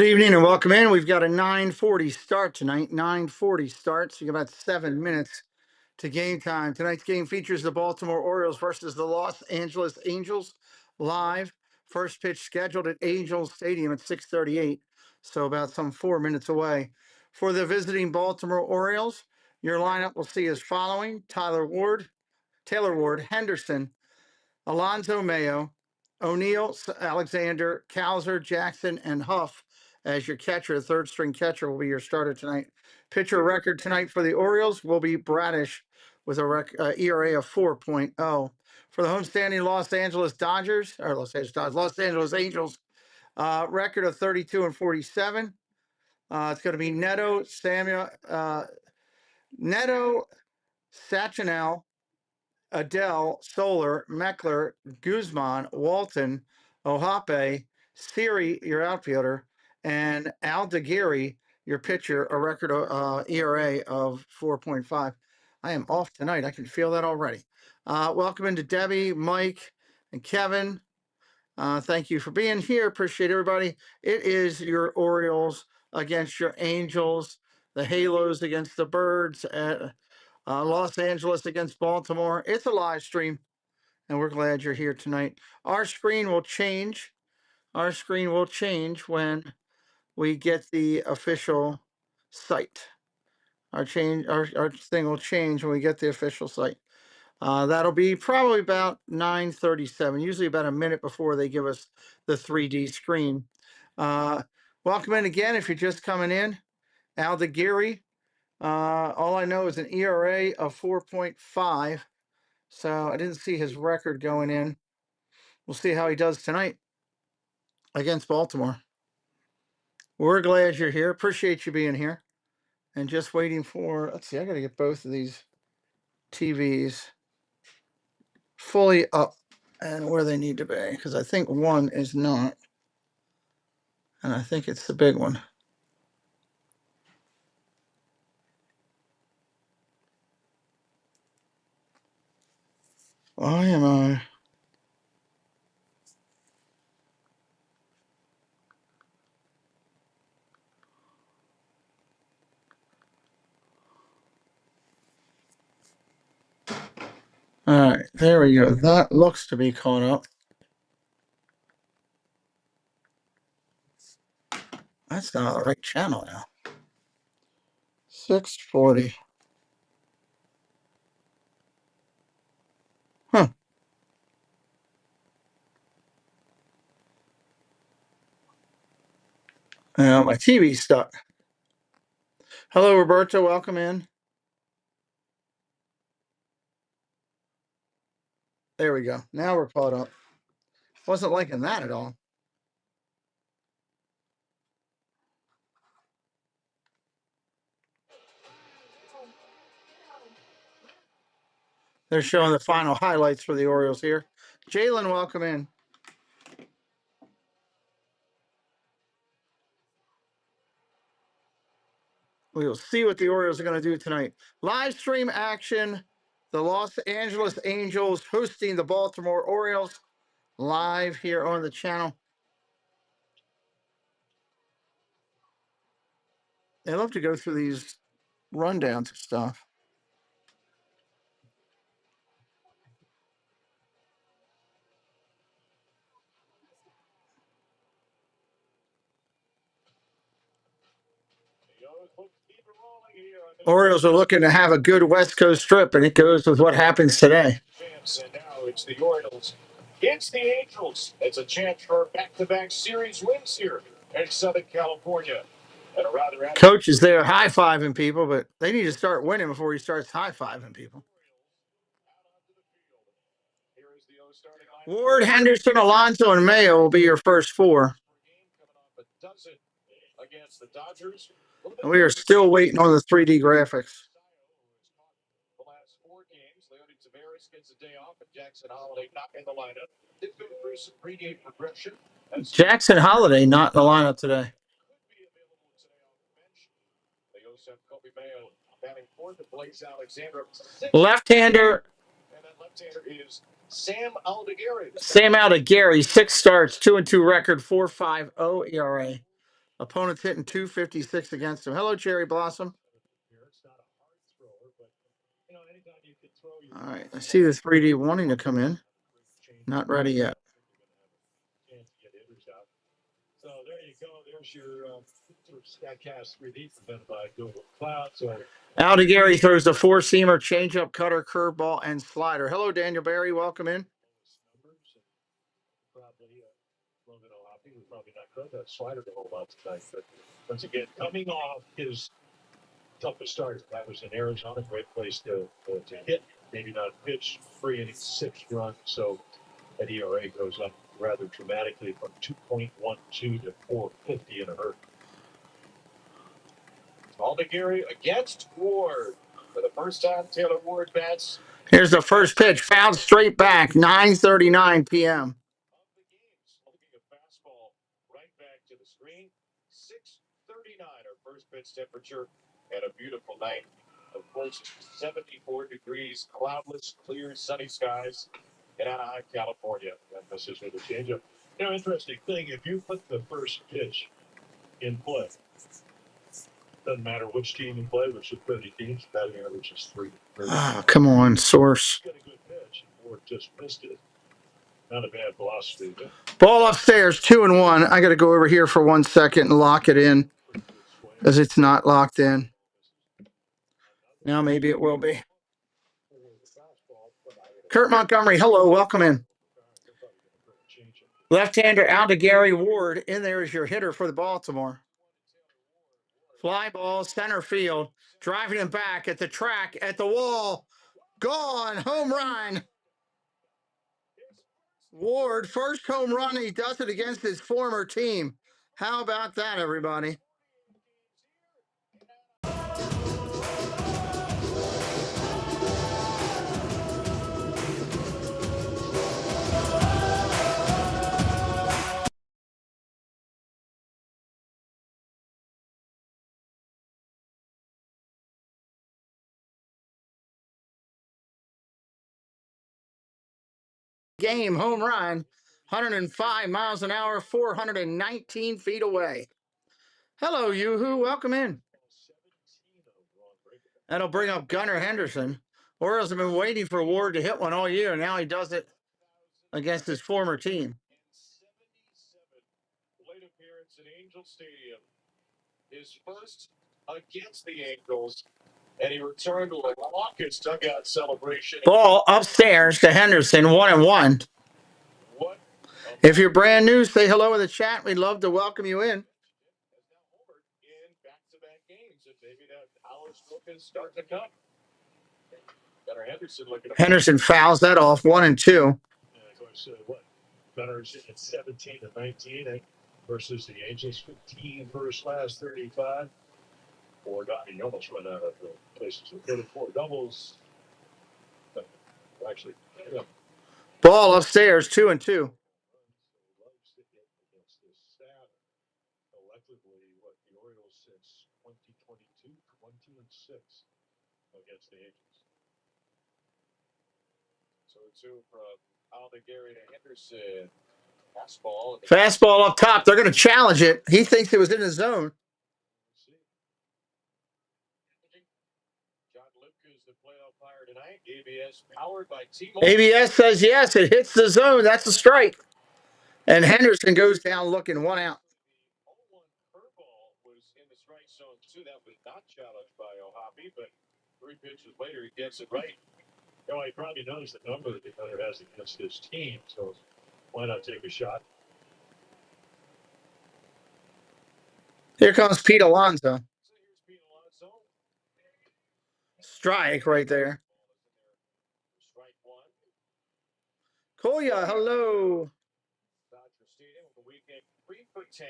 Good evening and welcome in. We've got a 9:40 start tonight. 9:40 start, so you got about 7 minutes to game time. Tonight's game features the Baltimore Orioles versus the Los Angeles Angels live. First pitch scheduled at Angels Stadium at 6:38, so about some 4 minutes away. For the visiting Baltimore Orioles, your lineup will see as following: Taylor Ward, Henderson, Alonzo Mayo, O'Neill, Alexander, Cowser, Jackson, and Huff as your catcher. The third string catcher will be your starter tonight. Pitcher record tonight for the Orioles will be Bradish with a ERA of 4.0. For the homestanding Los Angeles Angels, record of 32-47. It's going to be Neto, Sachinel, Adele, Soler, Meckler, Guzman, Walton, Ohape, Siri, your outfielder, and Aldeguerri, your pitcher, a record ERA of 4.5. I am off tonight. I can feel that already. Welcome into Debbie, Mike, and Kevin. Thank you for being here. Appreciate everybody. It is your Orioles against your Angels, the Halos against the Birds. Los Angeles against Baltimore. It's a live stream, and we're glad you're here tonight. Our screen will change. Our screen will change when we get the official site. Our thing will change when we get the official site. That'll be probably about 9:37, usually about a minute before they give us the 3D screen. Welcome in again if you're just coming in. Aldeguerri. All I know is an ERA of 4.5. So I didn't see his record going in. We'll see how he does tonight against Baltimore. We're glad you're here. Appreciate you being here. And just waiting for, let's see, I got to get both of these TVs fully up and where they need to be, because I think one is not. And I think it's the big one. Why am I? All right, there we go. That looks to be caught up. That's not the right channel now. 640. Huh. Now my TV's stuck. Hello, Roberto. Welcome in. There we go. Now we're caught up. Wasn't liking that at all. They're showing the final highlights for the Orioles here. Jalen, welcome in. We will see what the Orioles are going to do tonight. Live stream action. The Los Angeles Angels hosting the Baltimore Orioles live here on the channel. They love to go through these rundowns of stuff. Orioles are looking to have a good West Coast trip, and it goes with what happens today. And now it's the Orioles. It's the Angels. It's a chance for back-to-back series wins here in Southern California. And a rather Coach is there high-fiving people, but they need to start winning before he starts high-fiving people. Ward, Henderson, Alonso, and Mayo will be your first four. And we are still waiting on the 3D graphics. The last four games, Leody Taveras gets a day off, and Jackson Holiday not in the lineup. They've been through some pregame progression. Jackson Holiday not in the lineup today. They also have Kobe Mayo batting fourth and Blaze Alexander. Left-hander. And that left-hander is Sam Aldeguerri. Sam Aldeguerri, 6 starts, 2-2 record, 4.50 ERA. Opponents hitting 256 against him. Hello, Cherry Blossom. All right, I see the 3D wanting to come in. Not ready yet. So there you go. There's your Statcast 3D presented by Google Cloud. So Aldi Gary throws the four-seamer, changeup, cutter, curveball, and slider. Hello, Daniel Barry. Welcome in. probably Logan O'Hoppe was probably not good that slider to hold out tonight. But once again, coming off his toughest start, that was in Arizona. Great place to hit. Maybe not pitch. 3 innings, 6 runs. So that ERA goes up rather dramatically from 2.12 to 4.50 in a hurry. Gary against Ward. For the first time, Taylor Ward bats. Here's the first pitch, fouled straight back, 9:39 p.m. Looking at fastball right back to the screen. 6:39, our first pitch temperature, and a beautiful night. Of course, 74 degrees, cloudless, clear, sunny skies in Anaheim, California. And this is with a changeup. Interesting thing, if you put the first pitch in play, doesn't matter which team you play, which is 30 teams, batting average is 3. Ah, come on, Source. Got a good pitch, or just missed it. Not a bad philosophy. Ball upstairs, 2-1. I got to go over here for 1 second and lock it in because it's not locked in. Now maybe it will be. Kurt Montgomery, hello, welcome in. Left-hander Aldi Gary Ward. In there is your hitter for the Baltimore. Fly ball, center field. Driving him back at the track, at the wall. Gone, home run. Ward, first home run. He does it against his former team. How about that, everybody? Game home run, 105 miles an hour, 419 feet away. Hello, Yoo-hoo. Welcome in. That'll bring up Gunnar Henderson. Orioles have been waiting for Ward to hit one all year, and now he does it against his former team. Late appearance at Angel Stadium. His first against the Angels, and he returned to a raucous dugout celebration. Ball upstairs to Henderson, 1-1. What? If you're brand new, say hello in the chat. We'd love to welcome you in. In back-to-back games, and maybe that power stroke is starting to come. Gunnar Henderson looking. Henderson fouls that off, 1-2. Of course, what? Gunner's at 17 to 19 versus the Angels 15 first last 35. He almost run out of places. 34 doubles. Actually, yeah. Ball upstairs, 2-2. Collectively, what the Orioles since 2022, 20-6 against the Angels. So two from Aldi Gary to Henderson. Fastball up top. They're going to challenge it. He thinks it was in his zone. John Lipka is the playoff player tonight. ABS powered by T-Mobile. ABS says yes. It hits the zone. That's a strike. And Henderson goes down looking, 1 out. The 0-1 curveball was in the strike zone too. That was not challenged by O'Hoppe, but 3 pitches later he gets it right. He probably knows the number that the Gunner has against his team, so why not take a shot? Here comes Pete Alonso. Strike right there. Strike 1. Koya, hello. Dodger Stadium the weekend 3 for 10,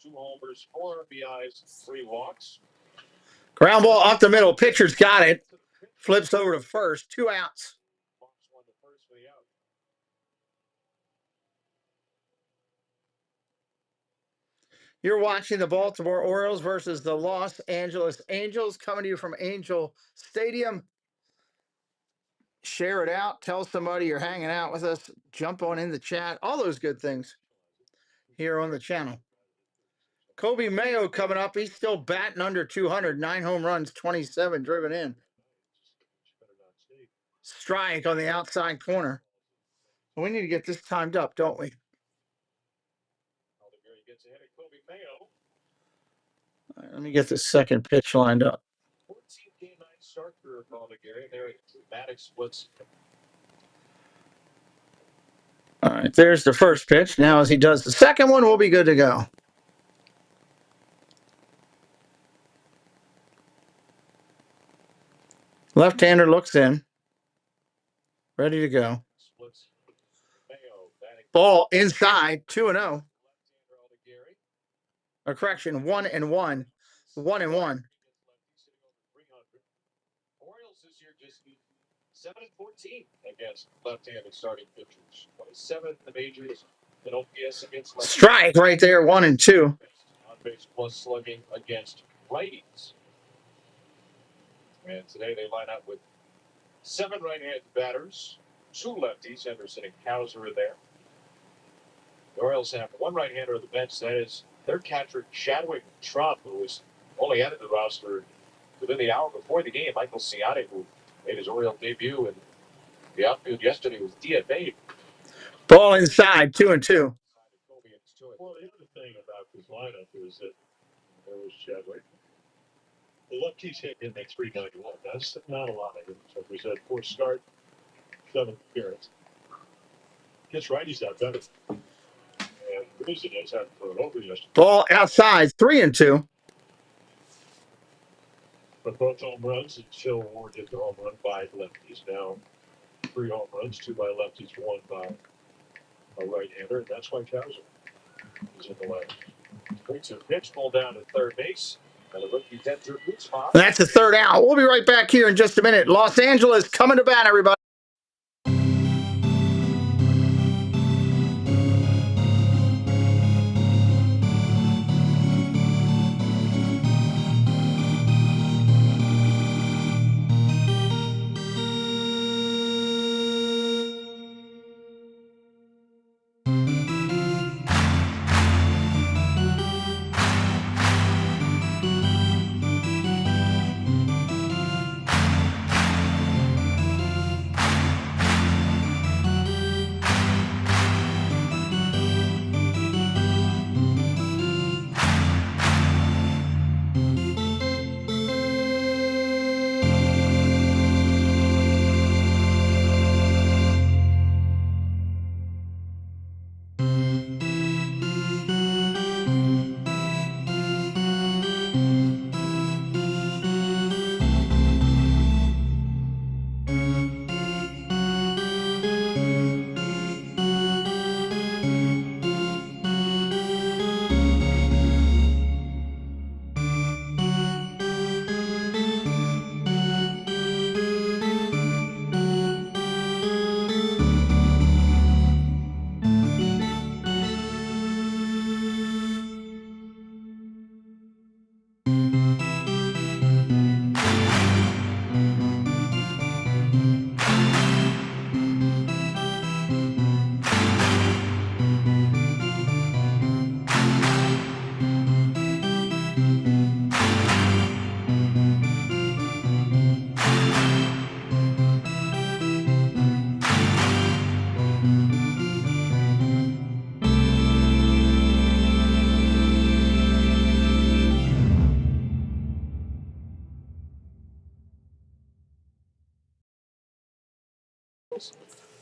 2 homers, 4 RBIs, 3 walks. Ground ball up the middle. Pitcher's got it. Flips over to first. 2 outs. You're watching the Baltimore Orioles versus the Los Angeles Angels, coming to you from Angel Stadium. Share it out. Tell somebody you're hanging out with us. Jump on in the chat. All those good things here on the channel. Kobe Mayo coming up. He's still batting under 200. 9 home runs, 27 driven in. Strike on the outside corner. We need to get this timed up, don't we? All right, let me get the second pitch lined up. 14 game 9 start for Gary. There, dramatic splits. All right, there's the first pitch. Now, as he does the second one, we'll be good to go. Left-hander looks in. Ready to go. Ball inside, 2-0. Or correction, 1-1. 1-1. Orioles this year just 7-14 against left-handed starting pitchers. 27th in the majors in OPS against lefties. Strike right there, 1-2. On base plus slugging against righties. And today they line up with 7 right-handed batters, 2 lefties. Henderson and Kowser are there. The Orioles have 1 right-hander on the bench. That is their catcher, Chadwick Trump, who was only added to the roster within the hour before the game. Michael Ciani, who made his Oriole debut in the outfield yesterday, was DFA'd. Ball inside, 2-2. Well, the other thing about this lineup is that there was Chadwick. The lefties hit in that 391. That's not a lot of hits. Like we said, 4 start, 7 appearance. Gets righties out better. And Guzman has had to throw it over yesterday. Ball outside, 3-2. But both home runs, and Phil Ward did the home run by lefties. Now 3 home runs, 2 by lefties, 1 by a right-hander, and that's why Kowser is in the left. Brings a pitch pulled down to third base, and the rookie enter good spot. That's the third out. We'll be right back here in just a minute. Los Angeles coming to bat, everybody.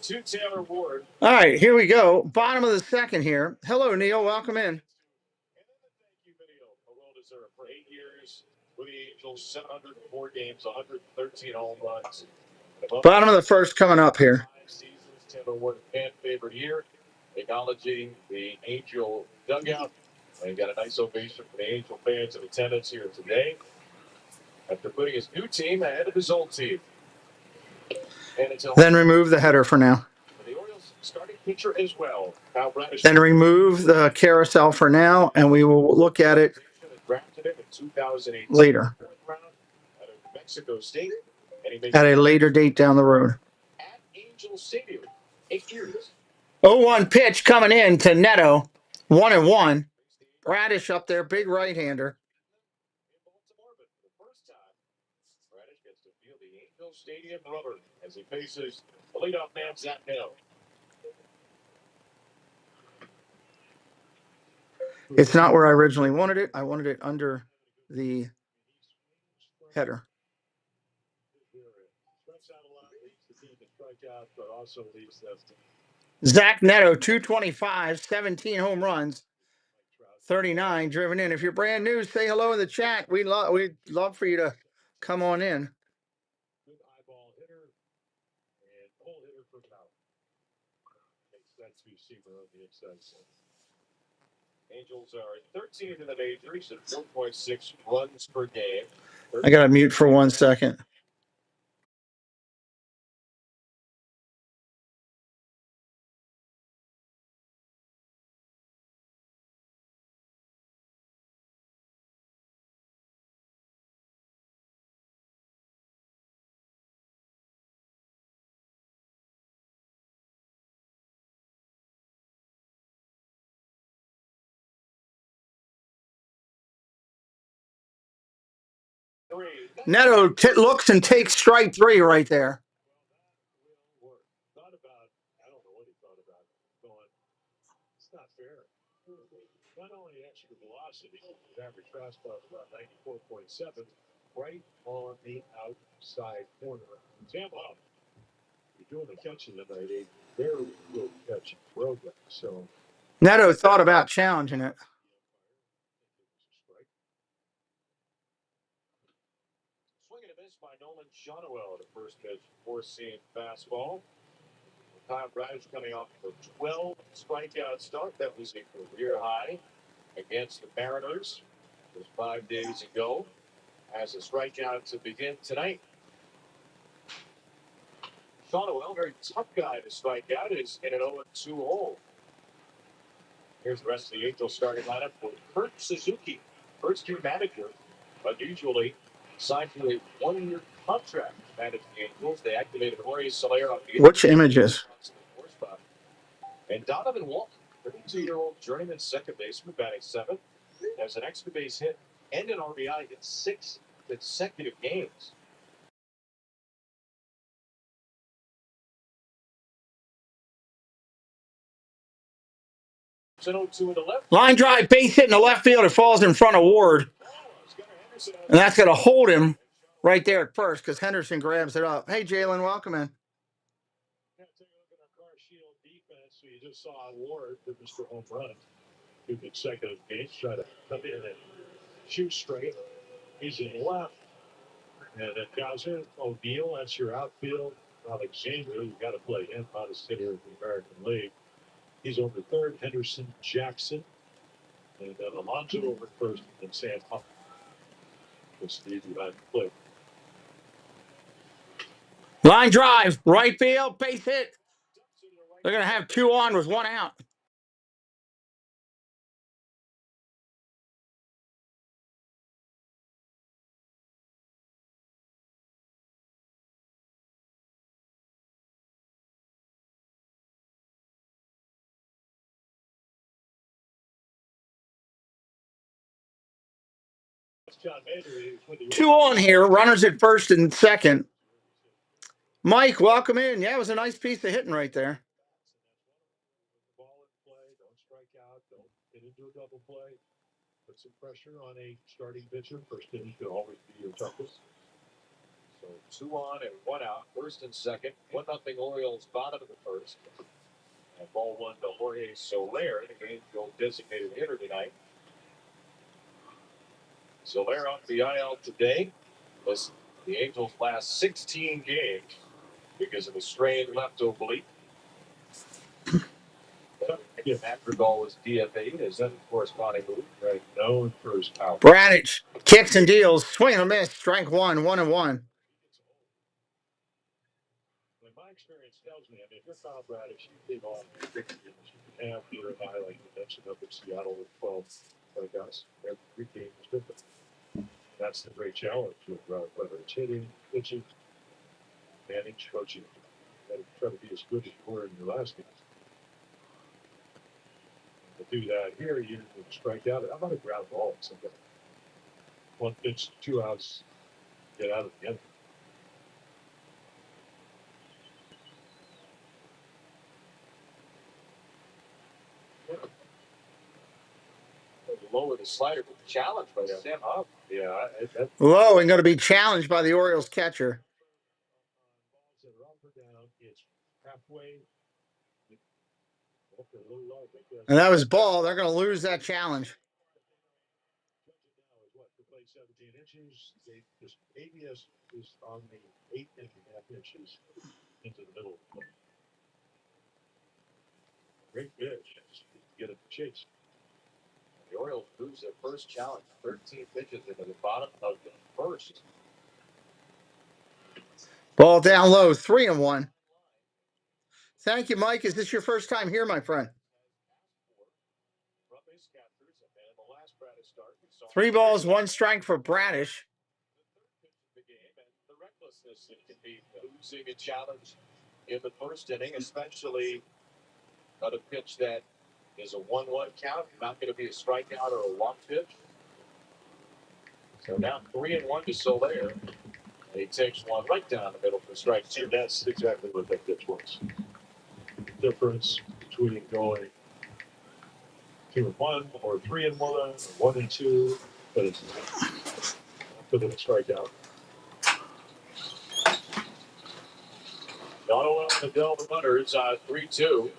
To Taylor Ward. All right, here we go. Bottom of the second here. Hello, Neil. Welcome in. And then the thank you video, a well-deserved for 8 years with the Angels, 704 games, 113 home runs. Bottom of the first coming up here. 5 seasons, Taylor Ward, fan favorite here, acknowledging the Angel dugout. And got a nice ovation for the Angel fans in attendance here today after putting his new team ahead of his old team. And it's Then remove the header for now. the Orioles starting pitcher as well. Kyle Bradish. Then remove the carousel for now, and we will look at it Drafted him in 2018. later, Round out of Mexico State. And he made at a later date down the road. at Angel Stadium. 8 years. 0-1 pitch coming in to Neto. 1-1. Bradish up there, big right-hander. In Baltimore, but for the first time, Radish gets to feel the Angel Stadium rubber as he faces the leadoff man, Zach Neto. It's not where I originally wanted it. I wanted it under the header. Strikes out a lot, leads the team to strike out, but also leads them. Zach Neto, 225, 17 home runs, 39 driven in. If you're brand new, say hello in the chat. We'd love for you to come on in. Good eyeball hitter and pull hitter for power. Makes sense to Seamer on the inside side. Angels are 13th in the majors at 4.6 runs per game. I got to mute for 1 second. Neto looks and takes strike 3 right there. Thought about, I don't know what he thought about going, it's not fair. Not only extra velocity, his average fastball is about 94.7, right on the outside corner. Tampa, you're doing the catching tonight, a very good catch program. So Neto thought about challenging it. Swing and a miss by Nolan Shotwell at the first pitch, four-seam fastball. Kyle Bradish coming off a 12 strikeout start. That was a career high against the Mariners just 5 days ago. Has a strikeout to begin tonight. Shotwell, very tough guy to strike out, is in an 0-2 hole. Here's the rest of the Angels starting lineup for Kurt Suzuki, first-year manager, unusually signed to a 1-year contract to manage the Angels. They activated Jorge Soler on the Which images? And Donovan Walton, 32-year-old journeyman second baseman, batting seventh, has an extra base hit and an RBI in 6 consecutive games. It's an 0-2 in the left. Line drive, base hit in the left field. It falls in front of Ward. And that's going to hold him right there at first because Henderson grabs it up. Hey, Jalen, welcome in. Yeah, take a look at our car shield defense. So you just saw Ward, the Mr. Home Run, 2 consecutive games, try to come in and shoot straight. He's in left. And then Gaza, O'Neill, that's your outfield. Alexander, you got to play him, hottest hitter in the American League. He's over third. Henderson, Jackson, and then Alonso over first, and Sam Huff. Steve behind the plate. Line drive, right field, base hit. They're going to have 2 on with 1 out. Two on here, runners at first and second. Mike, welcome in. Yeah, it was a nice piece of hitting right there. Ball in play, don't strike out, don't get into a double play. Put some pressure on a starting pitcher. First inning could always be your toughest. So 2 on and 1 out, first and second. 1-0 Orioles, bottom of the first. And ball 1 to Jorge Soler, the Angel designated hitter tonight. Soler off the IL today. Listen, the Angels' last 16 games because of a strained left oblique. Madrigal was DFA'd as a corresponding move, right? Known for his power. Bradish kicks and deals, swing and a miss, strike 1, 1-1. My experience tells me, I mean, if you're Kyle Bradish, you take off 6 years. You have your high, like you mentioned, up in Seattle with 12 strikeouts. Every 3 games is different. That's the great challenge with whether it's hitting, pitching, manage, coaching. You got to try to be as good as you were in your last game. To do that here, you strike out. How about a ground ball? Something. 1 pitch, 2 outs. Get out of the inning. Lower the slider with the challenge by Sam Huff. Yeah, Low and going to be challenged by the Orioles catcher. Balls that are up or down, it's halfway. And that was ball. They're going to lose that challenge. To play 17 inches, they just ABS is on the 8.5 inches into the middle of the plate. Great pitch. Get it to chase. The Orioles lose their first challenge, 13 pitches into the bottom of the first. Ball down low, 3-1. Thank you, Mike. Is this your first time here, my friend? 3 balls, 1 strike for Bradish. The recklessness that can be losing a challenge in the first inning, especially on a pitch that is a 1-1 count, not going to be a strikeout or a walk pitch. So now 3-1 to Soler. And he takes one right down the middle for strike 2. That's exactly what that pitch was. The difference between going 2-1 or 3-1 or 1-2, but it's for the strikeout. Noto and Adele, the runners, 3-2.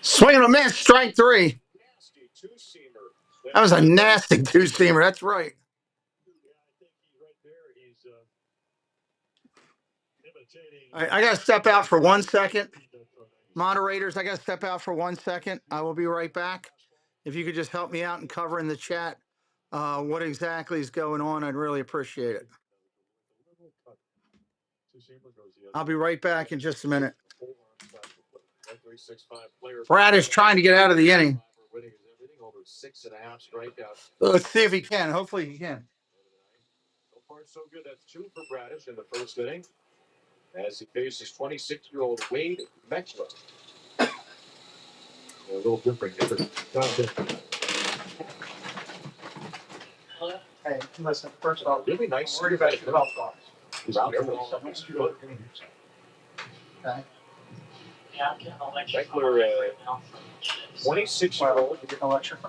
Swing and a miss, strike 3. Nasty two-seamer. That was a nasty 2-seamer. That's right. Yeah, I think he's right there. He's imitating. I got to step out for 1 second. Moderators, I got to step out for 1 second. I will be right back. If you could just help me out and cover in the chat what exactly is going on, I'd really appreciate it. I'll be right back in just a minute. Bradish trying to get out of the inning. Let's see if he can. Hopefully he can. So far, so good. That's 2 for Bradish in the first inning as he faces 26-year-old Wade Metzler. A little different content. Hey, listen, first of all, Really nice. worry about your health costs. Okay. Metzler, 26-year-old,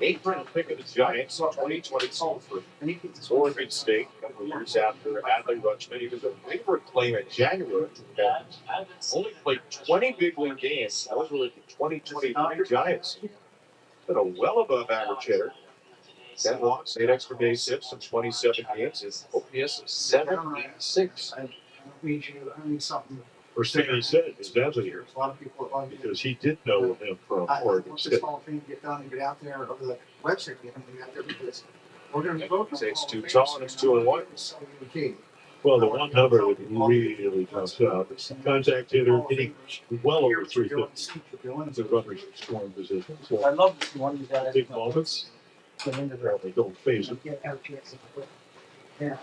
eighth-round pick of the Giants in 2022 for Oregon State. A couple of years after Adley Rutschman, he was a waiver claim in January. Only played 20 big league games. That was really the 2023 Giants. But a well above average hitter. 10 walks, 8 extra base hits in 27 games. His OPS is 786. I need something. First thing he said is Adley here. A lot of people are Because he did know him from Oregon once State. this whole thing get done and get out there over the website, get out there because we're going to vote. Say it's too tall and it's 2-1. Well, the one number that really comes out is contact hitter hitting well over 350. It's a rubber scoring position. I So love this one of you guys. big moments, they don't phase it. Yeah.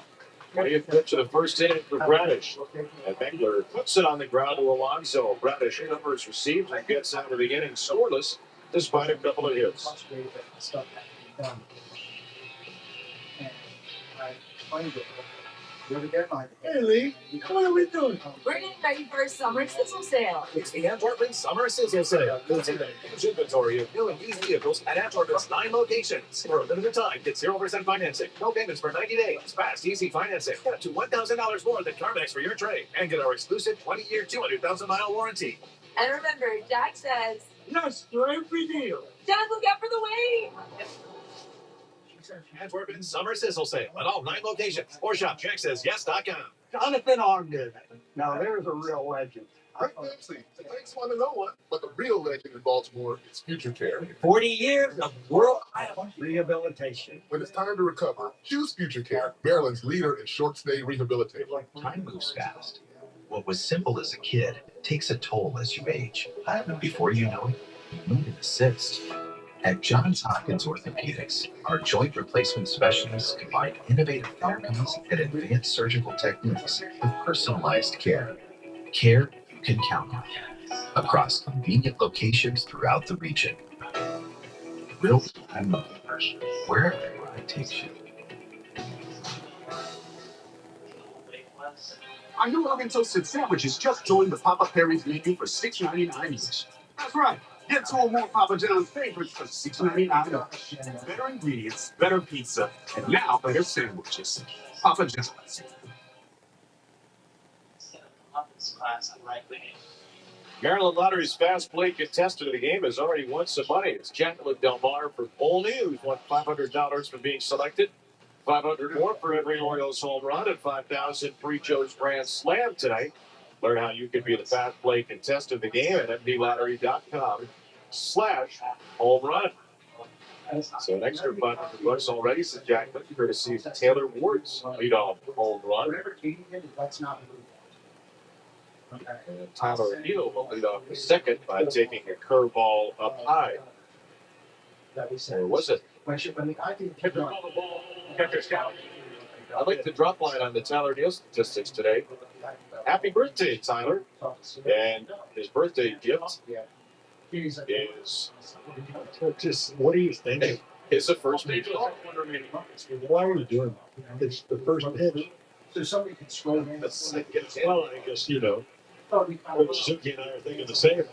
20th pitch of the first inning for Bradish. And Metzler puts it on the ground to Alonso. Bradish numbers received and gets out of the inning scoreless despite a couple of hits. Hey, Lee, what are we doing? We're getting ready for a summer sizzle sale. It's the Antwerp's Summer Sizzle Sale. It's a huge inventory of new and used vehicles at Antwerp's 9 locations. For a limited time, get 0% financing, no payments for 90 days, fast, easy financing, up to $1,000 more than CarMax for your trade, and get our exclusive 20-year, 200,000-mile warranty. And remember, Jack says, Yes, for every deal. Dad, look out for the wave. Antwerp's Summer Sizzle Sale at all 9 locations. Or shop JackSaysYes.com. Jonathan Ogden. Now, there's a real legend. Rick Dempsey, the fakes want to know one, but the real legend in Baltimore is Future Care. 40 years of world-class rehabilitation. When it's time to recover, choose Future Care, Maryland's leader in short-stay rehabilitation. Time moves fast. What was simple as a kid takes a toll as you age. Before you know it, you need an assist. At Johns Hopkins Orthopedics, our joint replacement specialists combine innovative therapies and advanced surgical techniques with personalized care. Care you can count on. Across convenient locations throughout the region. Nope, I'm not. Wherever the ride takes you. Our new oven toasted sandwiches just joined the Papa Perry's menu for $6.99 each. That's right. Get two or more Papa John's favorites for $6.99 each. Better ingredients, better pizza, and now better sandwiches. Papa John's. Maryland Lottery's fast play contestant of the game has already won some money. It's Jacqueline Del Mar from Olney, who's won $500 for being selected. 500 more for every Orioles home run, and 5,000 for Joe's Grand Slam tonight. Learn how you can be the fast play contestant of the game at mdlottery.com/home run. So an extra $500 already for Jacqueline, courtesy of Taylor Ward's leadoff home run. And Tyler Neal will lead off the second by taking a curveball up high. Or was it? I like the drop line on the Tyler Neal statistics today. Happy birthday, Tyler. And his birthday gift is Just what are you thinking? it's a first base ball. Why are we doing that? It's the first pitch. So somebody can scroll in. Well, I guess Suzuki and I are thinking the same.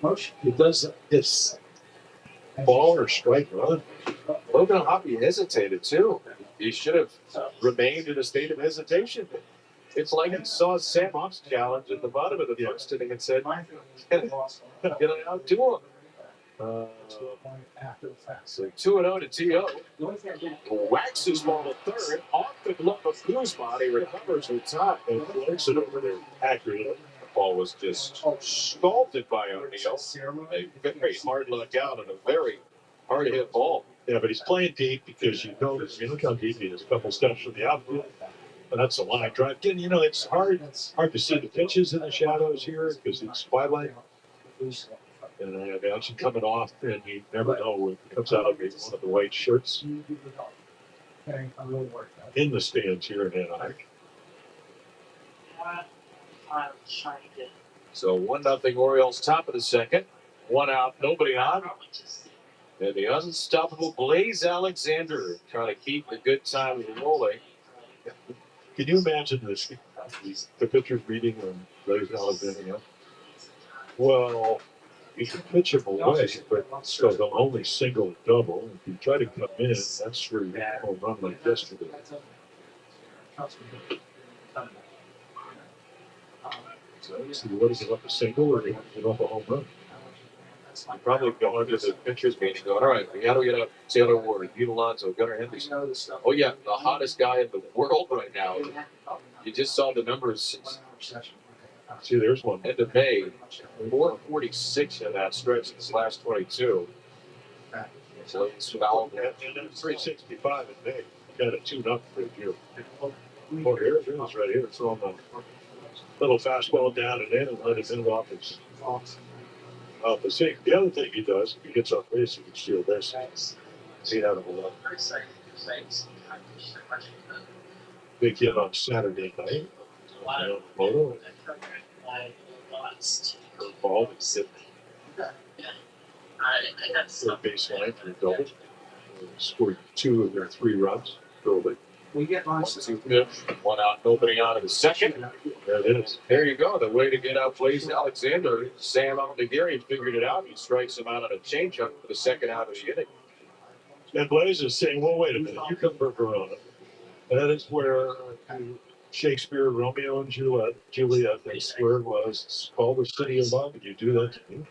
Motion. It does. It's ball or strike run. Logan Hoppy hesitated too. He should have remained in a state of hesitation. It's like he saw Sam Hoff's challenge at the bottom of the first inning and said, "Can I outdo him?" So 2-0 to T.O. Waxes ball to third. Off the glove of Guzman. He recovers with time and floats it over there accurately. The ball was just scalded by O'Neill. A very hard luck out and a very hard hit ball. Yeah, but he's playing deep because you notice. I mean, look how deep he is. A couple steps from the outfield. But that's a line drive. Again, it's hard to see the pitches in the shadows here because it's twilight. And I have action coming off, and you never know when it comes out of one of the white shirts in the stands here in Anaheim. So 1-0 Orioles, top of the second. One out, nobody on. And the unstoppable Blaze Alexander trying to keep the good time rolling. Can you imagine this? The pitcher's reading on Blaze Alexander. Well, you can pitch him away, but so they'll only single double. If you try to come in, that's where you home run like yesterday. So what is it, up a single or is it up a home run? I'm probably going to the pitcher's meeting going, all right, we got to get up Taylor Ward, Pete Alonso, Gunnar Henderson. Oh, yeah, the hottest guy in the world right now. You just saw the numbers. See, there's one. End of May, 446 in that stretch this last 22. So it's fouled. And then 365 in May. Got a 2-0 for you. Oh, here it is right here. It's on the little fastball down and in and let it in off his. But see, the other thing he does, if he gets off base, he can steal this. See out of a lot. Big hit on Saturday night. Photo. Ball that's hit third baseline for a double. Scored 2 of their 3 runs early. We get on. 1-2 pitch, one out, nobody on in the second. There it is. There you go. The way to get out Blaze Alexander. Sam Aldigari figured it out. He strikes him out on a changeup for the second out of the inning. And Blaze is saying, well, wait a minute, you come from Verona. That is where Shakespeare, Romeo and Juliet, that's where it was. It's called the City of Love, and you do that to me.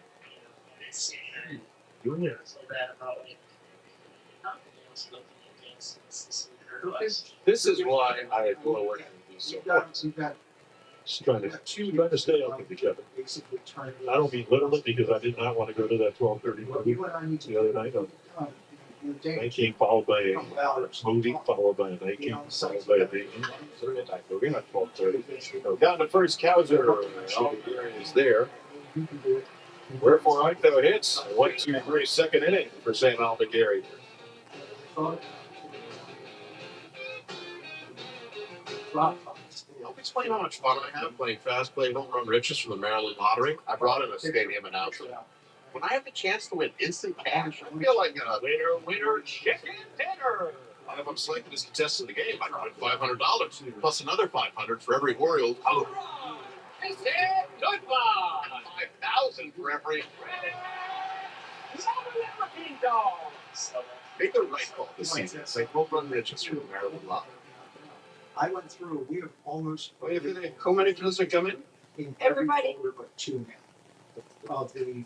Doing it. This is why I go to work with these so much. Just trying to stay up with each other. I don't mean literally because I did not want to go to that 12:30 movie the other night. 19 followed by a movie, followed by a 19, followed by a day. We're not 12:30. Down to first, Cowser. Aldigari is there. Wherefore Ito hits. 1-2-3 second inning for Sam Aldigari. Help explain how much fun I have playing fast play home run riches from the Maryland Lottery. I brought in a stadium announcer. When I have the chance to win instant cash, I feel like Winner, chicken dinner. if I'm selected as contestant of the game, I can win $500 plus another $500 for every Oriole. All right. He said goodbye. 5,000 for every. King dogs. Make the right call this season. Say home run riches through Maryland Live. I went through, we have almost. How many does it come in? In Everybody. folder but two now. Of the.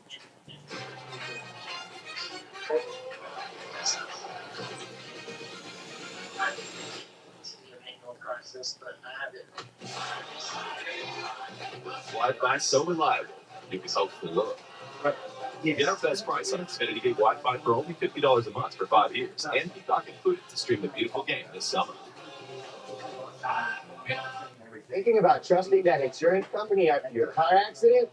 Wi-Fi so reliable, you can help the look. Get our best price on Xfinity Gig Wi-Fi for only $50 a month for 5 years, and Peacock included to stream the beautiful game this summer. Thinking about trusting that insurance company after your car accident?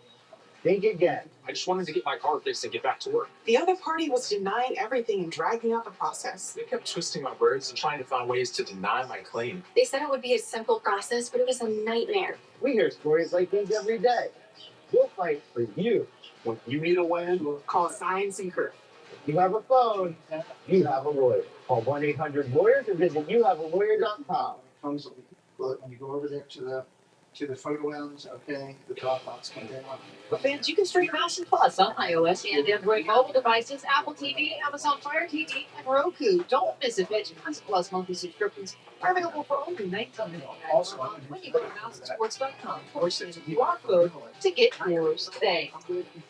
Think again. I just wanted to get my car fixed and get back to work. The other party was denying everything and dragging out the process. They kept twisting my words and trying to find ways to deny my claim. They said it would be a simple process, but it was a nightmare. We hear stories like these every day. We'll fight for you. When you need a win, Call Science and Crew. You have a phone, you have a lawyer. Call 1-800-LAWYERS or visit youhavealawyer.com. Look, when you go over there to the photo lens, okay, the top box come down. Fans, you can stream Mountain Plus on iOS and Android mobile devices, Apple TV, Amazon Fire TV, and Roku. Don't miss a pitch. Mountain Plus monthly subscriptions are available for only $19. Also, When you go to mountainsports.com or send a QR code to get yours today.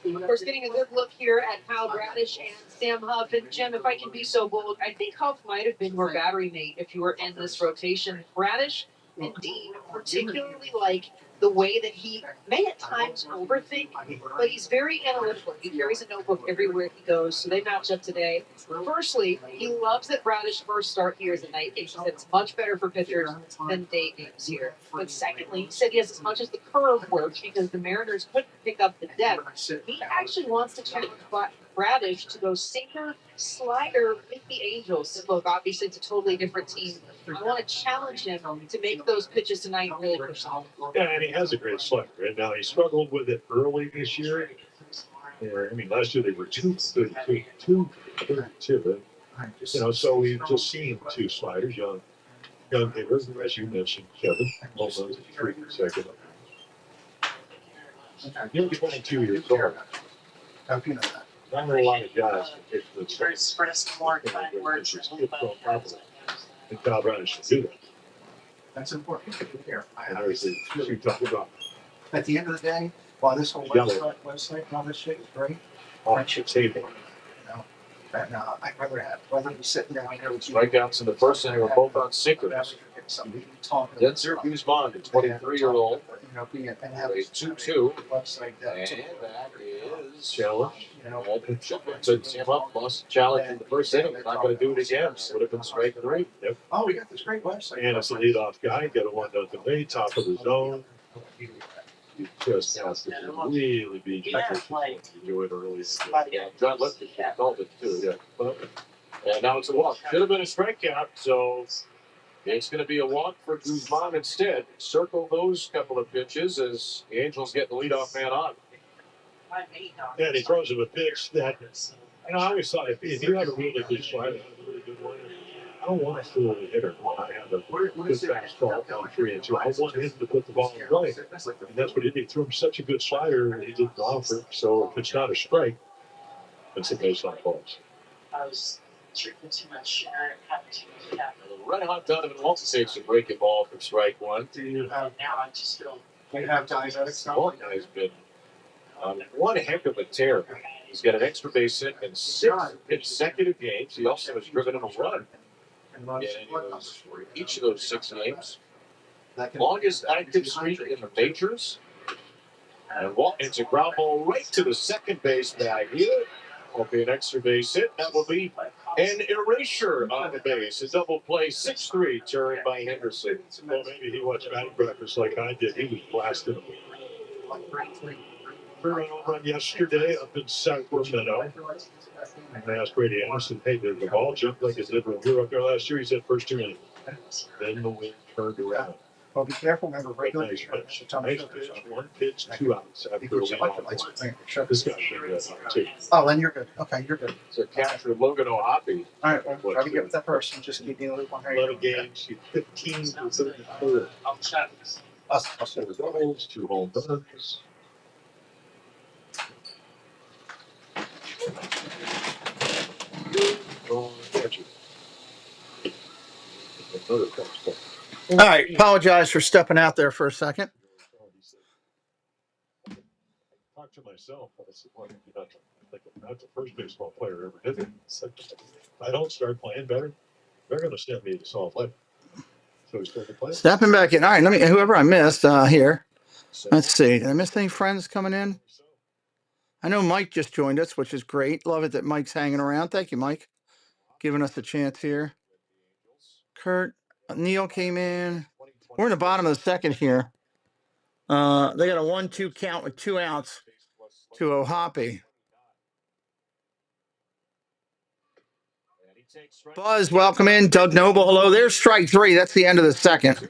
Of course, getting a good look here at Kyle Bradish and Sam Huff. And Jim, if I can be so bold, I think Huff might have been your battery mate if you were in this rotation. Bradish and Dean particularly like the way that he may at times overthink, but he's very analytical. He carries a notebook everywhere he goes, so they match up today. Firstly, he loves that Bradish first start here as a night game. He said it's much better for pitchers than day games here. But secondly, he said he has as much as the curve works because the Mariners couldn't pick up the depth. He actually wants to challenge Bradish to go sinker, slider with the Angels. Look, obviously it's a totally different team. I want to challenge him to make those pitches tonight and really push on. Yeah, and he has a great slider. And now he struggled with it early this year. Yeah, I mean, last year they were 232. So we've just seen two sliders. Young hitters, as you mentioned, Kevin, also 3 consecutive. You're 22 years old. How do you know that? Not a lot of guys can hit the Express more kind words. And Kyle Bradish should do that. That's important. Here, And there's the two talk about at the end of the day, while this whole website and all this shit is great, friendship table. and I'd rather have, rather than sitting down here with you. Strikeouts in the first inning were both on sinkers. Somebody talking. Denzer Guzman, the 23-year-old, You know, being and have a 2-2, website that. and that is Challenge. You know, so Sam Huff lost the challenge in the first inning. They're not going to do it again. Would have been strike 3. oh, we got this great website. And it's a leadoff guy, got a 1-0 lead, top of the zone. You just have to really be careful to do it early. Yeah, John Lipton called it too. Yeah. And now it's a walk. Should have been a strikeout, so it's going to be a walk for Guzman instead. Circle those couple of pitches as the Angels get the leadoff man on. Yeah, and he throws him a pitch that, I always thought if you have a really good slider, a really good one, I don't want to fool the hitter when I have a good fastball on 3-2. I want him to put the ball in play. And that's what he did. He threw him such a good slider, and he didn't offer. So if it's not a strike, it's a baseline balls. Red hot Donovan Walton takes a breaking ball for strike 1. Do you have diabetics? Walton has been on one heck of a tear. He's got an extra base hit in 6 consecutive games. He also has driven in a run in each of those 6 games. Longest active streak in the majors. And Walton's a ground ball right to the second base bag here. Will be an extra base hit. That will be an erasure on the base. A double play, 6-3, turned by Henderson. Well, maybe he watched batting practice like I did. He was blasting him. We ran home run yesterday up in Sacramento. And I asked Brady Anderson, hey, did the ball jump like it did when we were up there last year? He said first 2 innings. Then the wind turned around. Well, be careful, remember, But regular nice sugar, pitch, it's a ton of nice sugar. pitch, So one pitch, 2 outs it after a gives you leadoff electrolytes walk. with plenty of sugar. This guy should get too. Oh, then you're good. Okay, you're good. So capture Logan O'Hoppe. All right, well, try to get with that person. Just keep me in the loop on how you're 11 doing. games, he's 15 for 34. Us. 4 doubles, 2 home runs. Catcher. Another touchdown. All right. Apologize for stepping out there for a second. Talk to myself. I said, "What? You're not the first baseball player ever did it." Said, if I don't start playing better, they're going to send me to Salt Lake. So he's still playing. Stepping back in. All right. Let me. Whoever I missed here. Let's see. Did I miss any friends coming in? I know Mike just joined us, which is great. Love it that Mike's hanging around. Thank you, Mike, giving us a chance here. Kurt, Neil came in. We're in the bottom of the second here. They got a 1-2 count with 2 outs to O'Hoppe. Buzz, welcome in. Doug Noble, hello. There's strike 3. That's the end of the second.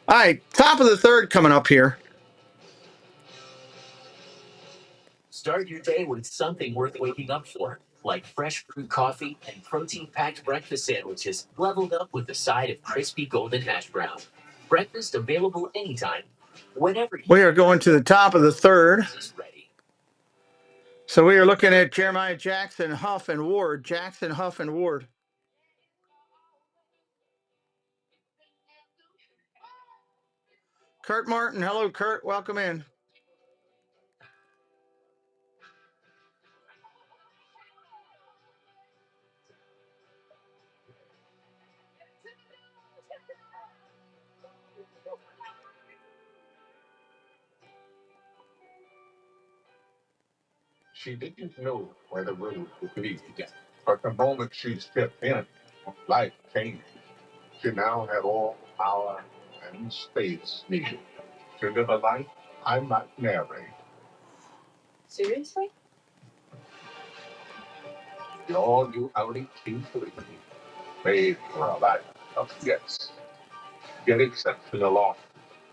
All right, top of the third coming up here. Start your day with something worth waking up for, like fresh brewed coffee and protein-packed breakfast sandwiches leveled up with a side of crispy golden hash brown. Breakfast available anytime, whenever you We are going to the top of the third. is ready. So we are looking at Jeremiah Jackson, Huff, and Ward. Jackson, Huff, and Ward. Kurt Martin, hello, Kurt. Welcome in. She didn't know where the road would lead, but the moment she stepped in, life changed. She now had all power and space needed to live a life I might narrate. Seriously? The all-new Audi Q3 made for a life of gets. Get exceptional off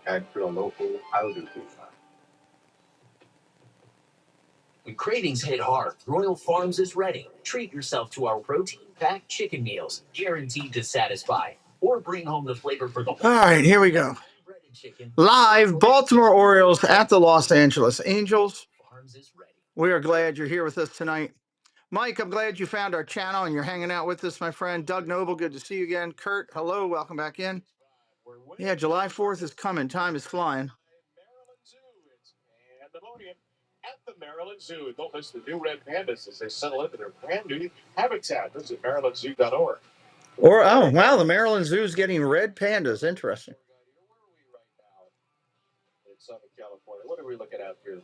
at your local Audi dealer. When cravings hit hard, Royal Farms is ready. Treat yourself to our protein-packed chicken meals, guaranteed to satisfy, or bring home the flavor for the All right, here we go. breaded chicken. Live, Baltimore Orioles at the Los Angeles Angels. Farms is ready. We are glad you're here with us tonight. Mike, I'm glad you found our channel and you're hanging out with us, my friend. Doug Noble, good to see you again. Kurt, hello, welcome back in. Yeah, July 4th is coming. Time is flying. Maryland Zoo. It's pandemonium at the Maryland Zoo. Don't miss the new red pandas as they settle into their brand new habitat. Visit marylandzoo.org. Or, oh, wow, the Maryland Zoo is getting red pandas. Interesting. Where are we right now in Southern California? What are we looking at here?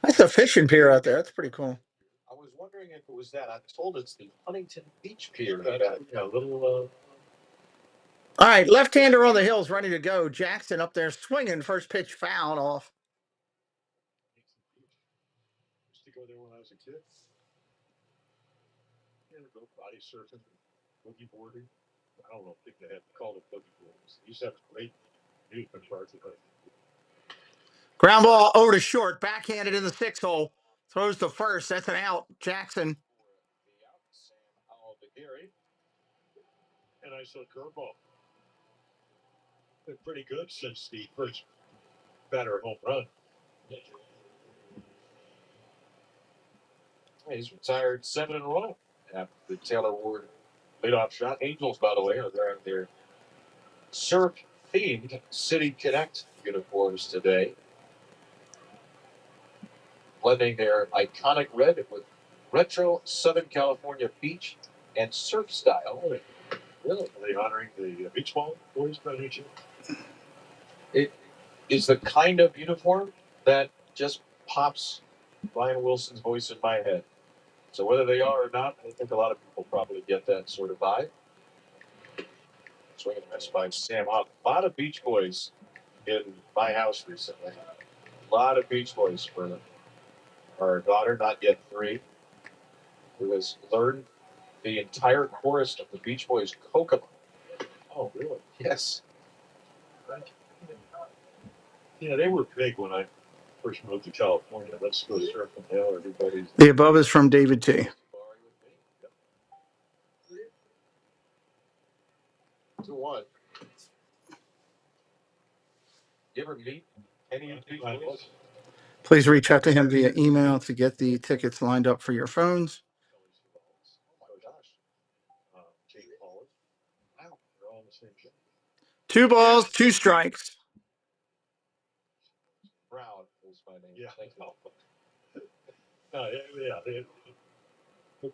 That's a fishing pier out there. That's pretty cool. I was wondering if it was that. I'm told it's the Huntington Beach Pier. Yeah, a little. All right, left-hander on the hills, ready to go. Jackson up there swinging. First pitch fouled off. Used to go there when I was a kid. Yeah, go body surfing, boogie boarding. I don't know if they had called it boogie boarding. They used to have great amusement parks. Ground ball over to short, backhanded in the 6-hole. Throws to first. That's an out. Jackson. And I saw curveball. Been pretty good since the first batter home run. He's retired 7 in a row after the Taylor Ward leadoff shot. Angels, by the way, are wearing their surf-themed City Connect uniforms today, blending their iconic red with retro Southern California beach and surf style. Really? Are they honoring the beach ball boys by any chance? It is the kind of uniform that just pops Brian Wilson's voice in my head. So whether they are or not, I think a lot of people probably get that sort of vibe. Swinging a miss by Sam Huff. A lot of Beach Boys in my house recently. A lot of Beach Boys for our daughter, not yet 3, who has learned the entire chorus of the Beach Boys' Kokomo. Oh, really? Yes. Yeah, they were big when I first moved to California. Let's go surf and hail everybody's. The above is from David T. 2-1. You ever meet any of these boys? Please reach out to him via email to get the tickets lined up for your phones. Oh my gosh. Jake Paul. Wow, they're all in the same show. 2 balls, 2 strikes. Brown is my name. Yeah. Thank you. No, yeah.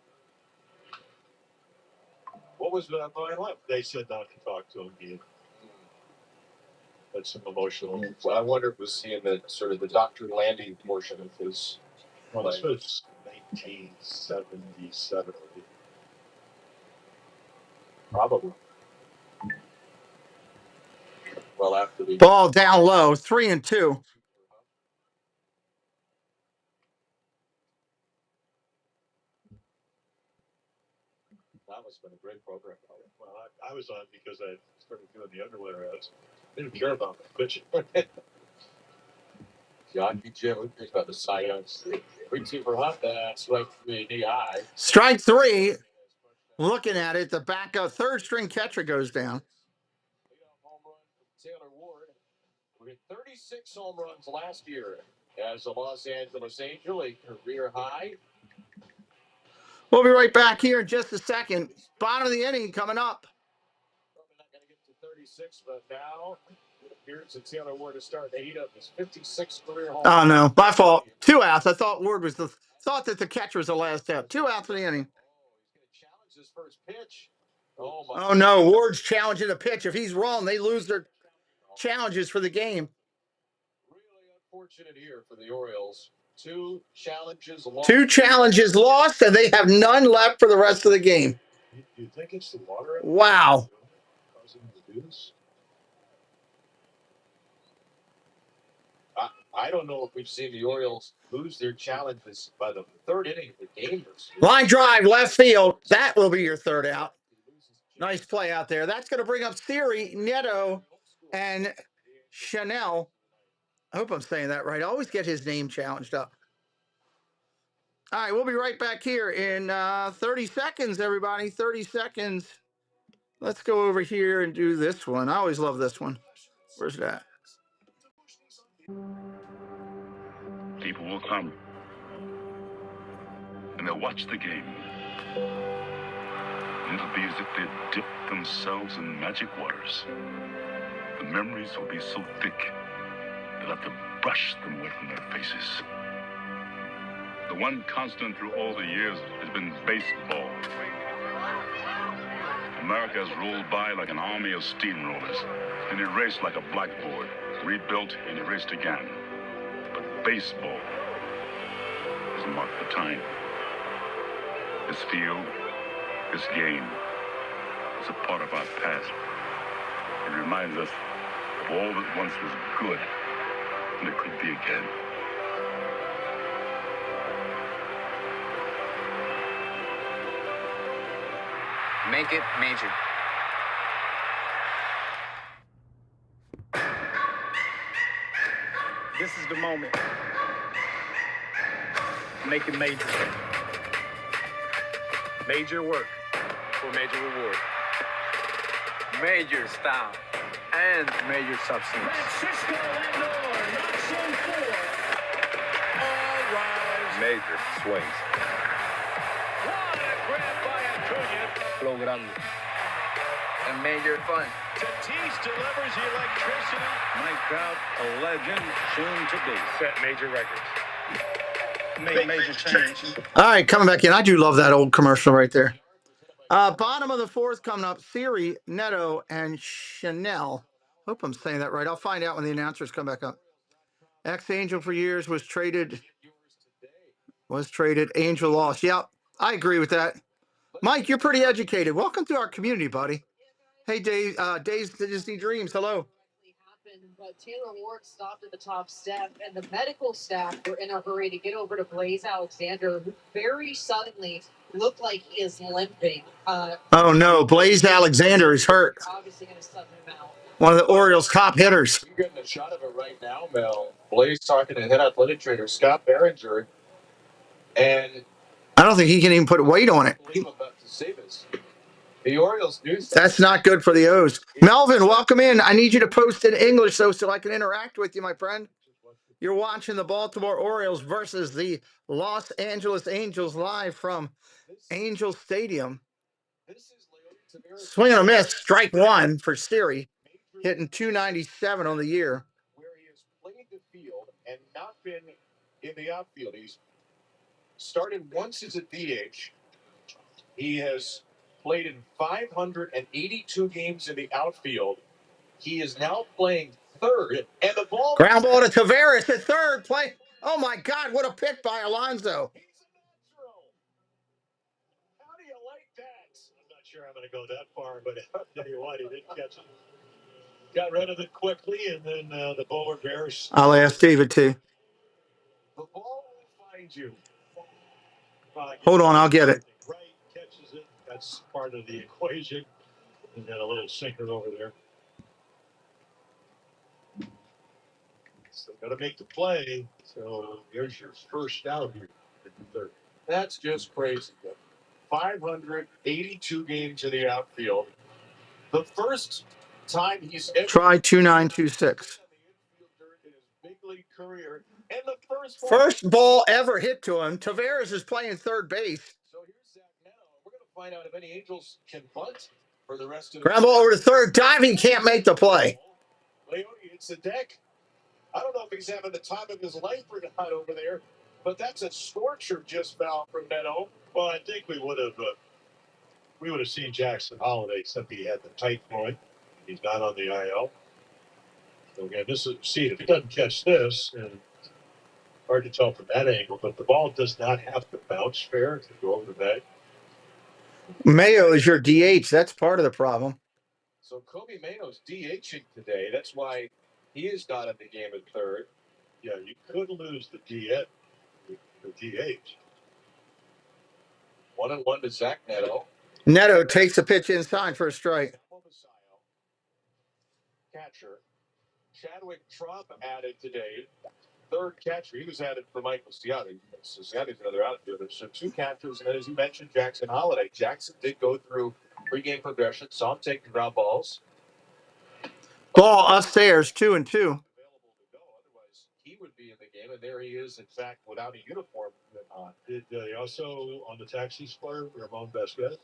What was that line like? They said not to talk to him. He had some emotional. Well, I wonder if was he in the sort of the Dr. Landy portion of his. Well, this was 1977. Probably. Well, after the Ball down low, 3-2. that must have been a great program. Well, I was on because I started doing the underwear ads. They didn't care about my pitching. John B. Jim, we picked about the Cy Young. Big super hot. That's right through the knee high. Strike 3. Looking at it, the backup third string catcher goes down. Home run from Taylor Ward. We hit 36 home runs last year as a Los Angeles Angel, a career high. We'll be right back here in just a second. Bottom of the inning coming up. Probably not going to get to 36, but now it appears that Taylor Ward is starting to heat up his 56th career home. Oh, no. My fault. 2 outs. I thought Ward was thought that the catcher was the last out. 2 outs in the inning. He's going to challenge his first pitch. Oh, no. Ward's challenging a pitch. If he's wrong, they lose their challenges for the game. Really unfortunate here for the Orioles. 2 challenges lost. 2 challenges lost, and they have none left for the rest of the game. You think it's the water? Wow. Causing them to do this? I don't know if we've seen the Orioles lose their challenges by the 3rd inning of the game. Line drive, left field. That will be your 3rd out. Nice play out there. That's going to bring up Siri, Neto, and Chanel. I hope I'm saying that right. I always get his name challenged up. All right, we'll be right back here in 30 seconds, everybody. 30 seconds. Let's go over here and do this one. I always love this one. Where's that? People will come, and they'll watch the game. And it'll be as if they dipped themselves in magic waters. The memories will be so thick, they'll have to brush them away from their faces. The one constant through all the years has been baseball. America has rolled by like an army of steamrollers, been erased like a blackboard, rebuilt and erased again. But baseball has marked the time. This field, this game, is a part of our past. It reminds us of all that once was good, and it could be again. Make it major. This is the moment. Make it major. Major work for major reward. Major style and major substance. Francisco Lindor knocks in 4. All rise. Major swings. What a grab by Acuna. Flow grande. And major fun. Tatis delivers the electricity. Mike Trout, a legend, soon to be. Set major records. Make major change. All right, coming back in. I do love that old commercial right there. Bottom of the 4th coming up, Siri, Neto, and Chanel. Hope I'm saying that right. I'll find out when the announcers come back up. Ex-Angel for years was traded. Angel lost. Yep, I agree with that. Mike, you're pretty educated. Welcome to our community, buddy. Hey, Days Disney Dreams. Hello. But Taylor Ward stopped at the top step, and the medical staff were in a hurry to get over to Blaze Alexander, who very suddenly looked like he is limping. Oh no, Blaze Alexander is hurt. Obviously going to sub him out. One of the Orioles' top hitters. You're getting a shot of it right now, Mel. Blaze talking to head athletic trainer Scott Behringer, and I don't think he can even put weight on it. believe I'm about to say this. The Orioles do. That's not good for the O's. Melvin, welcome in. I need you to post in English so I can interact with you, my friend. You're watching the Baltimore Orioles versus the Los Angeles Angels live from Angel Stadium. Swing and a miss, strike one for Siri, hitting 297 on the year. Where he has played the field and not been in the outfield. He's started once as a DH. He has played in 582 games in the outfield. He is now playing third, and the ball. Ground ball to Tavares at third. Play. Oh my God! What a pick by Alonso. He's a natural. How do you like that? I'm not sure I'm going to go that far, but I'll tell you what, he did catch it. Got rid of it quickly, and then the Polar Bears. I'll ask David too. The ball will find you. Hold on, I'll get it. Right, catches it. That's part of the equation. And then a little sinker over there. Still got to make the play. So there's your first out here. That's just crazy. 582 games in the outfield. The first time he's ever Try 2926. in his big league career, and the first ball ever hit to him. Tavares is playing third base. So here's Zach now. We're going to find out if any Angels can bunt for the rest of the Ground ball over to third. Diving can't make the play. Leone hits the deck. I don't know if he's having the time of his life or not over there, but that's a scorcher just foul from Neto. Well, I think we would have seen Jackson Holiday, except he had the tight groin. He's not on the IL. So again, this is see if he doesn't catch this, and hard to tell from that angle, but the ball does not have to bounce fair to go over the bag. Mayo is your DH. That's part of the problem. So Kobe Mayo's DHing today. That's why he is not in the game at third. Yeah, you could lose the DH. 1-1 to Zach Neto. Neto takes a pitch inside for a strike. Catcher. Chadwick Trump added today. Third catcher. He was added for Michael Ciatti. Ciatti's another outfielder. So two catchers. And as you mentioned, Jackson Holiday. Jackson did go through pregame progression. Saw him taking ground balls. Ball upstairs, 2-2. Available to go. Otherwise, he would be in the game. And there he is, in fact, without a uniform on. Did he also on the taxi squad, Ramon Vasquez?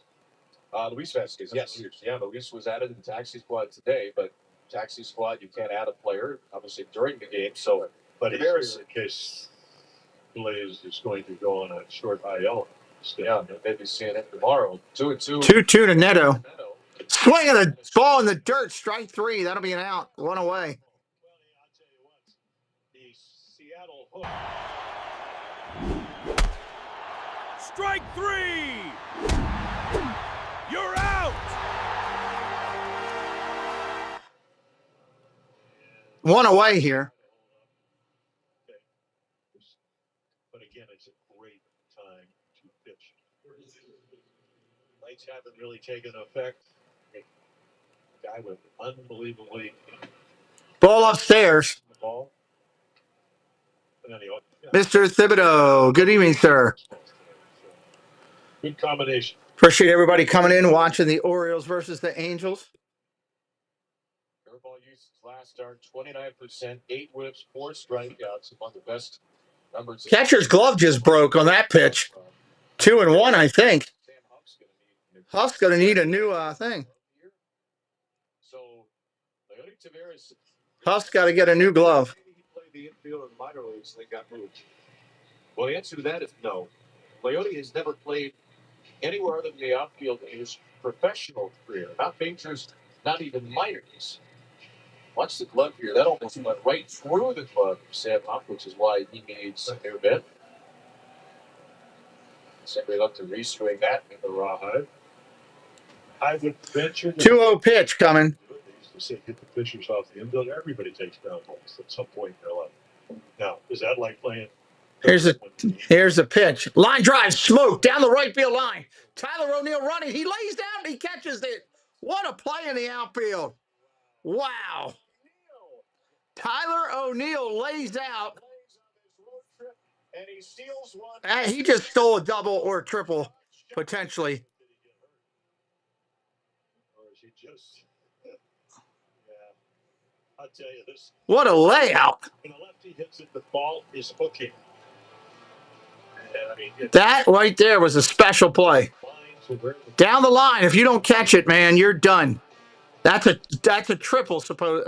Luis Vasquez, yes. Yeah, Luis was added to the taxi squad today, but taxi squad, you can't add a player, obviously, during the game. So, but there's in case Blaze is going to go on a short IL. Yeah, maybe seeing it tomorrow. 2-2. 2-2 to Neto. Swinging a ball in the dirt, strike three. That'll be an out. One away. Well, I'll tell you what, the Seattle Hook. Strike three! You're out! One away here. But again, it's a great time to pitch. Lights haven't really taken effect. Guy with unbelievably Ball upstairs. the ball. But anyway, Mr. Thibodeau. Good evening, sir. good combination. Appreciate everybody coming in, watching the Orioles versus the Angels. Curveball usage last start, 29%, 8 whips, 4 strikeouts, among the best numbers. Catcher's glove just broke on that pitch. 2-1, I think. Huff's going to need a new thing. So, Leone Tavares. Huff's got to get a new glove. He played the infield in the minor leagues and they got moved. Well, the answer to that is no. Leone has never played anywhere other than the outfield in his professional career. Not majors, not even minors. Watch the glove here. That almost went right through the glove of Sam Huff, which is why he needs a new mitt. Somebody love to re-swing that in the rawhide. I would venture 2-0 pitch coming. say hit the pitchers off the infield. Everybody takes ground balls at some point in their life. Now, is that like playing? Here's a pitch. Line drive, smoke down the right field line. Tyler O'Neill running. He lays down and he catches it. What a play in the outfield. Wow. Tyler O'Neill lays out. And he steals one. He just stole a double or a triple, potentially. Or is he just? Yeah. I'll tell you this. What a layout. When a lefty hits it, the ball is hooking. I mean, that right there was a special play. Down the line, if you don't catch it, man, you're done. That's a triple,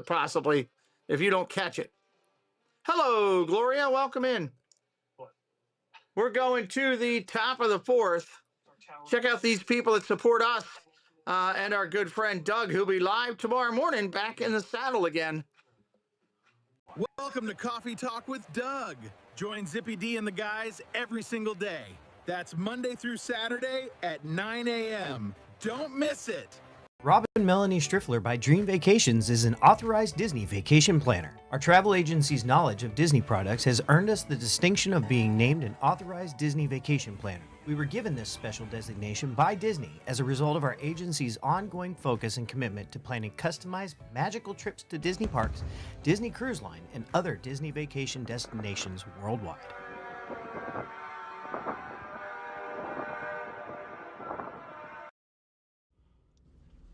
possibly, if you don't catch it. Hello, Gloria. Welcome in. We're going to the top of the fourth. Check out these people that support us and our good friend Doug, who'll be live tomorrow morning back in the saddle again. Welcome to Coffee Talk with Doug. Join Zippy D and the guys every single day. That's Monday through Saturday at 9 a.m. Don't miss it. Rob and Melanie Striffler by Dream Vacations is an authorized Disney vacation planner. Our travel agency's knowledge of Disney products has earned us the distinction of being named an authorized Disney vacation planner. We were given this special designation by Disney as a result of our agency's ongoing focus and commitment to planning customized, magical trips to Disney parks, Disney Cruise Line, and other Disney vacation destinations worldwide.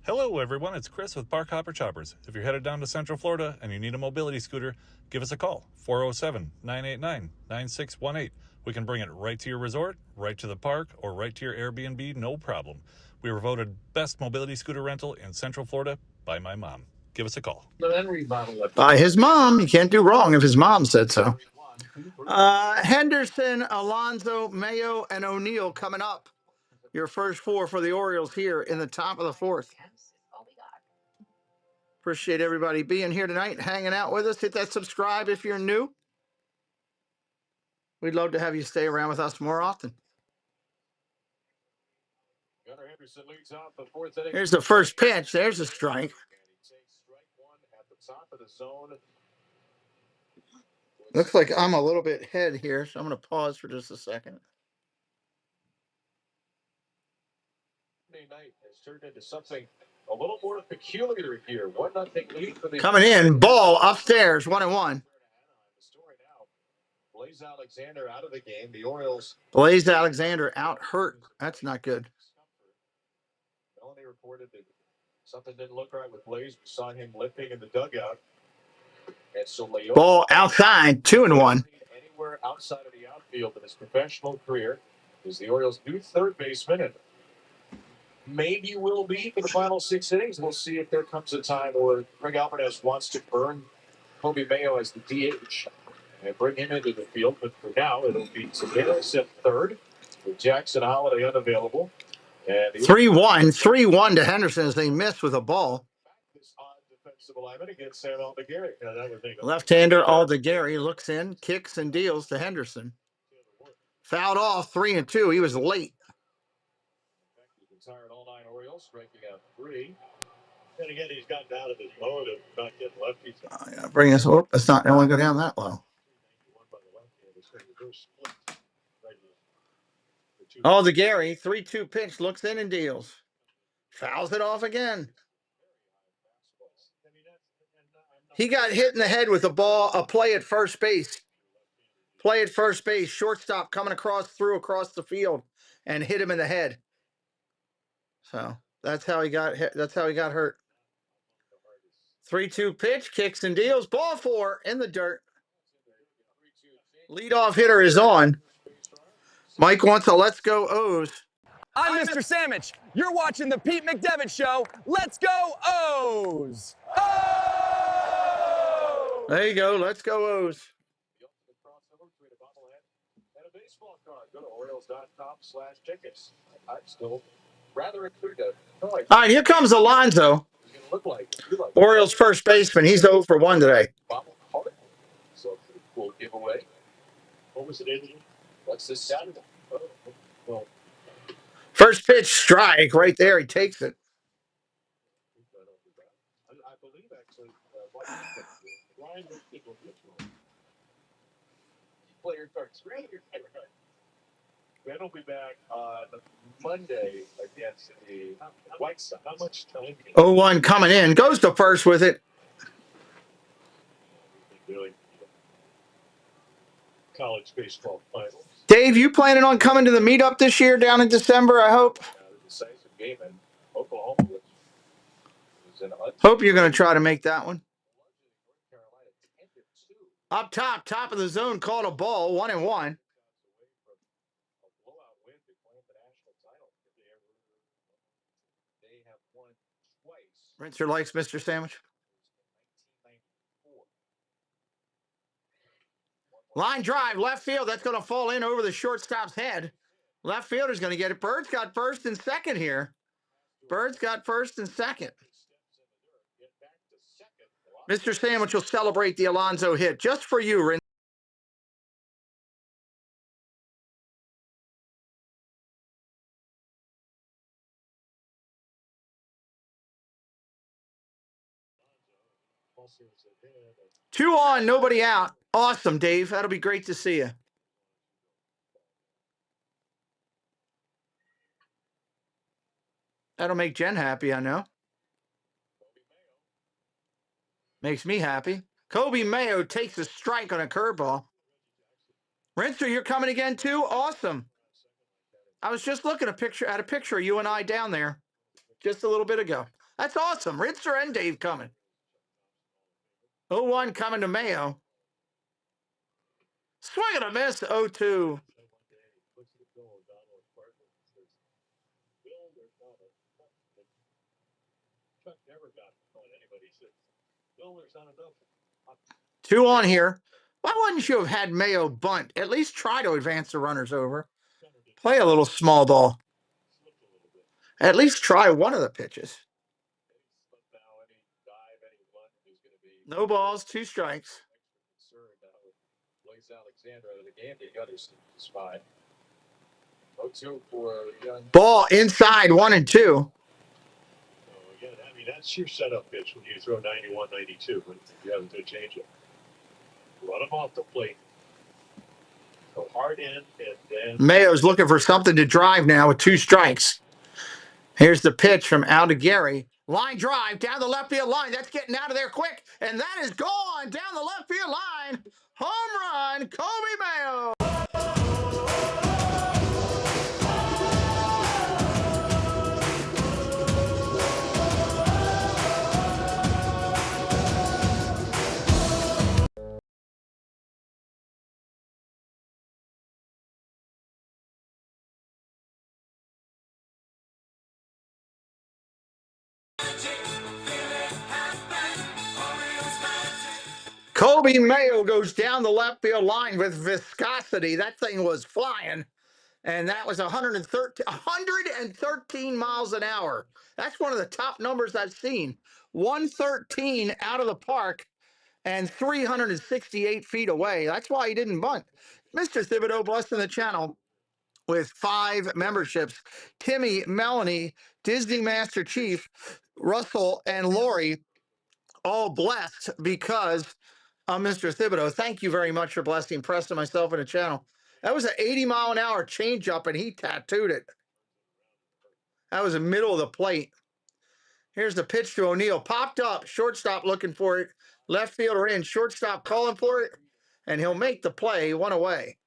Hello everyone, it's Chris with Park Hopper Choppers. If you're headed down to Central Florida and you need a mobility scooter, give us a call, 407-989-9618. We can bring it right to your resort, right to the park, or right to your Airbnb, no problem. We were voted best mobility scooter rental in Central Florida by my mom. Give us a call. By his mom. You can't do wrong if his mom said so. Henderson, Alonso, Mayo, and O'Neill coming up. Your first four for the Orioles here in the top of the fourth. Appreciate everybody being here tonight, hanging out with us. Hit that subscribe if you're new. We'd love to have you stay around with us more often. Here's the first pitch. There's a strike. Looks like I'm a little bit ahead here, so I'm going to pause for just a second. Night has turned into something a little more peculiar here. 1-0 lead for the coming in. Ball upstairs, 1-1. Blaze Alexander out of the game. The Orioles. Blaze Alexander out hurt. That's not good. Melanie reported that something didn't look right with Blaze. We saw him limping in the dugout. And so ball outside, 2-1. Anywhere outside of the outfield in his professional career is the Orioles' new third baseman. And maybe will be for the final 6 innings. We'll see if there comes a time where Greg Alvarez wants to burn Kobe Mayo as the DH and bring him into the field. But for now, it'll be Zagueros at third with Jackson Holiday unavailable. 3-1 to Henderson as they miss with a ball. This odd defensive alignment against Sam Aldegari. Left-hander Aldegari looks in, kicks and deals to Henderson. Fouled off 3-2. He was late. Retired all 9 Orioles, striking out 3. And again, he's gotten out of his mode of not getting lefties. Bring us up. Let's not only go down that low. Aldegari, 3-2 pitch, looks in and deals. Fouls it off again. He got hit in the head with a ball, a play at first base. Play at first base, shortstop coming across the field and hit him in the head. So that's how he got hit. That's how he got hurt. 3-2 pitch, kicks and deals. Ball 4 in the dirt. Leadoff hitter is on. Mike wants a let's go O's. I'm Mr. Sandwich. You're watching the Pete McDevitt Show. Let's go O's! Oh! There you go. Let's go O's. And a baseball card. Go to Orioles.com/tickets. I'm still rather intrigued. All right, here comes Alonso. Orioles first baseman. He's 0 for 1 today. So cool giveaway. What was it, Adrian? What's this Saturday? Well, first pitch strike right there. He takes it. Player cards. Ben will be back on Monday against the White Sox. How much time? 0-1 coming in. Goes to first with it. College baseball finals. Dave, you planning on coming to the meetup this year down in December, I hope? The decisive game in Oklahoma, which is an Hope you're going to try to make that one. Up top of the zone, called a ball, 1-1. Rinser likes Mr. Sandwich. Line drive, left field. That's going to fall in over the shortstop's head. Left fielder's going to get it. Bird's got first and second here. Bird's got first and second. Mr. Sandwich will celebrate the Alonso hit just for you, Rinser. 2 on, nobody out. Awesome, Dave. That'll be great to see you. That'll make Jen happy, I know. Makes me happy. Kobe Mayo takes a strike on a curveball. Rinser, you're coming again too? Awesome. I was just looking at a picture of you and I down there just a little bit ago. That's awesome. Rinser and Dave coming. 0-1 coming to Mayo. Swing and a miss, 0-2. Two on here. Why wouldn't you have had Mayo bunt? At least try to advance the runners over. Play a little small ball. At least try one of the pitches. No balls, 2 strikes. Ball inside, 1-2. Again, I mean, that's your setup pitch when you throw 91, 92, when you have to change it. Run them off the plate. Go hard in, and then Mayo's looking for something to drive now with 2 strikes. Here's the pitch from Al to Gary. Line drive down the left field line. That's getting out of there quick. And that is gone down the left field line. Home run, Kobe Mayo. Kobe Mayo goes down the left field line with viscosity. That thing was flying. And that was 113 miles an hour. That's one of the top numbers I've seen. 113 out of the park and 368 feet away. That's why he didn't bunt. Mr. Thibodeau blessing the channel with 5 memberships. Timmy, Melanie, Disney Master Chief, Russell, and Lori all blessed because of Mr. Thibodeau. Thank you very much for blessing Preston, myself, and the channel. That was an 80-mile-an-hour changeup, and he tattooed it. That was the middle of the plate. Here's the pitch to O'Neill. Popped up. Shortstop looking for it. Left fielder in. Shortstop calling for it. And he'll make the play 1 away.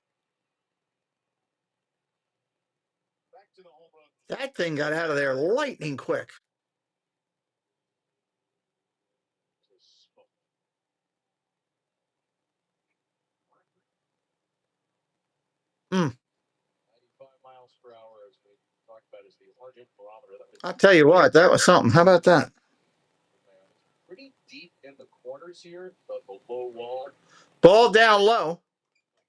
That thing got out of there lightning quick. I'll tell you what, that was something. How about that? pretty deep in the corners here, but the low wall. Ball down low.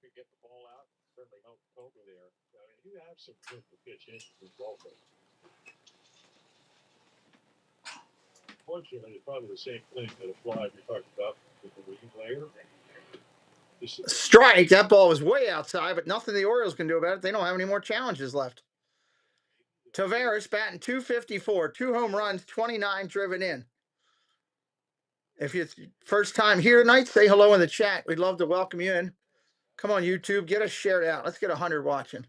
could get the ball out, certainly help Kobe there. I mean, you have some room to pitch in as well. Unfortunately, it's probably the same thing that applied we talked about with the lead player. Strike. That ball was way outside, but nothing the Orioles can do about it. They don't have any more challenges left. Tavares batting .254, 2 home runs, 29 driven in. If it's first time here tonight, say hello in the chat. We'd love to welcome you in. Come on, YouTube, get us shared out. Let's get 100 watching.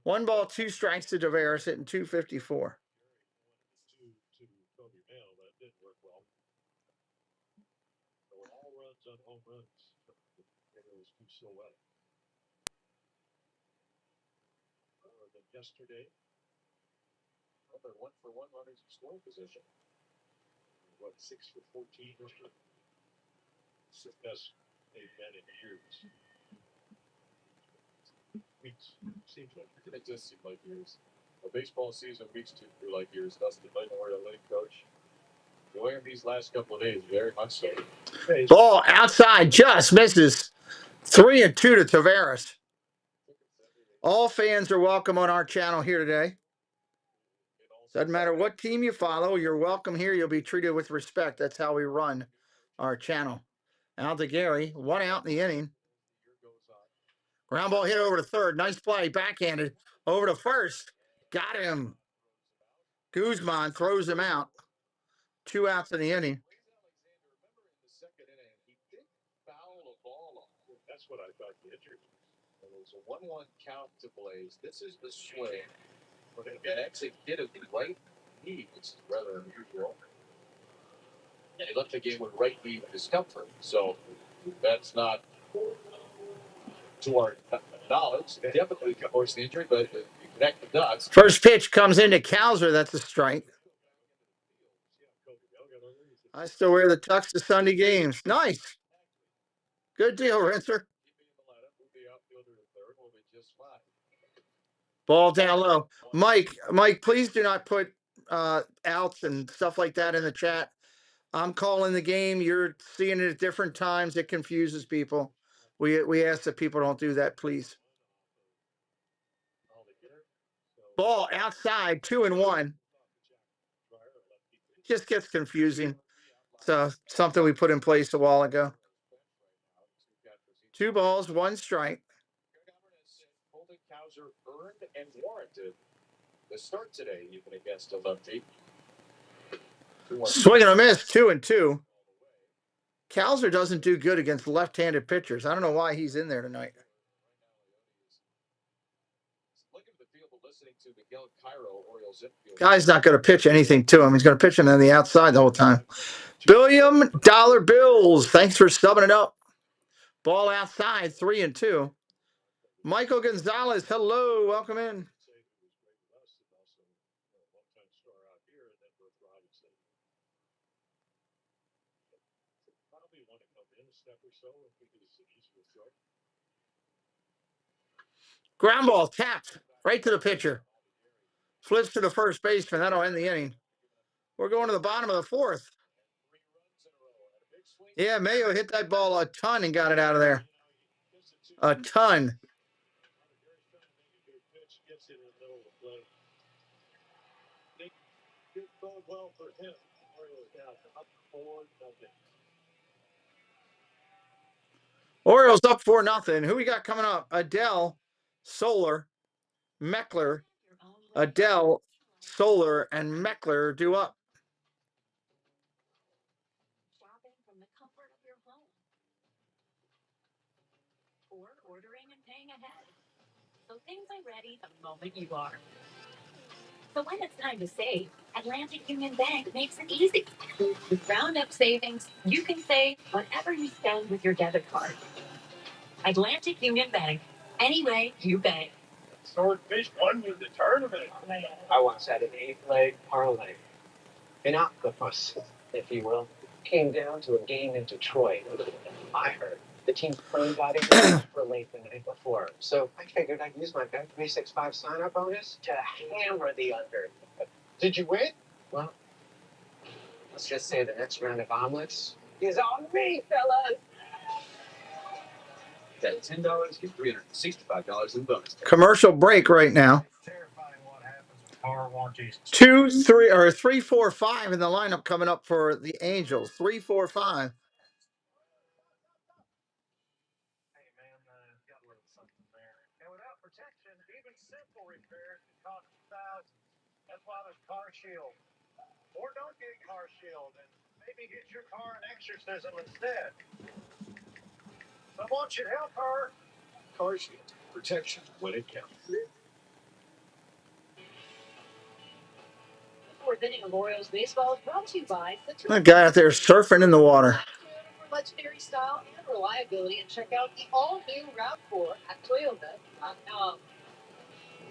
1 ball, 2 strikes to Tavares hitting 254. All runs on home runs. Orioles do so well. More than yesterday. Well, they're 1-for-1 runners in scoring position. What, 6 for 14 yesterday? It's the best they've been in years. Weeks. Seems like it does seem like years. A baseball season, weeks to feel like years. Dustin Memorial League coach. Enjoying these last couple of days, very much so. Ball outside, just misses. 3-2 to Tavares. All fans are welcome on our channel here today. Doesn't matter what team you follow, you're welcome here. You'll be treated with respect. That's how we run our channel. Aldegari, 1 out in the inning. Ground ball hit over to third. Nice play, backhanded. Over to first. Got him. Guzman throws him out. 2 outs in the inning. That's what I thought the injury was. It was a 1-1 count to Blaze. This is the swing. But it actually hit him right knee, which is rather unusual. And he left the game with right knee discomfort. So that's not, to our knowledge, definitely caused the injury, but you connect the dots. First pitch comes into Kalser. That's a strike. I still wear the tux to Sunday games. Nice. Good deal, Rinser. Ball down low. Mike, please do not put outs and stuff like that in the chat. I'm calling the game. You're seeing it at different times. It confuses people. We ask that people don't do that, please. Ball outside, 2-1. Just gets confusing. It's something we put in place a while ago. 2 balls, 1 strike. Holden Kalser earned and warranted the start today, even against a lefty. Swing and a miss, 2-2. Kalser doesn't do good against left-handed pitchers. I don't know why he's in there tonight. Guy's not going to pitch anything to him. He's going to pitch him on the outside the whole time. $1 billion bills. Thanks for subbing it up. Ball outside, 3-2. Michael Gonzalez, hello. Welcome in. Ground ball tapped right to the pitcher. Flips to the first baseman. That'll end the inning. We're going to the bottom of the 4th. Yeah, Mayo hit that ball a ton and got it out of there. A ton. Orioles up 4-0. Who we got coming up? Adele, Solar, Meckler. Adele, Solar, and Meckler due up. Shopping from the comfort of your home. Or ordering and paying ahead. So things are ready the moment you are. So when it's time to save, Atlantic Union Bank makes it easy. With round-up savings, you can save whatever you spend with your debit card. Atlantic Union Bank. Any way you bank. Swordfish won me the tournament. I once had an 8-leg parlay. An octopus, if you will. Came down to a game in Detroit. I heard the team's plane got in for late the night before. So I figured I'd use my Bet 365 sign-up bonus to hammer the under. Did you win? Well, let's just say the next round of omelets is on me, fellas. Bet $10, get $365 in bonus. Commercial break right now. 2, 3, or 3, 4, 5 in the lineup coming up for the Angels. 3, 4, 5. That's why there's Car Shield. Or don't get Car Shield and Maybe get your car an exorcism instead. Someone should help her. Car Shield. Protection when it counts. Fourth inning of Orioles baseball is brought to you by That guy out there surfing in the water. for legendary style and reliability, and check out the all-new RAV4 at Toyota.com.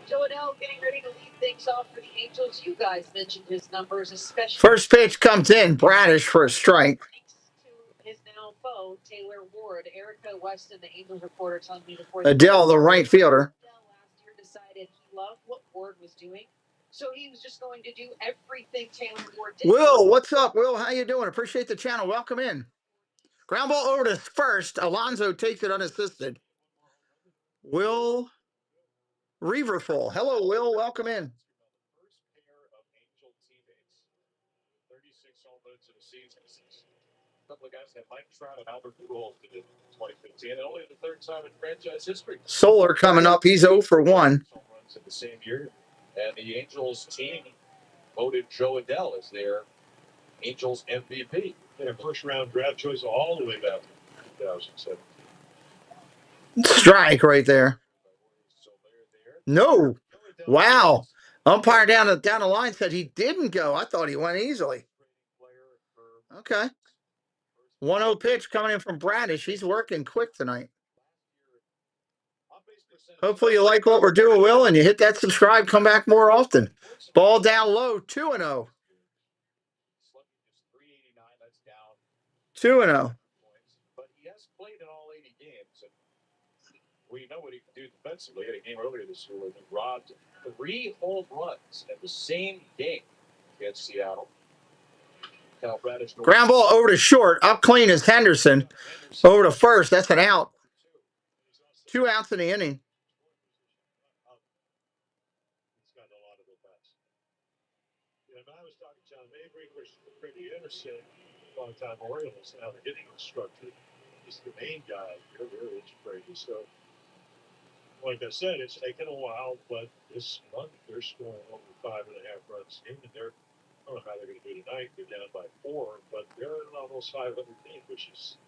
Joe Adell getting ready to lead things off for the Angels. You guys mentioned his numbers, especially. First pitch comes in, Bradish for a strike. His now foe, Taylor Ward. Erica Weston, the Angels reporter, telling me before Adele, the right fielder. last year decided he loved what Ward was doing, so he was just going to do everything Taylor Ward did. Will, what's up, Will? How you doing? Appreciate the channel. Welcome in. Ground ball over to first. Alonso takes it unassisted. Will Reaverful. Hello, Will. Welcome in. First pair of Angel teammates. 36 home runs in a season. A couple of guys had Mike Trout and Albert Pujols did it in 2015, and only the third time in franchise history. Solar coming up. He's 0 for 1. Home runs in the same year. And the Angels team voted Joe Adell as their Angels MVP. Their first round draft choice all the way back to 2007. Strike right there. No. Wow. Umpire down the line said he didn't go. I thought he went easily. Okay. 1-0 pitch coming in from Bradish. He's working quick tonight. Hopefully you like what we're doing, Will, and you hit that subscribe. Come back more often. Ball down low, 2-0. 2-0. But he has played in all 80 games. And we know what he can do defensively. He had a game earlier this year where he robbed 3 home runs in the same game against Seattle. Ground ball over to short. Up clean is Henderson. Over to first. That's an out. 2 outs in the inning. He's gotten a lot of the best. You know, I was talking to John Mabry, which is pretty interesting. Long-time Orioles, now the hitting structure. He's the main guy. Really, it's crazy. So, like I said, it's taken a while, but this month they're scoring over 5.5 runs a game, and they're, I don't know how they're going to do tonight. They're down by 4, but they're an almost 500 team, which is,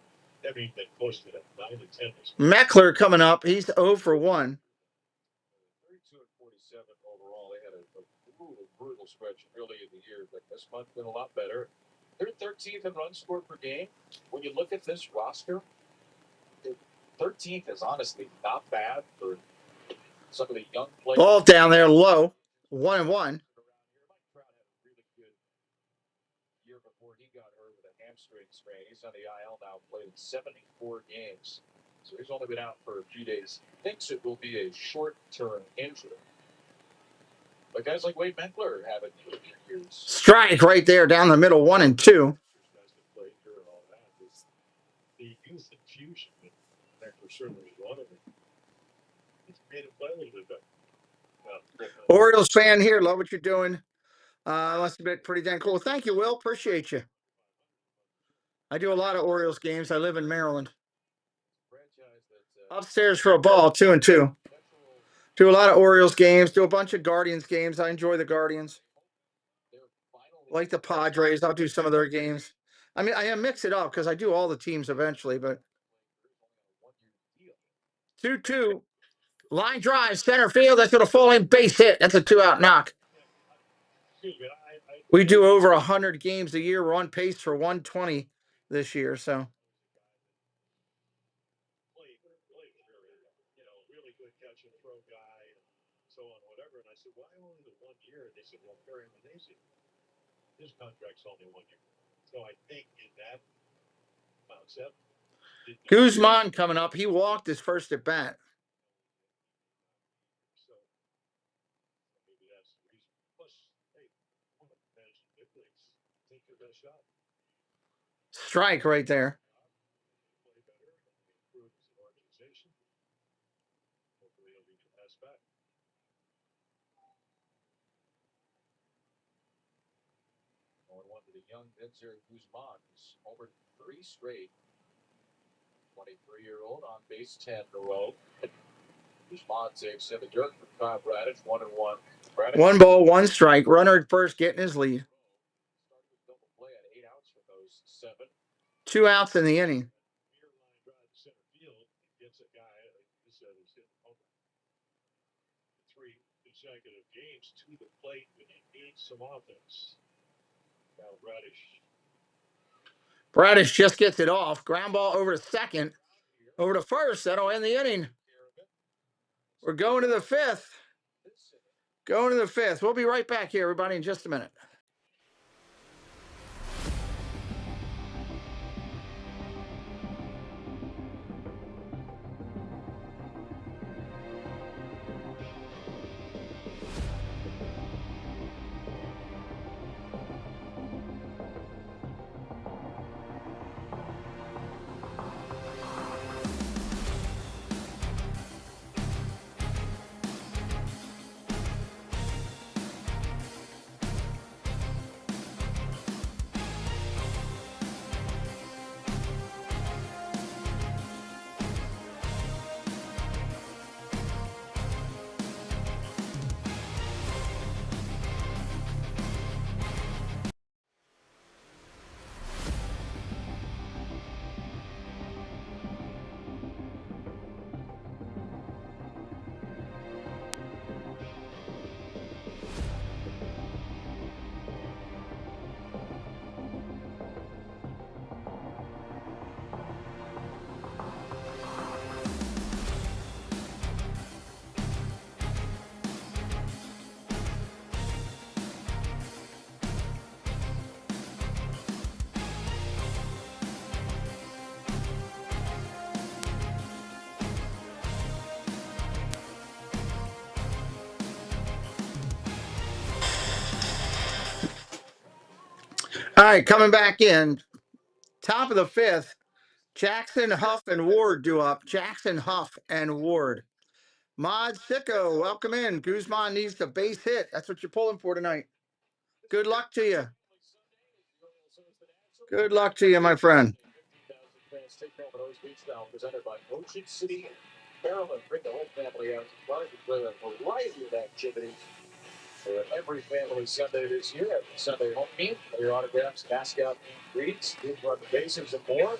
I mean, they're close to that. 9 and 10. Meckler coming up. He's 0 for 1. 32 and 47 overall. They had a brutal stretch early in the year, but this month been a lot better. They're 13th in runs scored per game. When you look at this roster, 13th is honestly not bad for some of the young players. Ball down there low. 1-1. Mike Trout had a really good year before he got hurt with a hamstring strain. He's on the IL now, played in 74 games. So he's only been out for a few days. Thinks it will be a short-term injury. But guys like Wade Meckler have it years. Strike right there down the middle, 1 and 2. The youth infusion, Meckler certainly is one of them. It's made him play a little bit better. Orioles fan here. Love what you're doing. Must have been pretty dang cool. Thank you, Will. Appreciate you. I do a lot of Orioles games. I live in Maryland. Upstairs for a ball, 2 and 2. Do a lot of Orioles games. Do a bunch of Guardians games. I enjoy the Guardians. Like the Padres. I'll do some of their games. I mean, I mix it up because I do all the teams eventually, but 2-2. Line drive, center field. That's going to fall in. Base hit. That's a 2-out knock. We do over 100 games a year. We're on pace for 120 this year, so. Really good catch and throw guy, and so on, whatever. And I said, why only the 1 year? And they said, well, Perry Magnesium, his contract's only 1 year. So I think in that concept. Guzman coming up. He walked his first at bat. So maybe that's the reason. Plus, hey, one of the managing big leagues, take your best shot. Strike right there. Play better, improve as an organization. Hopefully, he'll be passed back. One to the young Vincer Guzman, who's over 3 straight. 23-year-old on base 10 in a row. Guzman takes in the dirt from Kyle Bradish, 1-1. 1 ball, 1 strike. Runner at first getting his lead. Started with double play at 8 outs for those 2 outs in the inning. Three consecutive games to the plate, but he needs some offense. Now Bradish just gets it off. Ground ball over to second. Over to first. That'll end the inning. We're going to the fifth. Going to the fifth. We'll be right back here, everybody, in just a minute. All right, coming back in. Top of the fifth. Jackson, Huff, and Ward do up. Jackson, Huff, and Ward. Mod Sicko, welcome in. Guzman needs the base hit. That's what you're pulling for tonight. Good luck to you. Good luck to you, my friend. Presented by Ocean City, Maryland. Bring the whole family out to park and play a variety of activities for every family Sunday this year. Every Sunday home game, your autographs, mascot greetings, run the bases, and more.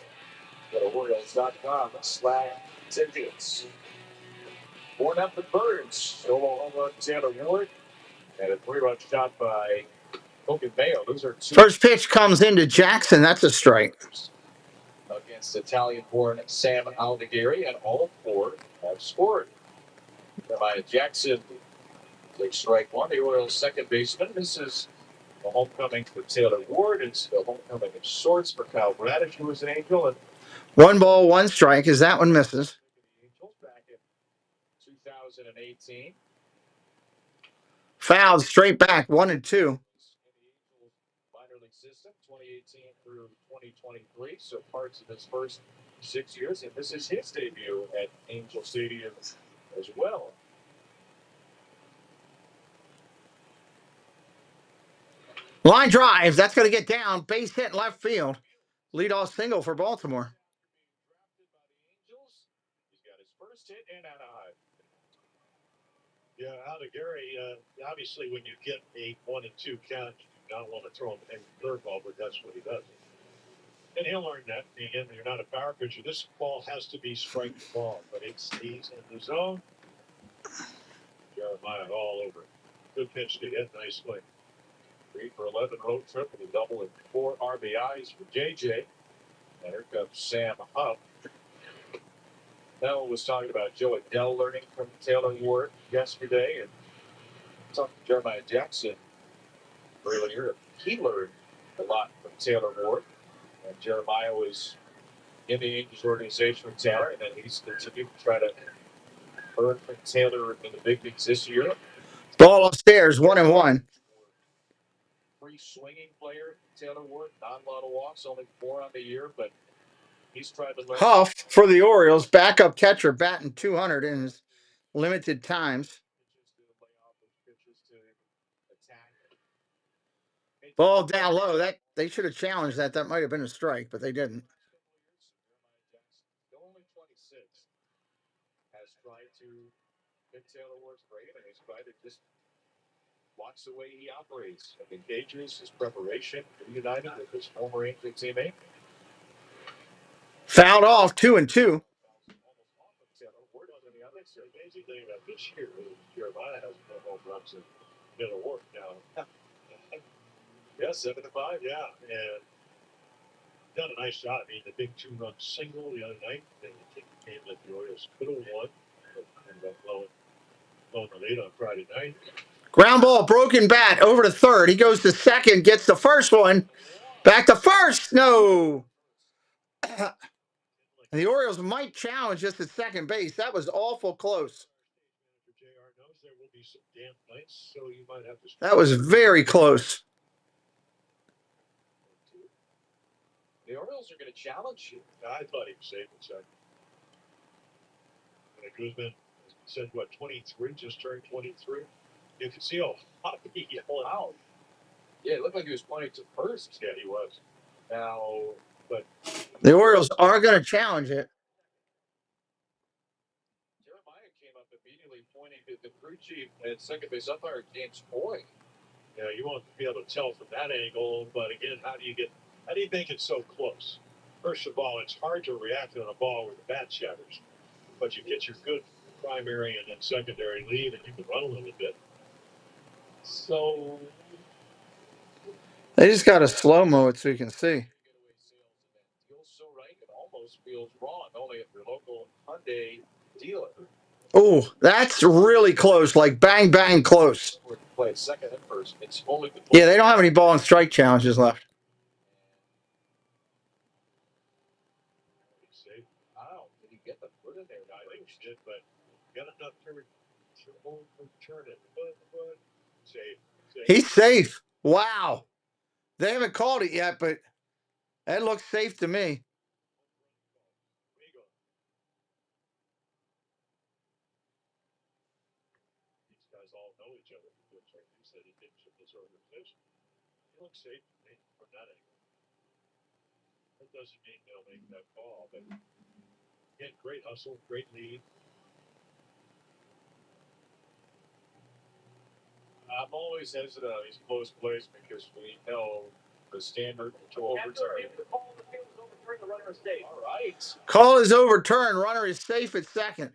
Go to Orioles.com/tickets. Born up the birds, solo home run Taylor Ward, and a 3-run shot by Hogan Mayo. Those are two. First pitch comes into Jackson. That's a strike. Against Italian-born Sam Aldegari, and all four have scored. By Jackson takes strike one. The Orioles' second baseman. This is the homecoming for Taylor Ward. It's the homecoming of sorts for Kyle Bradish, who was an Angel. And 1 ball, 1 strike. As that one misses. Back in 2018. Fouled straight back, 1-2. Minor league system, 2018 through 2023. So parts of his first 6 years, and this is his debut at Angel Stadium as well. Line drive. That's going to get down. Base hit left field. Leadoff single for Baltimore. He's got his first hit in Anaheim. Yeah, Aldegari, obviously when you get a 1-2 count, you don't want to throw him a curveball, but that's what he does. And he'll learn that. Again, you're not a power pitcher. This ball has to be strike ball, but he's in the zone. Jeremiah all over it. Good pitch to hit nicely. 3 for 11 road trip with a double and 4 RBIs for JJ. And here comes Sam Huff. Nell was talking about Joe Adell learning from Taylor Ward yesterday, and talking to Jeremiah Jackson earlier. He learned a lot from Taylor Ward, and Jeremiah was in the Angels organization with Taylor, and then he's continued to try to learn from Taylor in the big leagues this year. Ball upstairs, 1-1. Free swinging player, Taylor Ward. Not a lot of walks, only 4 on the year, but he's tried to learn. Huff for the Orioles, backup catcher, batting 200 in his limited times. Ball down low. That they should have challenged that. That might have been a strike, but they didn't. Only 26 has tried to hit Taylor Ward's grade, and he's tried to just watch the way he operates, engages his preparation, reunited with his former Angel teammate. Fouled off 2-2. The amazing thing about this year is Jeremiah has no home runs in middle work now. Yeah, 7-5, yeah. And done a nice job. I mean, the big 2-run single the other night, they came that the Orioles could have won. Ended up blowing the lead on Friday night. Ground ball, broken bat, over to third. He goes to second, gets the first one. Back to first. No. The Orioles might challenge just at second base. That was awful close. That was very close. The Orioles are going to challenge you. I thought he was safe in second. Guzman said, what, 23? Just turned 23. You can see how hot he yelled out. Yeah, it looked like he was pointing to first. Yeah, he was. Now, but the Orioles are going to challenge it. Jeremiah came up immediately pointing to the crew chief and second base umpire James Boyd. Yeah, you won't be able to tell from that angle, but again, how do you make it so close? First of all, it's hard to react on a ball where the bat shatters, but you get your good primary and then secondary lead, and you can run a little bit. So they just got to slow-mo it so you can see. Feels so right, it almost feels wrong, only at your local Hyundai dealer. Oh, that's really close, like bang, bang close. Play second and first. It's only the Yeah, they don't have any ball and strike challenges left. Wow, did he get the foot in there? I think he did, but got enough to return it. But safe. He's safe. Wow. They haven't called it yet, but that looks safe to me. These guys all know each other. Like you said, he thinks of this organization. He looks safe to me from that angle. That doesn't mean they'll make that call, but again, great hustle, great lead. I'm always hesitant on these close plays because we know the standard to overturn. All right. Call is overturned. Runner is safe at second.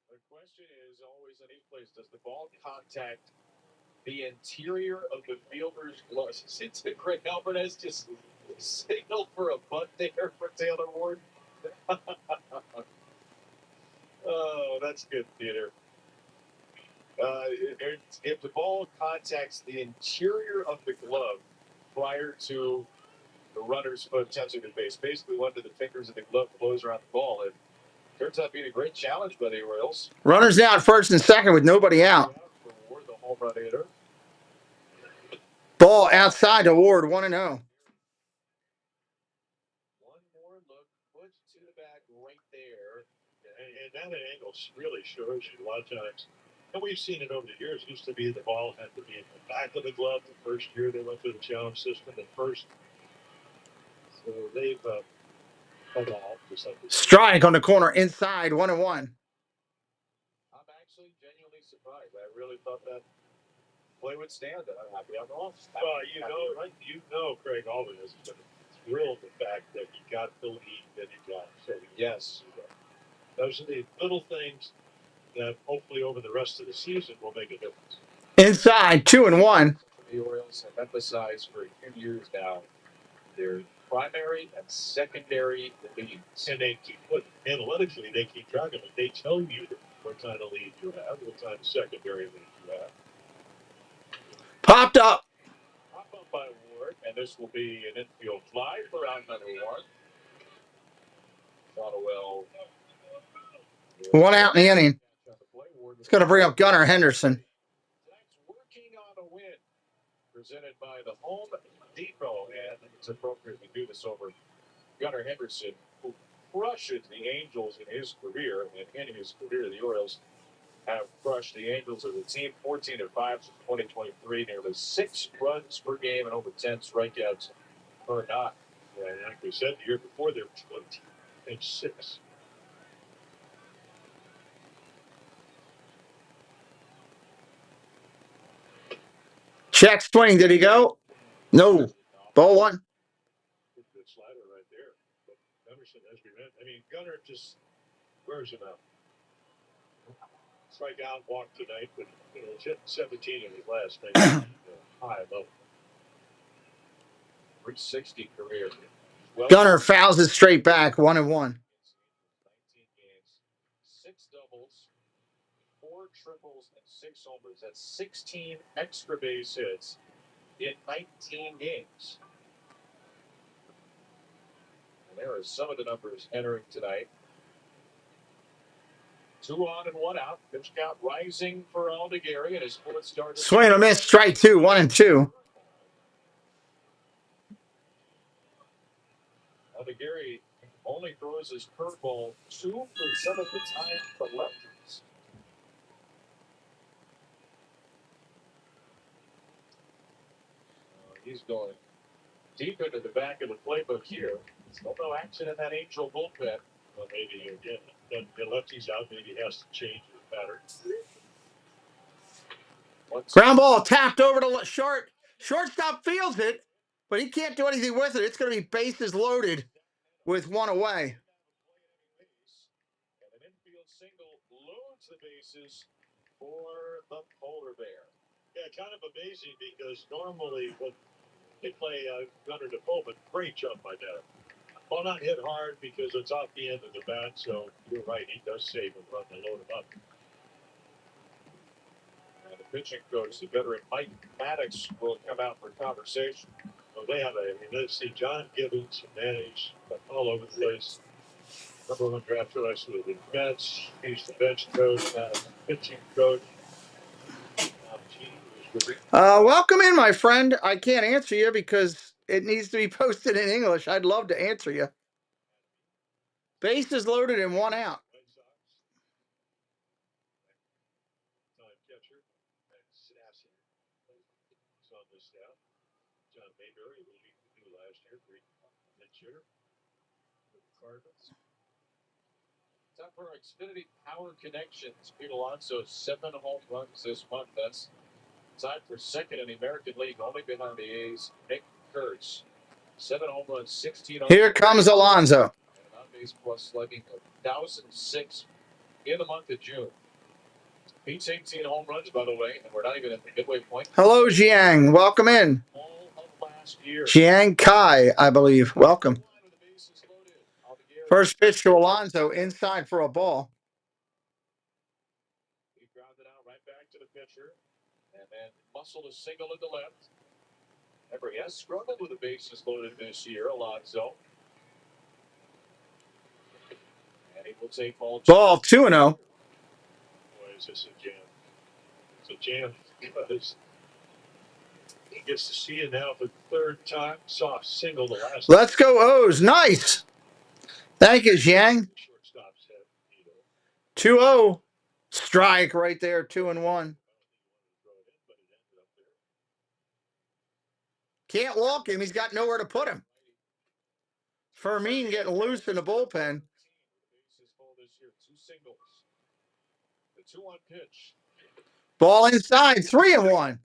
The question is always on each place, does the ball contact the interior of the fielder's gloves? Since Greg Alvarez just signaled for a bunt there for Taylor Ward. Oh, that's good theater. If the ball contacts the interior of the glove prior to the runner's foot touching the base, basically one of the fingers of the glove blows around the ball. It turns out being a great challenge by the Orioles. Runners now at first and second with nobody out. For Ward, the home run hitter. Ball outside to Ward, 1-0. One more look, push to the back right there. And that angle really shows you a lot of times. And we've seen it over the years. It used to be the ball had to be in the back of the glove the first year they went through the challenge system at first. So they've evolved to something. Strike on the corner inside, 1-1. I'm actually genuinely surprised. I really thought that play would stand. I'm happy I'm wrong. Well, you know Craig Alvin is thrilled with the fact that he got the lead that he got. So yes. Those are the little things that hopefully over the rest of the season will make a difference. Inside, 2-1. The Orioles have emphasized for a few years now their primary and secondary leads. And they keep analytically, they keep track of it. They tell you what kind of lead you have, what kind of secondary lead you have. Popped up. Pop up by Ward, and this will be an infield fly for round number one. Ottawell. One out in the inning. It's going to bring up Gunnar Henderson. That's working on a win. Presented by the Home Depot, and it's appropriate to do this over Gunnar Henderson, who crushes the Angels in his career, and in his career, the Orioles have crushed the Angels as a team, 14-5 since 2023, nearly 6 runs per game and over 10 strikeouts per knock. Yeah, and like we said, the year before they were 20-6. Check swing. Did he go? No. Ball one. Good slider right I mean, Gunnar just wears him out. Strike out, walk tonight, but he's hit 17 in his last 19 high level. 360 career. Well, Gunner fouls it straight back, 1-1. 19 games, 6 doubles, 4 triples, and 6 homers. That's 16 extra base hits in 19 games. And there are some of the numbers entering tonight. 2 on and 1 out. Pitch count rising for Aldegary, and his fourth start. Swing and a miss, strike 2, 1-2. Aldegary only throws his curveball 2% of the time for lefties. He's going deep into the back of the playbook here. Still no action in that Angel bullpen. Well, maybe again, the lefty's out. Maybe he has to change his pattern. Ground ball tapped over to short. Shortstop fields it, but he can't do anything with it. It's going to be bases loaded with 1 away. And an infield single loads the bases for the polar bear. Yeah, kind of amazing because normally when they play Gunnar DePaul, but great jump by that. Well, not hit hard because it's off the end of the bat, so you're right. He does save him, run and load him up. And the pitching coach, the veteran Mike Maddox, will come out for conversation. Well, they have let's see, John Gibbons managed all over the place. Number 1 draft choice with the Mets. He's the bench coach, now pitching coach. Welcome in, my friend. I can't answer you because it needs to be posted in English. I'd love to answer you. Bases loaded and 1 out. Time catcher. Sassy. He's on the staff. John Mayberry, who we knew last year, great pitch hitter with the Cardinals. Time for our Xfinity Power Connections. Pete Alonso, 7 home runs this month. That's tied for second in the American League, only behind the A's. Nick Kurtz, 7 home runs, 16 on. Here comes Alonso. And an on-base plus slugging of 1,006 in the month of June. Pete's 18 home runs, by the way, and we're not even at the midway point. Hello, Jiang. Welcome in. All of last year. Jiang Kai, I believe. Welcome. First pitch to Alonso, inside for a ball. He grounded out right back to the pitcher, and then muscled a single at the left. Remember, he has struggled with the bases loaded this year, Alonso. And he will take ball 2-0. Boy, is this a jam. It's a jam because he gets to see it now for the 3rd time. Soft single the last. Let's go O's. Nice. Thank you, Jiang. 2-0. Strike right there, 2-1. Can't walk him. He's got nowhere to put him. Fermin getting loose in the bullpen. The 2-1 pitch. Ball inside, 3-1. Yeah, again,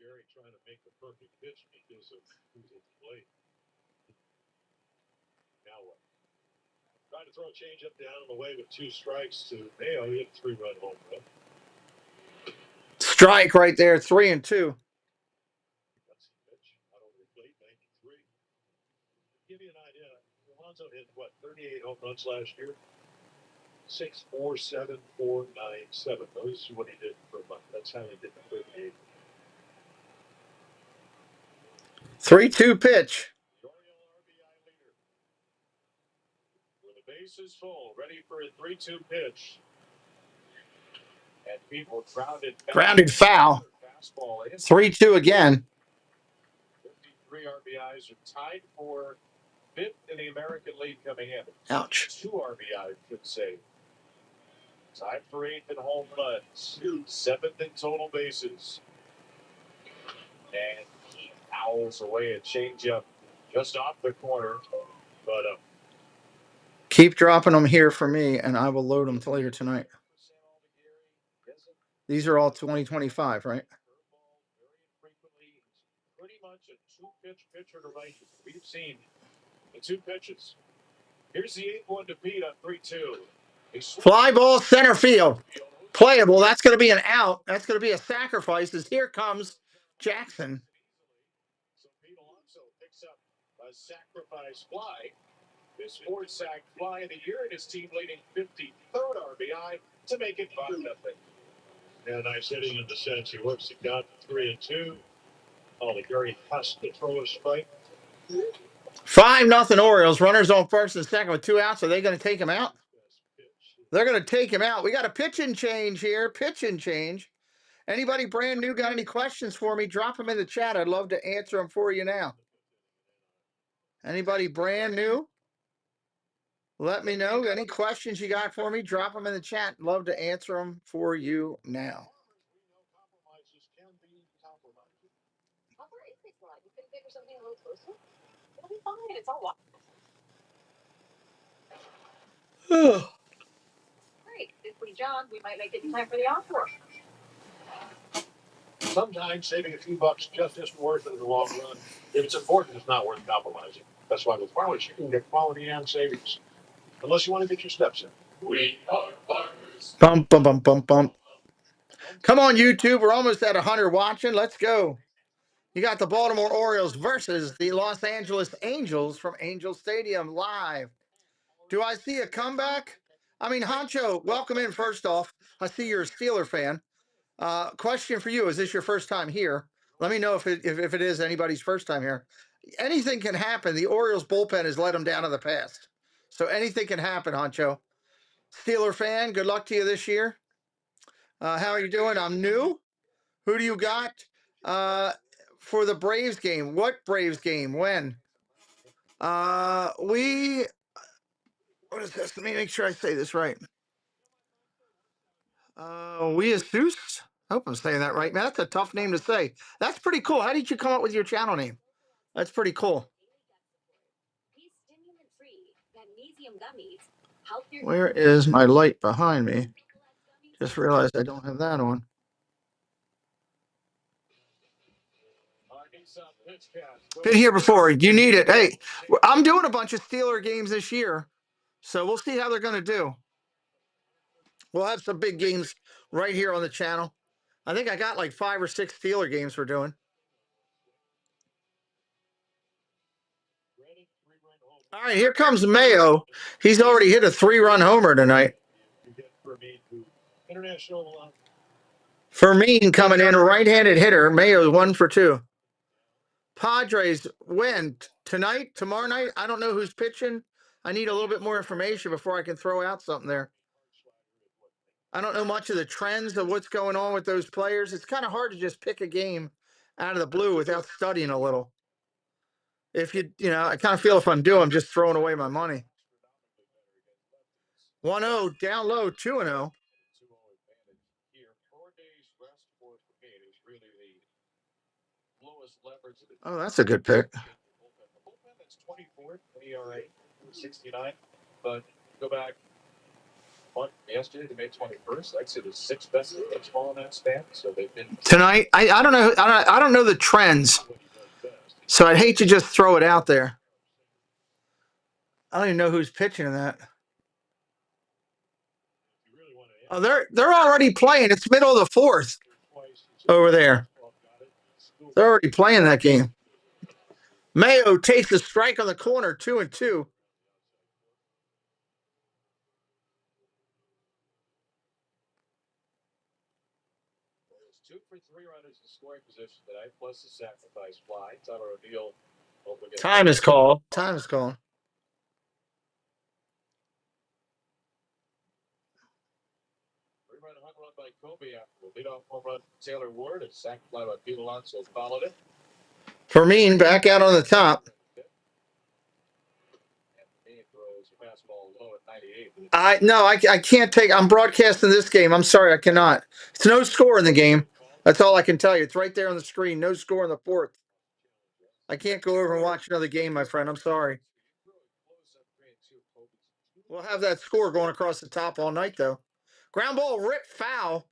Gary trying to make the perfect pitch because of who's at the plate. Now what? Trying to throw a changeup down on the way with 2 strikes to Mayo. He hit a 3-run home run. Strike right there, 3-2. That's the pitch. Out over the plate, 93. Give you an idea. Alonso hit, 38 home runs last year? 6, 4, 7, 4, 9, 7. Those are what he did for a month. That's how he did the 38. 3-2 pitch. The Oriole RBI leader. With the bases full, ready for a 3-2 pitch. And people Grounded foul. 3-2 again. 53 RBIs are tied for 5th in the American League coming in. Ouch. 2 RBIs, should say. Tied for 8th in home runs. 7th in total bases. And he fouls away a changeup just off the corner. But Keep dropping them here for me, and I will load them later tonight. These are all 2025, right? pretty much a 2-pitch pitcher to right. We've seen The 2 pitches. Here's the 8-1 to Pete on 3-2. Fly ball center field. Playable. That's going to be an out. That's going to be a sacrifice as here comes Jackson. So Pete Alonso picks up a sacrifice fly. His 4th sack fly of the year, and his team leading 53rd RBI to make it 5-0. Yeah, nice hitting in the sense he works it down to 3-2. Gary has to throw a strike. 5-0 Orioles. Runners on first and second with 2 outs. Are they going to take him out? They're going to take him out. We got a pitching change here. Pitching change. Anybody brand new got any questions for me? Drop them in the chat. I'd love to answer them for you now. Anybody brand new? Let me know. Any questions you got for me? Drop them in the chat. Love to answer them for you now. Great. If we jog, we might make it in time for the encore. Sometimes saving a few bucks just isn't worth it in the long run. If it's important, it's not worth compromising. That's why with Farmers, you can get quality and savings. Unless you want to get your steps in. We are farmers. Bump, bump, bump, bump, bump. Come on, YouTube. We're almost at 100 watching. Let's go. You got the Baltimore Orioles versus the Los Angeles Angels from Angel Stadium live. Do I see a comeback? I mean, Honcho, welcome in first off. I see you're a Steeler fan. Question for you. Is this your first time here? Let me know if it is anybody's first time here. Anything can happen. The Orioles bullpen has let them down in the past. So anything can happen, Honcho. Steeler fan, good luck to you this year. How are you doing? I'm new. Who do you got for the Braves game? What Braves game? When? What is this? Let me make sure I say this right. We Asus? I hope I'm saying that right, man. That's a tough name to say. That's pretty cool. How did you come up with your channel name? That's pretty cool. Where is my light behind me? Just realized I don't have that on. Been here before. You need it. Hey, I'm doing a bunch of Steeler games this year, so we'll see how they're going to do. We'll have some big games right here on the channel. I think I got like 5 or 6 Steeler games we're doing. All right, here comes Mayo. He's already hit a 3-run homer tonight. Fermin coming in, right-handed hitter. Mayo's 1 for 2. Padres win tonight, tomorrow night. I don't know who's pitching. I need a little bit more information before I can throw out something there. I don't know much of the trends of what's going on with those players. It's kind of hard to just pick a game out of the blue without studying a little. If you know, I kind of feel if I'm doing, I'm just throwing away my money. 1-0 down low, 2-0. Oh, that's a good pick. That's 24th ERA, 69. But go back yesterday, they made 21st. I'd say the 6th best in baseball in that span. So they've been tonight. I don't know. I don't know the trends. So I'd hate to just throw it out there. I don't even know who's pitching in that. Oh, they're already playing. It's middle of the 4th over there. They're already playing that game. Mayo takes a strike on the corner, 2-2. 2 for 3 runners in scoring position tonight, plus the sacrifice fly. Tyler O'Neill. Time is called. Time is called. Home run by Kobe after the leadoff home run Taylor Ward. A sac fly by Pete Alonso followed it. Fermin back out on the top. I can't take. I'm broadcasting this game. I'm sorry, I cannot. It's no score in the game. That's all I can tell you. It's right there on the screen. No score in the 4th. I can't go over and watch another game, my friend. I'm sorry. We'll have that score going across the top all night, though. Ground ball, rip foul.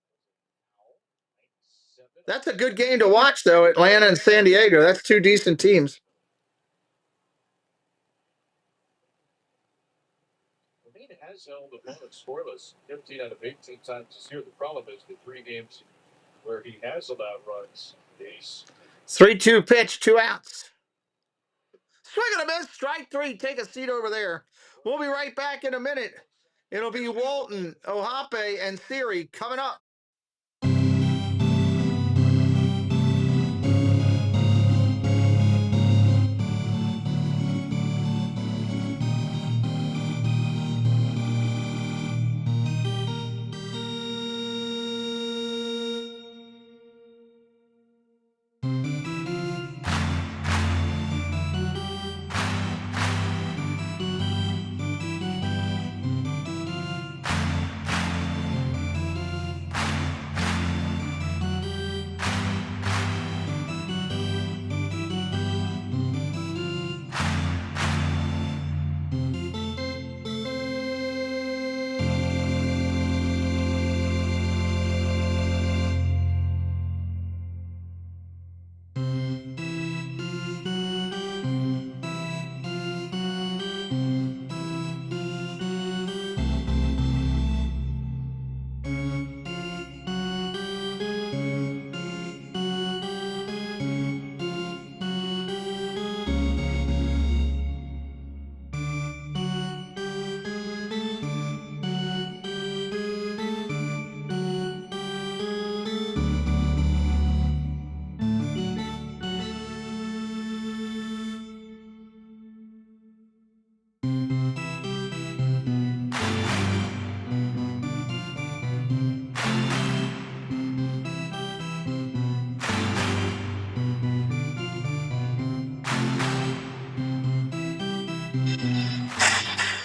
That's a good game to watch, though. Atlanta and San Diego. That's 2 decent teams. Maine has held opponents scoreless 15 out of 18 times this year. The problem is the 3 games where he has allowed runs. He's 3-2 pitch, 2 outs. Swing and a miss, strike 3. Take a seat over there. We'll be right back in a minute. It'll be Walton, Ohape, and Siri coming up.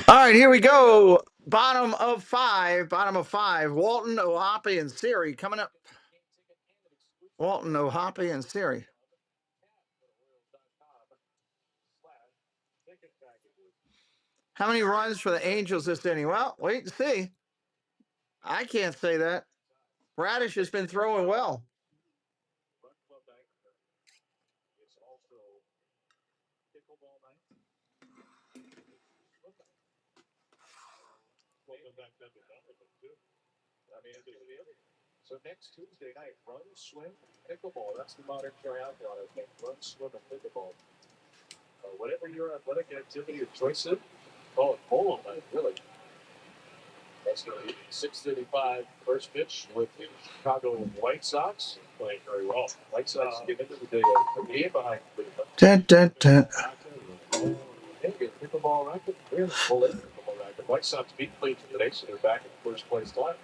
All right, here we go. Bottom of 5. Walton, Ohape, and Siri coming up. Walton, Ohape, and Siri. How many runs for the Angels this inning? Well, wait and see. I can't say that. Bradish has been throwing well. So next Tuesday night, run, swim, pickleball. That's the modern triathlon, I think. Run, swim, and pickleball. Whatever your athletic activity of choice is. Oh, polo night, really. That's going to be 6:35 first pitch with the Chicago White Sox playing very well. White Sox get into the game behind Cleveland. Dun, dun, dun. Pickleball racket. We're full in pickleball racket. White Sox beat Cleveland today, so they're back in first place line.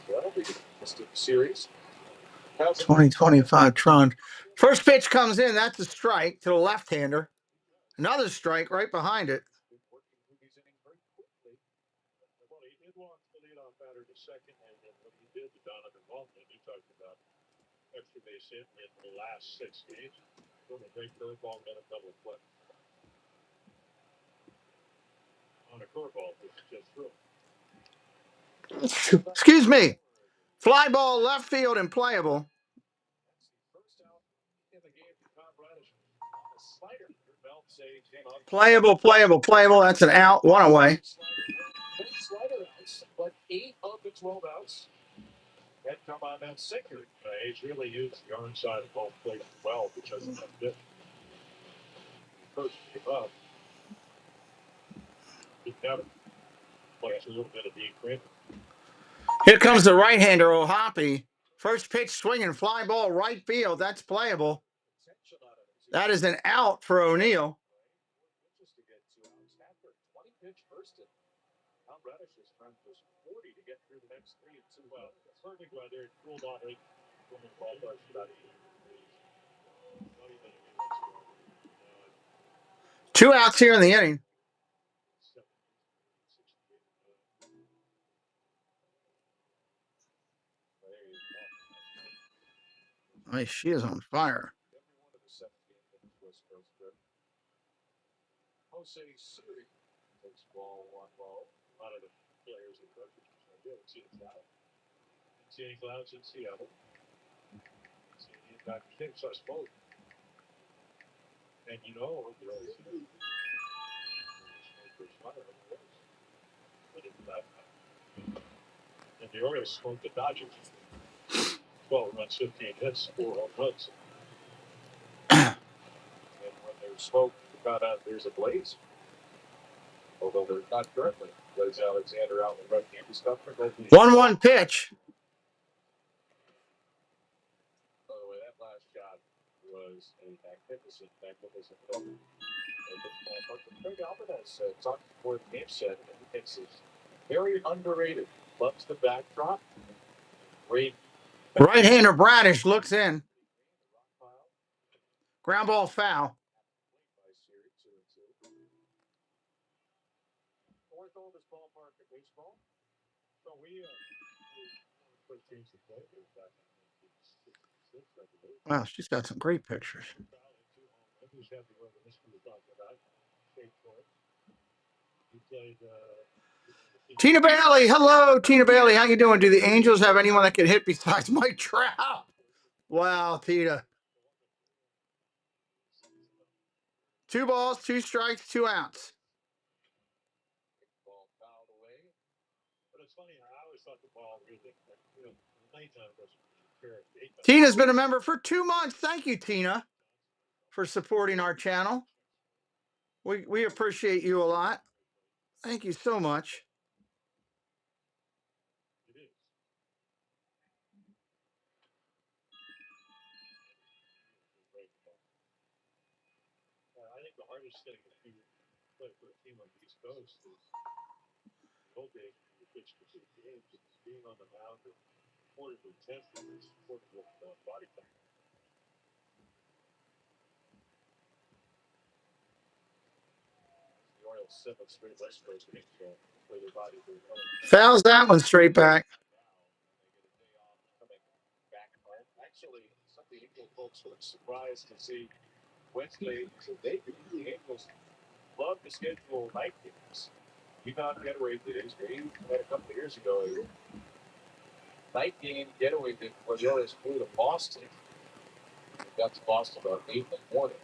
So that'll be just a series. 2025 Tron. First pitch comes in. That's a strike to the left-hander. Another strike right behind it. Well, he did walk the leadoff batter to second, and then when he did, the Donovan Walton, he talked about extra base hit in the last 6 games. From a great curveball, got a double play. On a curveball, which is just through. Excuse me. Fly ball left field and playable. Playable. That's an out. 1 away. Slider outs, but 8 of the 12 outs had come on that sinker. He's really used the arm side of home plate well because of that pitch. First gave up. He never plays a little bit of deep cream. Here comes the right-hander, Ohape. First pitch swinging, fly ball right field. That's playable. That is an out for O'Neill. Radish's strength was 40 to get through the next 3 and 2 out. Perfect weather, cooled off it. From the ball about 80 degrees. Not even a minute. 2 outs here in the inning. Oh, she is on fire. Jose Siri takes ball 1 ball. A lot of the players and coaches are good. See it's out. See any clouds in Seattle? See any impact kicks us both. And you know, the O's the Orioles smoked the Dodgers. 12 runs, 15 hits, 4 home runs. And when there's smoke, got out, there's a blaze. Although they're not currently. Blaze Alexander out in the right-handed stuff. 1-1 pitch. By the way, that last shot was a magnificent film. Craig Alvarez talked before the game said that he thinks he's very underrated. Loves the backdrop. Great. Right-hander Bradish looks in. Ground ball foul. Fourth oldest ballpark in baseball. So we put teams to play. Wow, she's got some great pictures. Tina Bailey, hello, Tina Bailey. How you doing? Do the Angels have anyone that can hit besides Mike Trout? Wow, Tina. 2 balls, 2 strikes, 2 outs. Ball fouled away. But it's funny, I always thought the ball really, nighttime doesn't care. Tina's been a member for 2 months. Thank you, Tina, for supporting our channel. We appreciate you a lot. Thank you so much. It is. I think the hardest thing if you play for a team on the East Coast is the old days when you pitched for 2 games, being on the mound and portably tested is portable body type. The Orioles 7th straight West Coast game, so play their body very well. Fouls that one straight back. Actually, some of the Angel folks were surprised to see Wednesday is a debut. The Angels love to schedule night games. You not getaway days. We had a couple of years ago a night game getaway day where the Orioles flew to Boston. We got to Boston about 8 in the morning.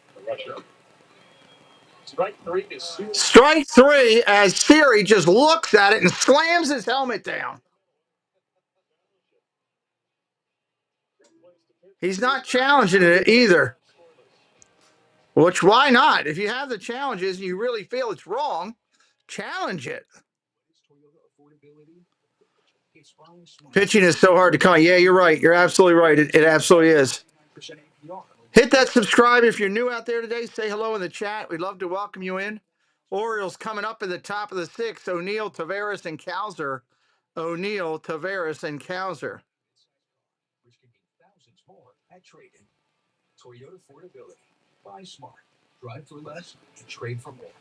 Strike 3 is Siri. Strike 3 as Siri just looks at it and slams his helmet down. He's not challenging it either. Which, why not? If you have the challenges and you really feel it's wrong, challenge it. Pitching is so hard to come. Yeah, you're right. You're absolutely right. It absolutely is. Hit that subscribe if you're new out there today. Say hello in the chat. We'd love to welcome you in. Orioles coming up in the top of the 6th. O'Neill, Taveras, and Cowser. O'Neill, Taveras, and Cowser. Which can be thousands more at trade-in. Toyota affordability. Buy smart. Drive for less and trade for more.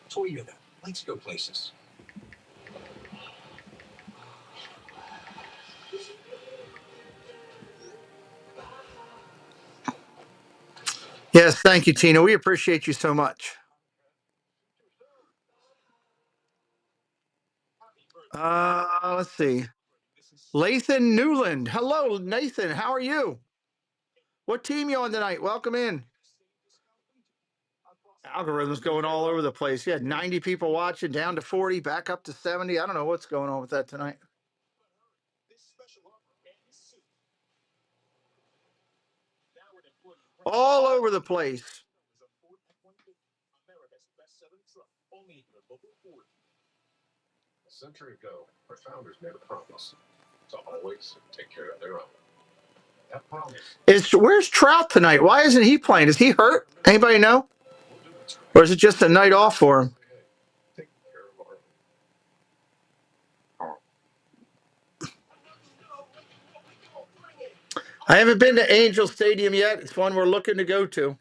Toyota. Let's go places. Yes, thank you, Tina. We appreciate you so much. Let's see. Lathan Newland. Hello, Nathan. How are you? What team you on tonight? Welcome in. Algorithm's going all over the place. You had 90 people watching, down to 40, back up to 70. I don't know what's going on with that tonight. All over the place. A century ago, our founders made a promise to always take care of their own. That promise Where's Trout tonight? Why isn't he playing? Is he hurt? Anybody know? Or is it just a night off for him? taking care of our own. I haven't been to Angel Stadium yet. It's one we're looking to go to.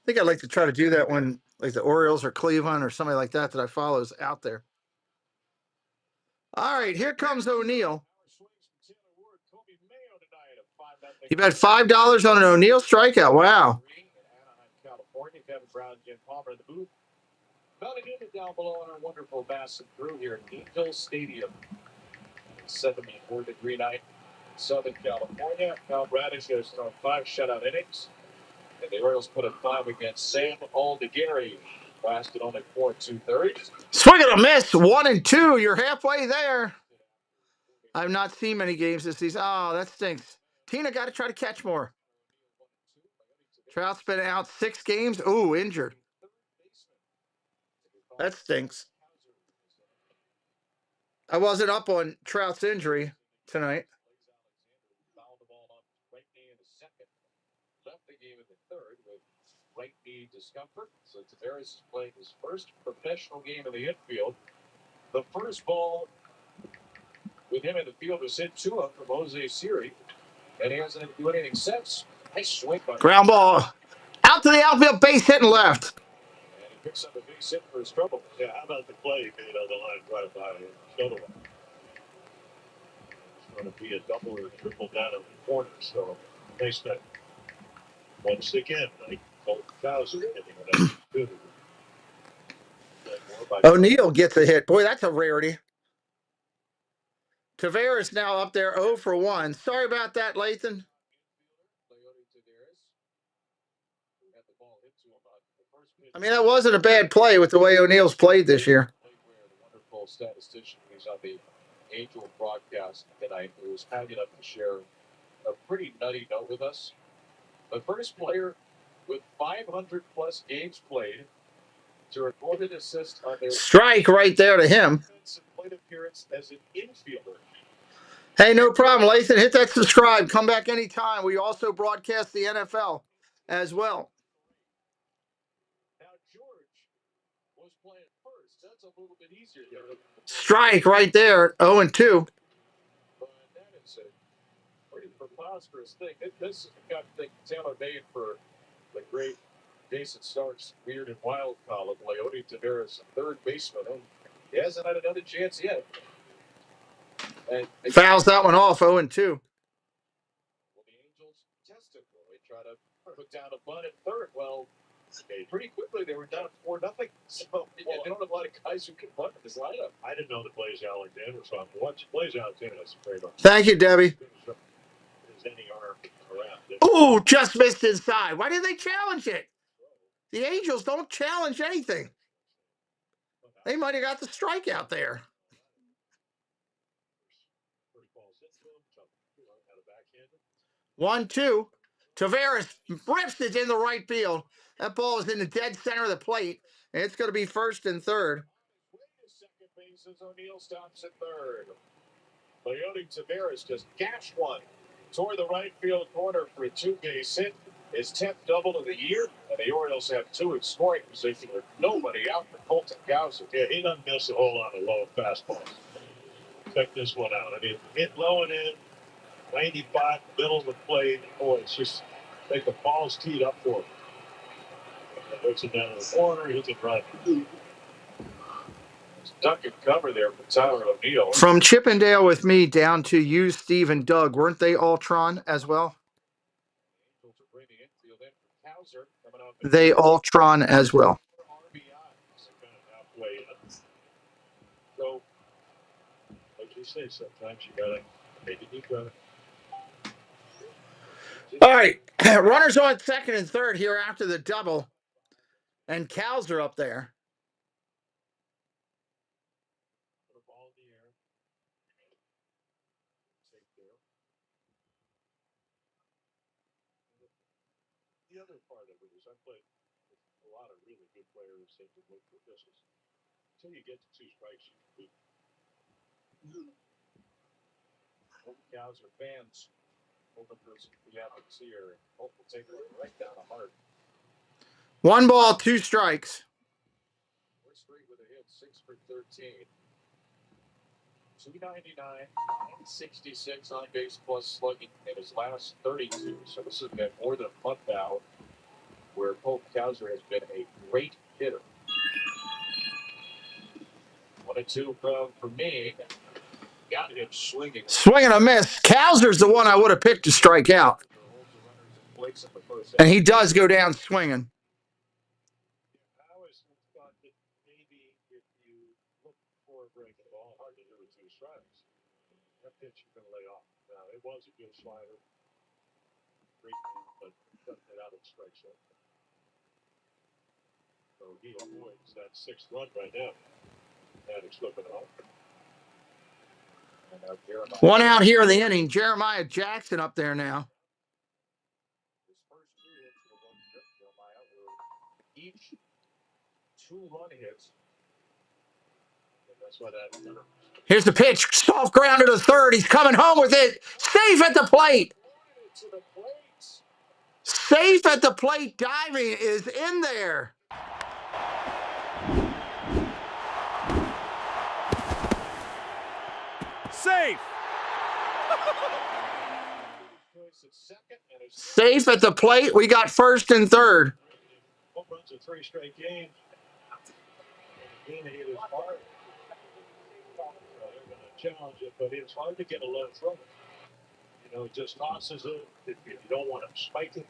I think I'd like to try to do that when, like, the Orioles or Cleveland or somebody like that I follow is out there. All right, here comes O'Neill. You bet $5 on an O'Neill strikeout. Wow. California, Kevin Brown, Jim Palmer in the booth. About to get it down below on our wonderful Bassett Crew here at Angel Stadium. 74-degree night in Southern California. Cal Bradish has thrown 5 shutout innings. And the Orioles put a 5 against Sam Aldegary. Lasted only 4 2/3. Swing and a miss. 1 and 2. You're halfway there. I've not seen many games this season. Oh, that stinks. Tina got to try to catch more. Trout's been out 6 games. Ooh, injured. That stinks. I wasn't up on Trout's injury tonight. Fouled the ball up right knee in the second. Left the game in the third with right knee discomfort. So Tavares is playing his first professional game in the infield. The first ball with him in the field was hit to him from Jose Siri, and he hasn't do anything since. Nice swing by Ground ball. Out to the outfield, base hit and left. And he picks up a base hit for his trouble. Yeah, how about the play he made on the line right by Shoto? It's going to be a double or a triple down in the corner. So they spent one stick in, like Colt Bowser hitting it up. O'Neill gets a hit. Boy, that's a rarity. Tavares now up there 0 for 1. Sorry about that, Lathan. I mean, that wasn't a bad play with the way O'Neill's played this year. The wonderful statistician who's on the Angel broadcast tonight, who was kind enough to share a pretty nutty note with us. The first player with 500 plus games played to record an assist on their strike right there to him. plate appearance as an infielder. Hey, no problem, Lathan. Hit that subscribe. Come back anytime. We also broadcast the NFL as well. Now George was playing first. That's a little bit easier. Strike right there. 0 and 2. But that is a pretty preposterous thing. This is the kind of thing tailor-made for the great Jason Stark's Weird and Wild column. Leody Tavares, third baseman. He hasn't had another chance yet. And fouls that one off. 0 and 2. Well, the Angels tested. They try to put down a bunt at third. Well, pretty quickly they were down 4-0. So they don't have a lot of guys who can bunt in this lineup. I didn't know that Blaze Alexander was on. Once Blaze Alexander, that's afraid of. Thank you, Debbie. His any arm around. Ooh, just missed inside. Why did they challenge it? The Angels don't challenge anything. They might have got the strikeout there. 1-2. Tavares rips it in the right field. That ball is in the dead center of the plate, and it's going to be first and third. Second base as O'Neill stops at third. Leody Tavares just gashed one toward the right field corner for a 2-base hit. His 10th double of the year, and the Orioles have 2 in scoring position with nobody out for Colton Cowser. Yeah, he doesn't miss a whole lot of low fastballs. Check this one out. I mean, hit low and in, 95, middle of the plate. Boy, it's just like the ball's teed up for him. Puts it down in the corner, he can run. Duck and cover there from Tyler O'Neill. From Chippendale with me down to you, Steve and Doug. Weren't they Ultron as well? They Ultron as well. So, like you say, sometimes you gotta make it deep run. All right, runners on second and third here after the double, and Cows are up there. The other part of it is I played with a lot of really good players that can look for misses. Until you get to 2 strikes, you can beat. Cows are fans. Hoping for some theatrics here. Hope will take it right down the heart. 1 ball, 2 strikes. We're straight with a hit, 6 for 13. 299, 966 on base plus slugging in his last 32. So this has been more than a month now where Pope Cowser has been a great hitter. 1-2 for me. Got him swinging. Swing and a miss. Cowser's the one I would have picked to strike out. And he does go down swinging. I always thought that maybe if you look for a breaking ball, hard to do with 2 strikes. That pitch you're going to lay off. Now, it was a good slider. Great move, but cutting it out of strike zone. So he avoids that 6th run right now. And it's flipping it off. And now Jeremiah. One out here in the inning. Jeremiah Jackson up there now. His first 2 hits were run trip. Jeremiah were each 2-run hits. And that's why that. Here's the pitch. Soft ground to the third. He's coming home with it. Safe at the plate. Safe at the plate. Diving is in there. Safe. Safe at the plate. We got first and third. Home runs in 3 straight games. Game hit is hard. So they're going to challenge it, but it's hard to get a low throw. You know, it just tosses it if you don't want to spike it.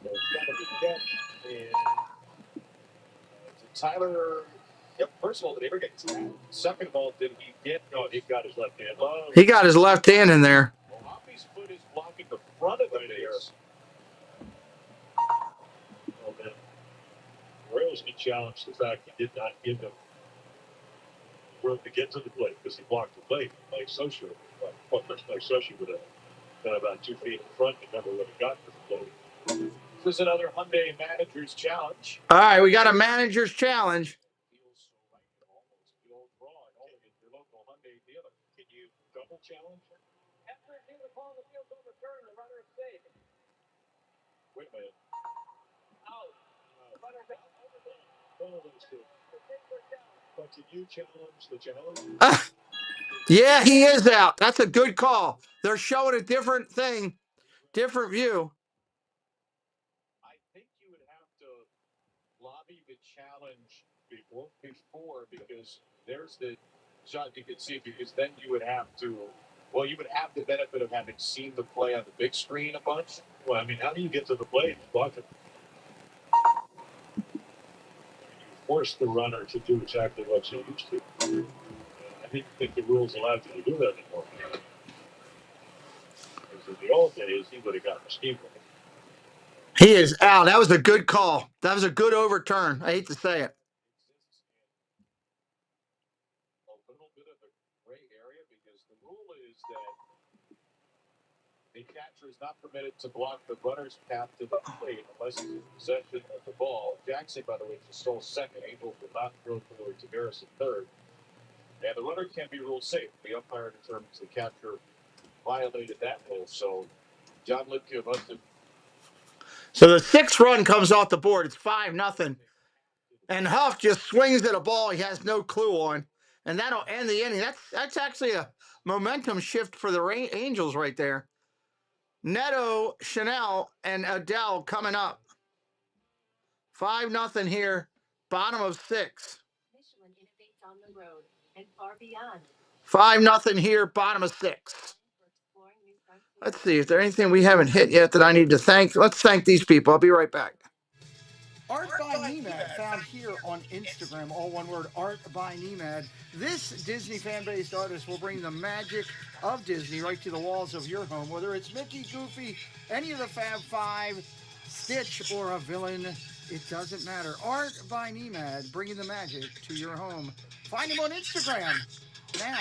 So it's got to be catch. And Tyler, yep, first of all, did he ever get tagged? Second of all, did he get, no, he got his left hand. He got his left hand in there. Well, Hoppy's foot is blocking the front of the base. Oh, man. Royals can challenge the fact he did not give him room to get to the plate because he blocked the plate. Like Socia would have been about 2 feet in front and never would have gotten to the plate. This is another Hyundai Manager's Challenge. All right, we got a manager's challenge. Your local Hyundai dealer. Can you double challenge? After a field upon the field overturn, the runner is safe. Wait a minute. Out. Runner back. One of those 2. But can you challenge the challenge? Yeah, he is out. That's a good call. They're showing a different thing, different view. I think you would have to lobby the challenge before because there's the shot you could see, because then you would have to, well, you would have the benefit of having seen the play on the big screen a bunch. Well, I mean, how do you get to the plate? Block it. You force the runner to do exactly what you used to. I didn't think the rules allowed you to do that anymore. Because in the old days, he would have gotten a steamroll. He is out. That was a good call. That was a good overturn. I hate to say it. A little bit of a gray area because the rule is that the catcher is not permitted to block the runner's path to the plate unless he's in possession of the ball. Jackson, by the way, just stole second. Angel will not throw forward to Garrison third. And the runner can't be ruled safe. The umpire determines the catcher violated that rule. So John Lipke must have. So the 6th run comes off the board. It's 5-0. And Huff just swings at a ball he has no clue on. And that'll end the inning. That's actually a momentum shift for the Angels right there. Neto, Chanel, and Adele coming up. 5-0 here, bottom of 6. Michelin innovates on the road and far beyond. 5-0 here, bottom of 6. Let's see, is there anything we haven't hit yet that I need to thank? Let's thank these people. I'll be right back. Art by Nemad, found here on Instagram, all one word, Art by Nemad. This Disney fan-based artist will bring the magic of Disney right to the walls of your home, whether it's Mickey, Goofy, any of the Fab Five, Stitch, or a villain, it doesn't matter. Art by Nemad, bringing the magic to your home. Find him on Instagram now.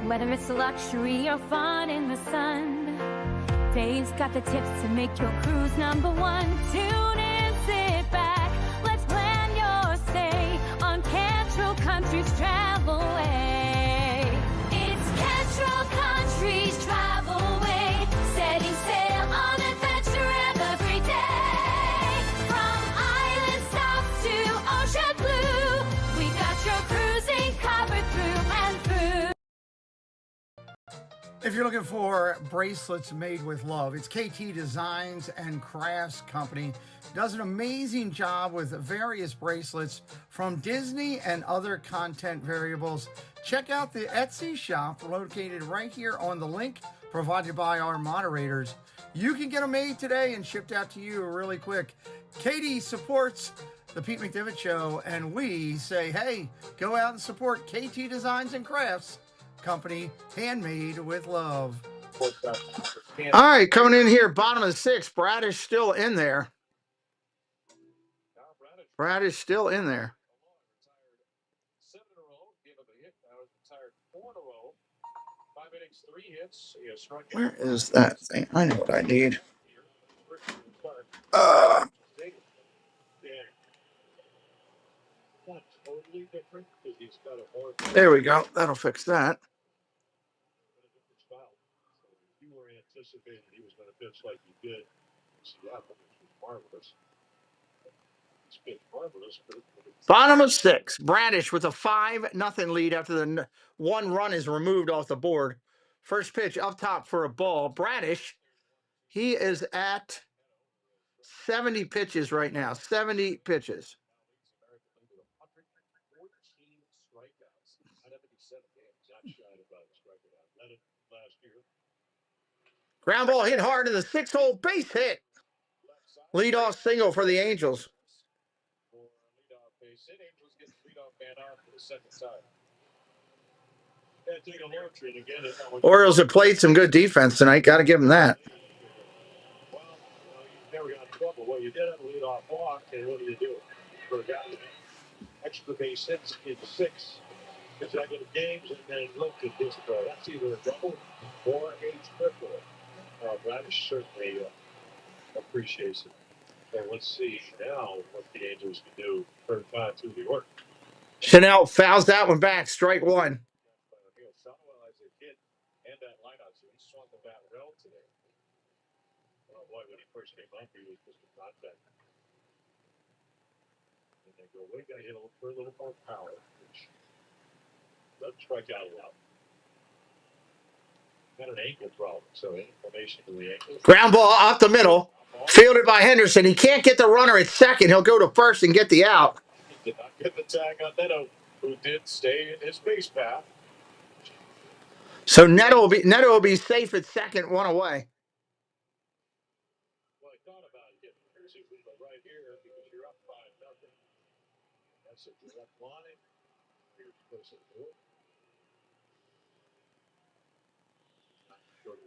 Whether it's luxury or fun in the sun, Dave's got the tips to make your cruise #1. Tune in, sit back, let's plan your stay on Cantrell Country's Travelway. It's Cantrell Country's Travelway, setting sail on adventure every day. From island south to ocean blue, we got your cruising covered through and through. If you're looking for bracelets made with love, it's KT Designs and Crafts Company. Does an amazing job with various bracelets from Disney and other content variables. Check out the Etsy shop located right here on the link provided by our moderators. You can get them made today and shipped out to you really quick. Katie supports the Pete McDevitt Show, and we say, hey, go out and support KT Designs and Crafts Company, handmade with love. All right, coming in here, bottom of the sixth. Bradish still in there. Bradish still in there. 7 in a row, gave up a hit. Now he's retired 4 in a row. 5 innings, 3 hits. He has struck out. Where is that thing? I know what I need. Not totally different because he's got a more There we go. That'll fix that. different style. So if you were anticipating he was going to pitch like he did in Seattle, which was marvelous. It's been marvelous, but Bottom of six. Bradish with a 5-0 lead after the one run is removed off the board. First pitch up top for a ball. Bradish, he is at 70 pitches right now. 70 pitches. Ground ball hit hard to the 6-hole base hit. Leadoff single for the Angels. Angels get the leadoff man out for the second time. Orioles have played some good defense tonight. Got to give them that. Well, you never got in trouble. Well, you did have a leadoff walk, and what do you do? For a guy extra base hits in 6 consecutive games, and then look at this. That's either a double or a triple. Bradish certainly appreciates it. So let's see now what the Angels can do third time through the order. Chanel fouls that one back. Strike one. And that lineout, so he swung the bat well today. Well, boy, when he first came up, he was just a contact. And they go, we got to hit for a little more power, which doesn't strike out a lot. Got an ankle problem, so inflammation in the ankle. Ground ball up the middle. Fielded by Henderson. He can't get the runner at second. He'll go to first and get the out. He did not get the tag on Neto, who did stay in his base path. So Neto will be safe at second, one away. Well, I thought about it. Here's a right here because you're up 5-0. That's a direct line. Here's supposed to do it.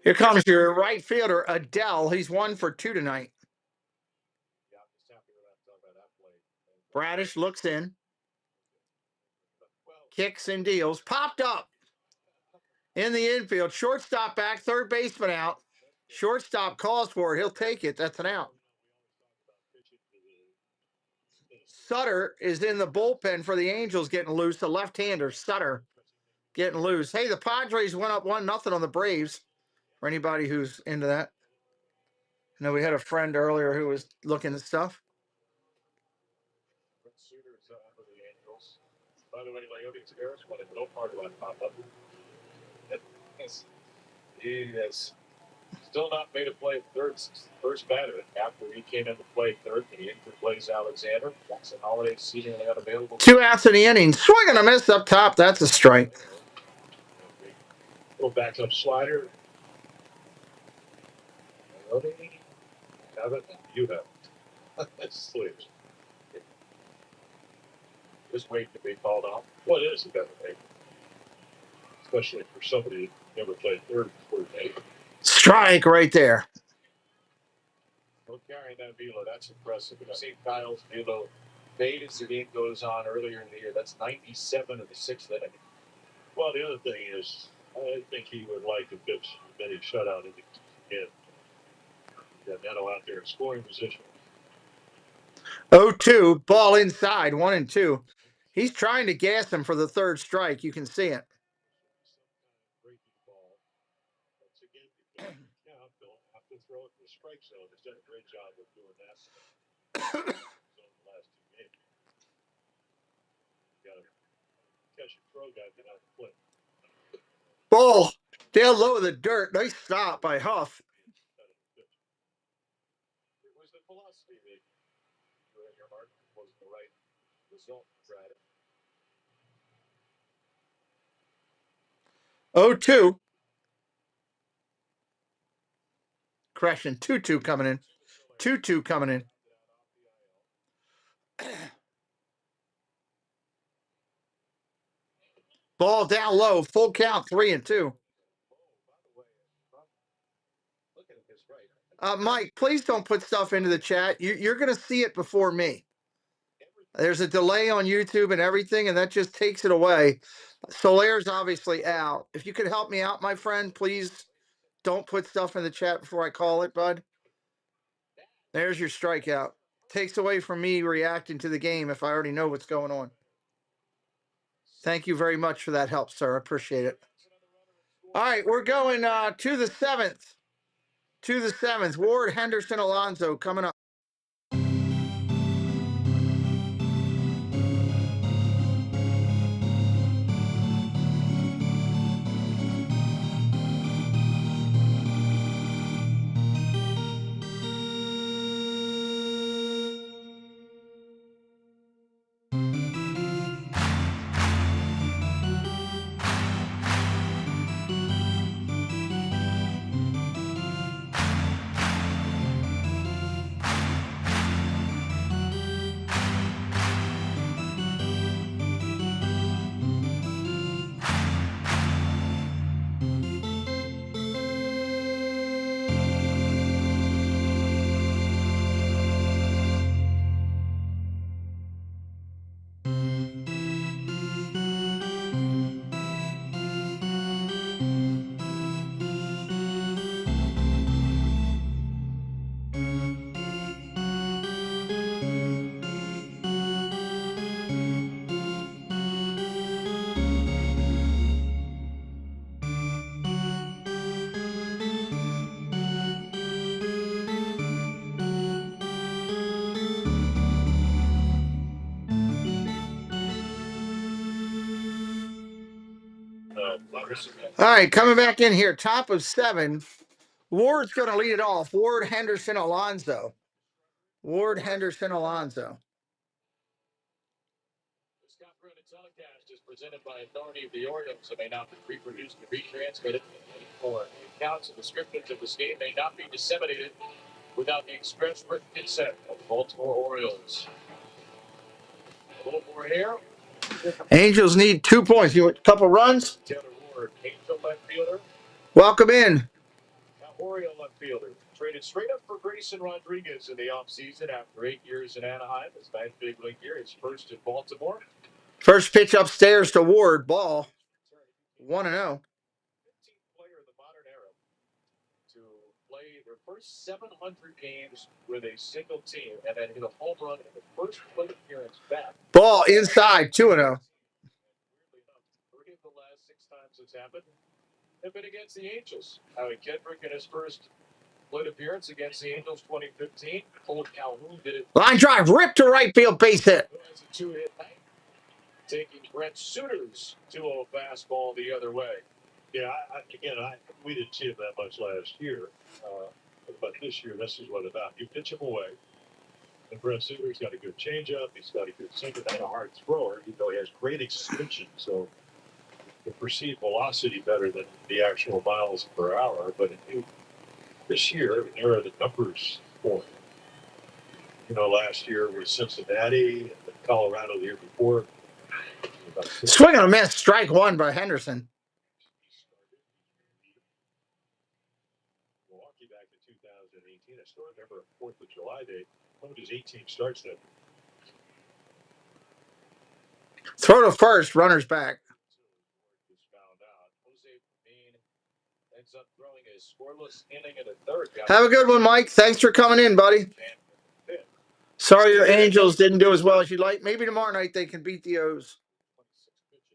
Here comes your right fielder, Adele. He's 1 for 2 tonight. Bradish looks in. Kicks and deals. Popped up in the infield. Shortstop back. Third baseman out. Shortstop calls for it. He'll take it. That's an out. Sutter is in the bullpen for the Angels getting loose. The left-hander, Sutter, getting loose. Hey, the Padres went up 1-0 on the Braves. For anybody who's into that. I know we had a friend earlier who was looking at stuff. By the way, Leody Taveras wanted no part of that pop-up. He has still not made a play at first batter after he came into play third. He interplays Alexander. Jackson Holiday seemingly unavailable. 2 outs in the inning. Swing and a miss up top. That's a strike. Little backup slider. Leody, have it. You have it. That's sleeves. Just waiting to be called off. What is a better thing? Especially for somebody who never played third before day. Strike right there. No carrying that velo. That's impressive. We've seen Kyle's velo fade as the game goes on earlier in the year. That's 97 of the 6th inning. Well, the other thing is, I think he would like to pitch many shutout innings again. Got Neto out there in scoring position. 0-2, ball inside, 1-2. He's trying to gas him for the third strike. You can see it. Have to throw it in the strike zone. He's done a great job of doing that. The last 2 games. Got to catch and throw guy get out the plate. Ball down low in the dirt. Nice stop by Huff. It was the philosophy that you in your heart was the right result, Brad. 0-2. Crashing. 2-2 coming in. 2-2 coming in. Ball down low. Full count. 3-2. Mike, please don't put stuff into the chat. You're going to see it before me. There's a delay on YouTube and everything, and that just takes it away. Solaire's obviously out. If you could help me out, my friend, please don't put stuff in the chat before I call it, bud. There's your strikeout. Takes away from me reacting to the game if I already know what's going on. Thank you very much for that help, sir. I appreciate it. All right, we're going to the seventh. To the seventh. Ward, Henderson, Alonso coming up. All right, coming back in here, top of 7. Ward's going to lead it off. Ward, Henderson, Alonso. Ward, Henderson, Alonso. This copyrighted telecast is presented by authority of the Orioles and may not be reproduced or retransmitted. For the accounts and descriptions of this game may not be disseminated without the express written consent of the Baltimore Orioles. A little more here. Angels need 2 points. You want a couple runs? Taylor Ward, Angel left fielder. Welcome in. Now Oriole left fielder. Traded straight up for Grayson Rodriguez in the offseason after 8 years in Anaheim. His 9th big league year, his first in Baltimore. First pitch upstairs to Ward. Ball. 1-0. 15th player in the modern era to play their first 700 games with a single team and then hit a home run in the first plate appearance back. Ball inside. 2-0. Weirdly enough, 3 of the last 6 times it's happened have been against the Angels. Howie Kendrick in his first plate appearance against the Angels 2015. Old Calhoun did it. Line drive. Rip to right field. Base hit. As a 2-hit night. Taking Brent Suter's 2-0 fastball the other way. Yeah, we didn't see him that much last year. But this year, this is what it's about. You pitch him away. And Brent Suter's got a good changeup. He's got a good sinker, not a hard thrower, even though he has great extension. So the perceived velocity better than the actual miles per hour. But this year, there are the numbers for him. You know, last year was Cincinnati and then Colorado the year before. Swing and a miss. Strike 1 by Henderson. Milwaukee back in 2018. I still remember a 4th of July day. One of his 18 starts then. Throw to first. Runner's back. Ends up throwing a scoreless inning in the 3rd. Have a good one, Mike. Thanks for coming in, buddy. Sorry your Angels didn't do as well as you'd like. Maybe tomorrow night they can beat the O's.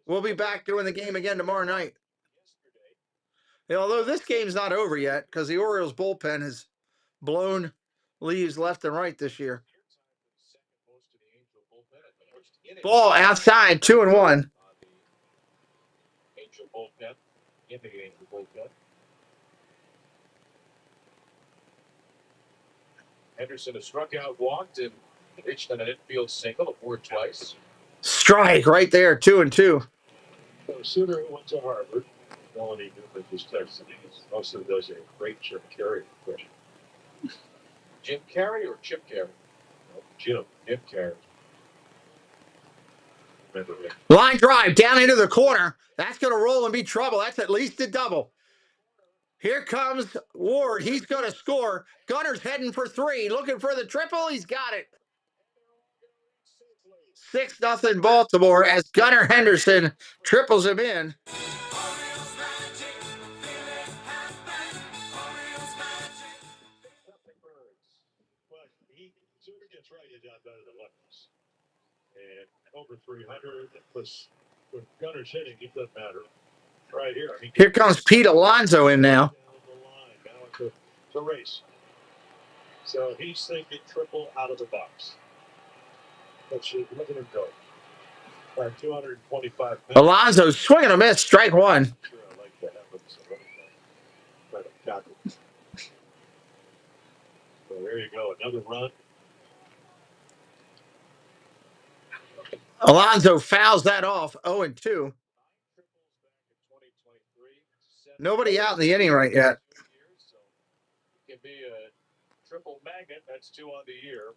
We'll be back doing the game again tomorrow night. Although this game's not over yet because the Orioles bullpen has blown leaves left and right this year. Ball outside, 2-1. Angel bullpen. In the Angel bullpen. Henderson has struck out, walked, and pitched on an infield single, a Ward twice. Strike right there, 2-2. So Suter went to Harvard. Melanie Newman was texting. He also does a great Jim Carrey impression. Jim Carrey or Chip Carrey? No, Jim Carrey. Remember him. Line drive down into the corner. That's going to roll and be trouble. That's at least a double. Here comes Ward. He's going to score. Gunner's heading for 3. Looking for the triple. He's got it. 6-0 Baltimore as Gunnar Henderson triples him in. Suter gets right, he's out better than Lefties. And over 300, plus when Gunner's hitting, it doesn't matter. Right here. I mean, Here comes Pete Alonso in now. Now it's a race. So he's thinking triple out of the box. Look at him go. 225 pounds. Alonso swing and a miss, strike 1. Sure, I like that. Let him tackle. So there you go, another run. Alonso fouls that off, 0-2. Nobody out in the inning right yet. It can be a triple magnet. That's 2 on the year.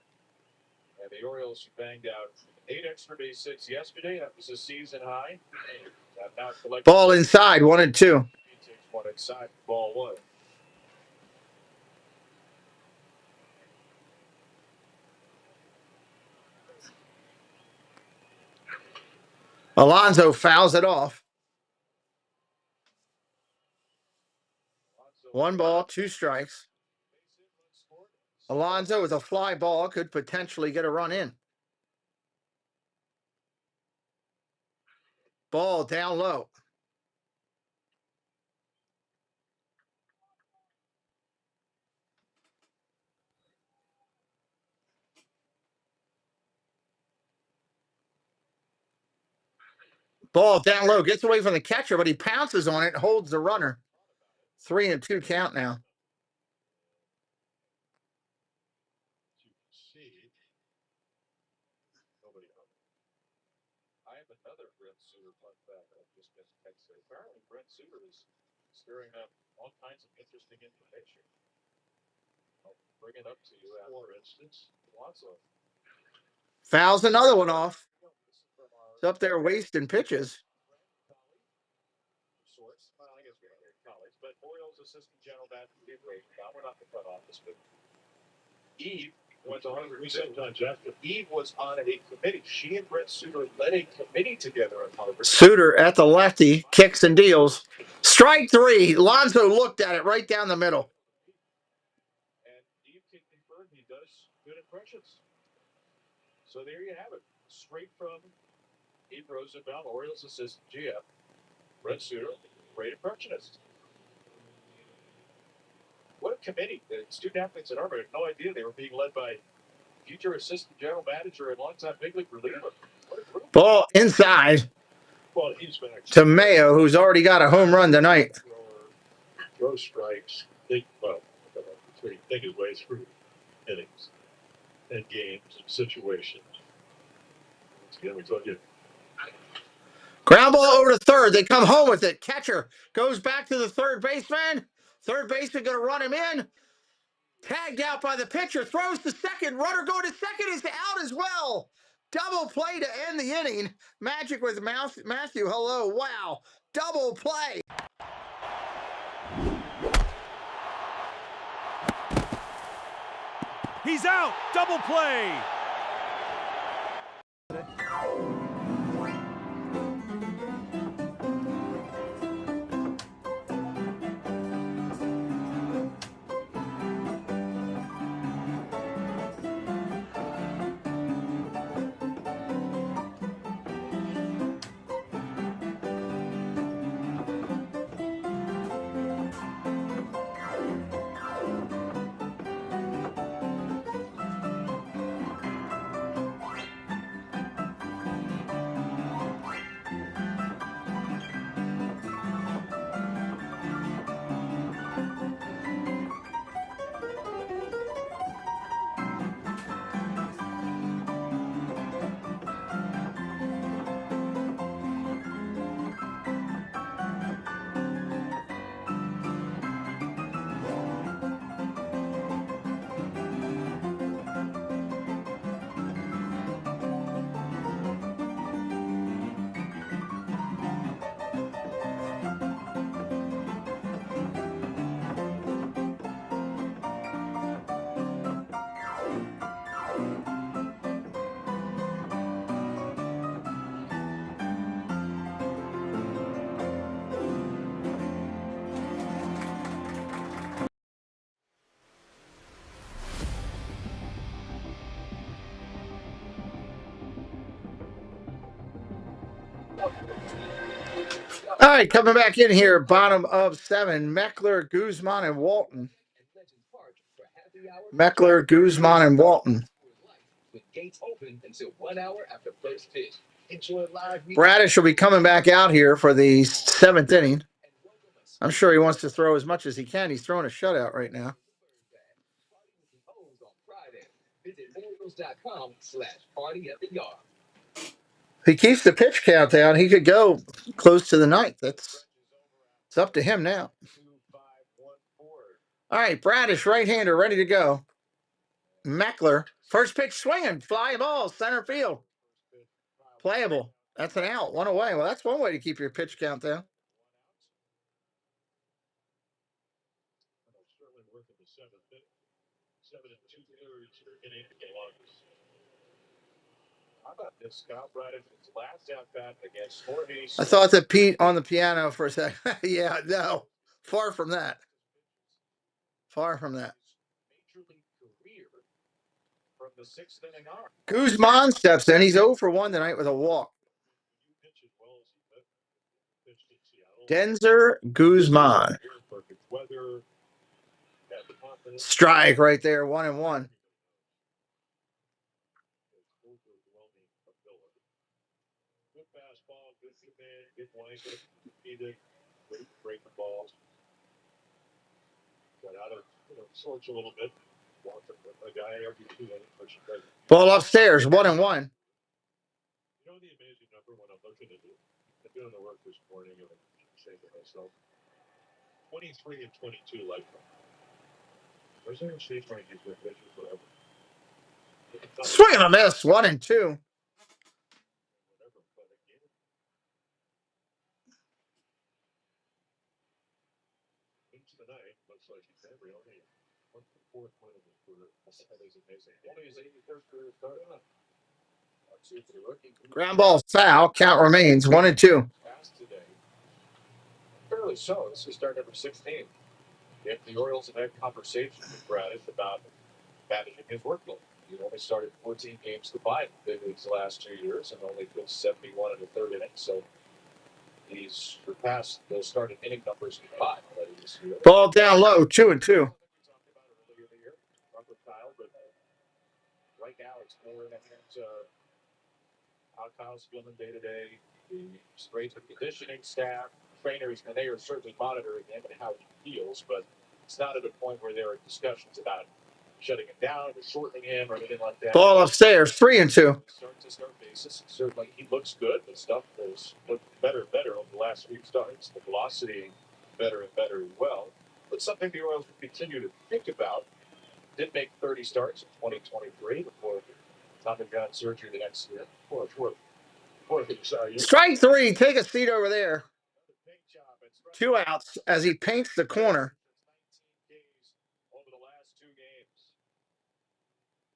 And the Orioles banged out 8 extra base hits yesterday. That was a season high. Ball inside, 1-2. He takes one inside, ball 1. Alonso fouls it off. 1 ball, 2 strikes. Alonso with a fly ball could potentially get a run in. Ball down low. Ball down low, gets away from the catcher, but he pounces on it and holds the runner. 3-2 count now. I have another Brent Suter fun fact I just missed texting. Apparently, Brent Suter is stirring up all kinds of interesting information. I'll bring it up to you. For instance, Alonso Fouls another one off. It's up there wasting pitches. Well, I guess we're not in college, but Orioles assistant general manager Eve Rosenbaum. We're not the front office, but Eve went to Harvard. We sometimes after Eve was on a committee. She and Brent Suter led a committee together at Harvard. Suter at the lefty, kicks and deals. Strike 3. Alonso looked at it right down the middle. And Eve can confirm he does good impressions. So there you have it. Straight from Eve Rosenbaum, Orioles assistant GM. Brent Suter, great impressionist. What a committee. The student athletes at Harvard had no idea they were being led by future assistant general manager and longtime big league reliever. What a group. Ball inside Well, he's back to Mayo, who's already got a home run tonight. Throw strikes. Think his way through innings and games and situations. Again, we told you. Ground ball over to third. They come home with it. Catcher goes back to the third baseman. Third baseman going to run him in. Tagged out by the pitcher. Throws to second. Runner going to second is out as well. Double play to end the inning. Magic with Matthew. Hello. Wow. Double play. He's out. Double play. All right, coming back in here, bottom of 7, Meckler, Guzman, and Walton. Meckler, Guzman, and Walton. Bradish will be coming back out here for the 7th inning. I'm sure he wants to throw as much as he can. He's throwing a shutout right now. If he keeps the pitch count down, he could go close to the 9th. It's up to him now. All right, Bradish, right-hander, ready to go. Meckler, first pitch swinging, fly ball, center field. Playable. That's an out, one away. Well, that's one way to keep your pitch count down. I thought that Pete on the piano for a second. Yeah, no. Far from that. Far from that. Guzman steps in. He's 0 for 1 tonight with a walk. Denzer Guzman. Strike right there, 1-1. Ball upstairs, 1-1. Swing and a miss, 1-2. Ground ball foul. Count remains 1-2. Fairly so. This is start number 16. If the Orioles have had conversations with Bradish about managing his workload. He only started 14 games combined in these last 2 years and only pitched 71 in the 3rd inning. So he's surpassed those starting inning numbers combined. Ball down low, 2-2. Right now, it's more in the hands of how Kyle's feeling day to day, the strength and conditioning staff, trainers, and they are certainly monitoring him and how he feels. But it's not at a point where there are discussions about shutting him down or shortening him or anything like that. Ball upstairs, 3-2. Start to start basis. Certainly, he looks good, but stuff has looked better and better over the last few starts. The velocity better and better as well. But something the Orioles will continue to think about. Did make 30 starts in 2023 before Tommy John surgery the next year. Strike 3. Take a seat over there. 2 outs as he paints the corner. Over the last 2 games.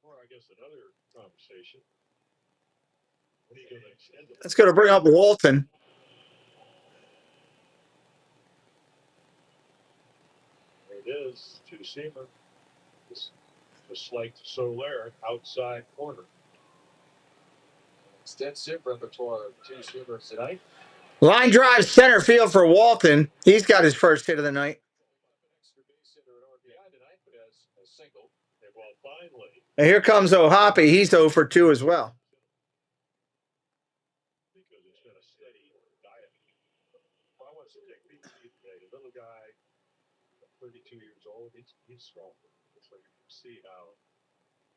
Or I guess another conversation. That's going to bring up Walton. There it is. 2-seamer. Just like Soler, outside corner. Extensive repertoire of 2-seamers tonight. Line drive center field for Walton. He's got his first hit of the night. And here comes Ohapi. He's 0 for 2 as well. Little guy, 32 years old. He's strong. So you can see how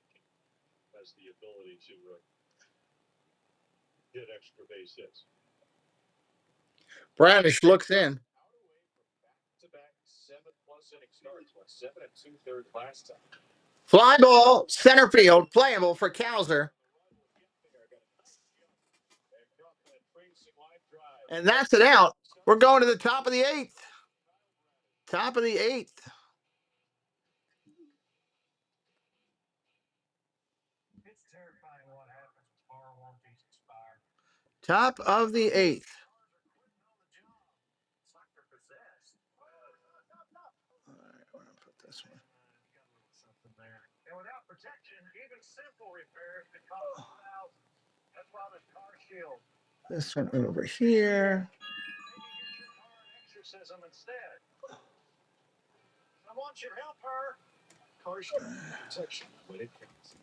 he has the ability to get extra base hits. Bradish looks in. Back-to-back 7+ inning starts. Went 7 2/3 last time. Fly ball, center field, playable for Kowser. And that's it out. We're going to the top of the 8th. Top of the 8th. Top of the 8th. All right, we're going to put this one. And without protection, even simple repairs become that's why the car shield. This one over here. says I'm instead. I want your help, her. Protection when it counts.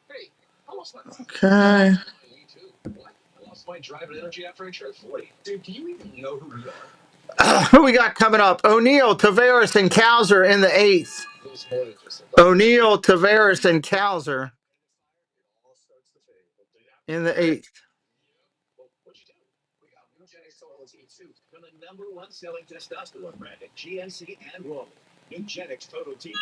Hey, almost like Okay. me too. What? I lost my drive and energy after I turned 40. Dude, do you even know who we are? Who we got coming up? O'Neill, Tavares, and Cowser in the 8th. O'Neill, Tavares, and Cowser in the 8th. From the #1 selling testosterone brand at GNC and Roman. Nugenix Total T3.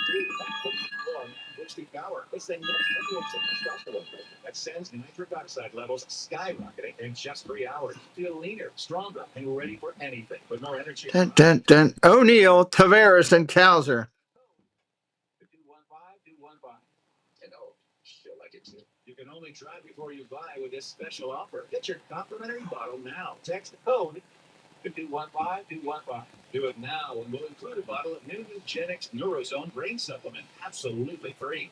What's the power? It's the next generation testosterone brand that sends nitric oxide levels skyrocketing in just 3 hours. Feel leaner, stronger, and ready for anything with more energy. Dun, dun, dun. O'Neill, Tavares, and Cowser. 215-215. And oh, she'll like it too. You can only try before you buy with this special offer. Get your complimentary bottle now. Text the code 215-215. Do it now, and we'll include a bottle of new Nugenix Neurozone Brain Supplement, absolutely free.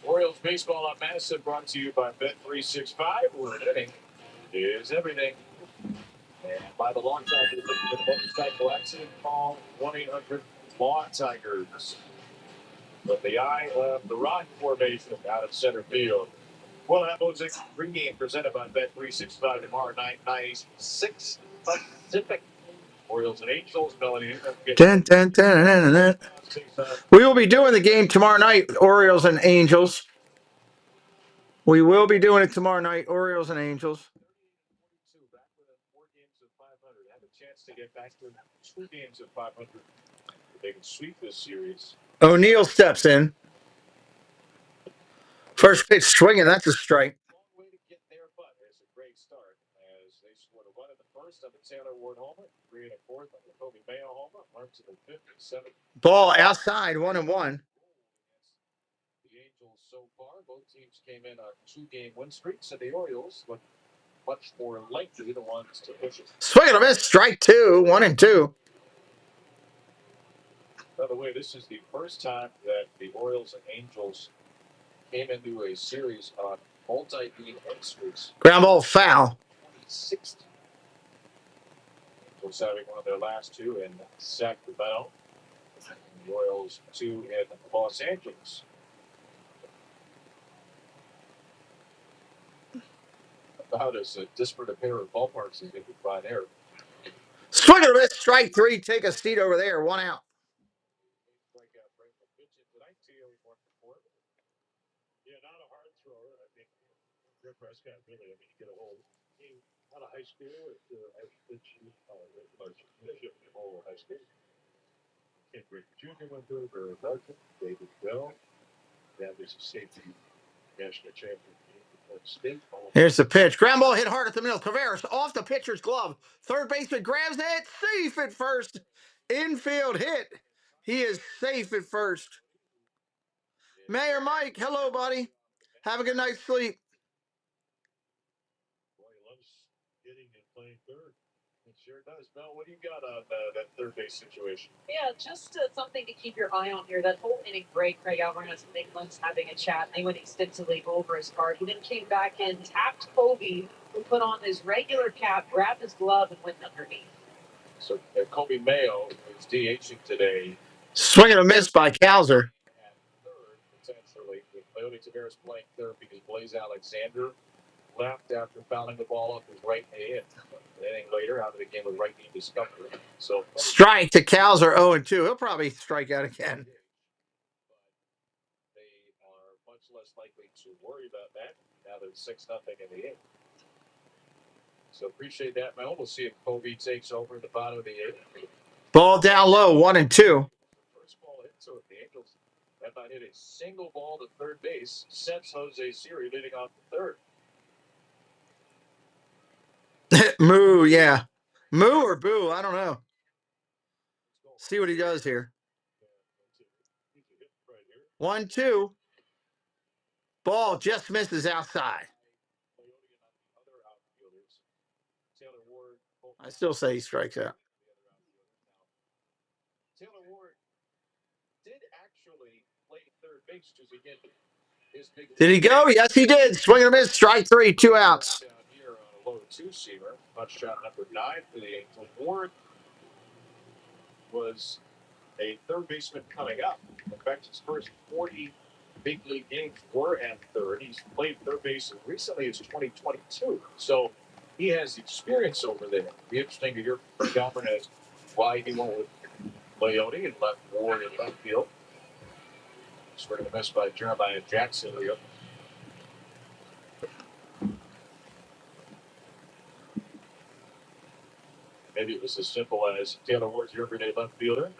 Orioles baseball on Madison brought to you by Bet365, where winning is everything. And by the Lawn Tigers, looking at motorcycle accident, call 1-800-LAWN-TIGERS. From the eye of the rock formation out of center field. We'll have Mosaic pregame presented by Bet365 tomorrow night, 6 Pacific. Orioles and Angels, Melanie. Dun, dun, dun, dun, dun, dun. We will be doing the game tomorrow night, Orioles and Angels. We will be doing it tomorrow night, Orioles and Angels. Back with 4 games of 500. Have a chance to get back to 2 games of 500. They can sweep this series. O'Neill steps in. First pitch swinging, that's a strike. Long way to get there, but it's a great start as they scored a run in the first on the Taylor Ward homer, 3 in the fourth on the Kobe Mayo homer, runs in the 5th and 7th. Ball outside, 1-1. The Angels so far, both teams came in on 2-game win streaks, and the Orioles look much more likely the ones to push it. Swing and a miss, strike 2, 1-2. By the way, this is the first time that the Orioles and Angels came into a series on multi-game win streaks. Ground ball foul. 26th. Angels having one of their last 2 in Sacramento. And the Orioles 2 in Los Angeles. About as disparate a pair of ballparks as they could find there. Swing and a miss, strike 3. Take a seat over there, 1 out. Yeah, not a hard thrower. I think Rick Prescott really, you get a hold. Out of high school, whole high school. Ken Griffey Jr. went through it, Barry Larkin, David Bell. That was a safety national champion. State. Here's the pitch. Ground ball hit hard at the middle. Tavares off the pitcher's glove. Third baseman grabs it. Safe at first. Infield hit. He is safe at first. Mayor Mike, hello, buddy. Have a good night's sleep. Boy, he loves hitting and playing third. It sure does. Mel, what do you got on that third base situation? Yeah, just something to keep your eye on here. That whole inning break, Craig Alvarez and England's having a chat. They went extensively over his card. He then came back in, tapped Kobe, who put on his regular cap, grabbed his glove, and went underneath. So Kobe Mayo is DHing today. Swing and a miss by Cowser. At third, potentially, with Leody Tavares playing third because Blaze Alexander left after fouling the ball off his right knee. And an inning later, out of the game with right knee discomfort. So Strike to Cowser, 0-2. He'll probably strike out again. they are much less likely to worry about that now that it's 6-0 in the 8th. So appreciate that, Mel. We'll see if Kobe takes over the bottom of the 8th. Ball down low, 1-2. First ball hit, so if the Angels have not hit a single ball to third base since Jose Siri leading off the third. Moo, yeah. Moo or boo, I don't know. See what he does here. 1-2. Ball just misses outside. I still say he strikes out. Taylor Ward did actually play third base to begin his big. Did he go? Yes, he did. Swing and a miss, strike 3, 2 outs. Down here on a low two-seamer. Punch shot number 9 for the Angels. Ward was a third baseman coming up. In fact, his first 40 big league games were at third. He's played third base as recently as 2022. So he has experience over there. It'd be interesting to hear from Galvin as why he went with Leone and left Ward in left field. Sort of missed by Jeremiah Jackson here. Maybe it was as simple as Taylor Ward's your everyday left fielder.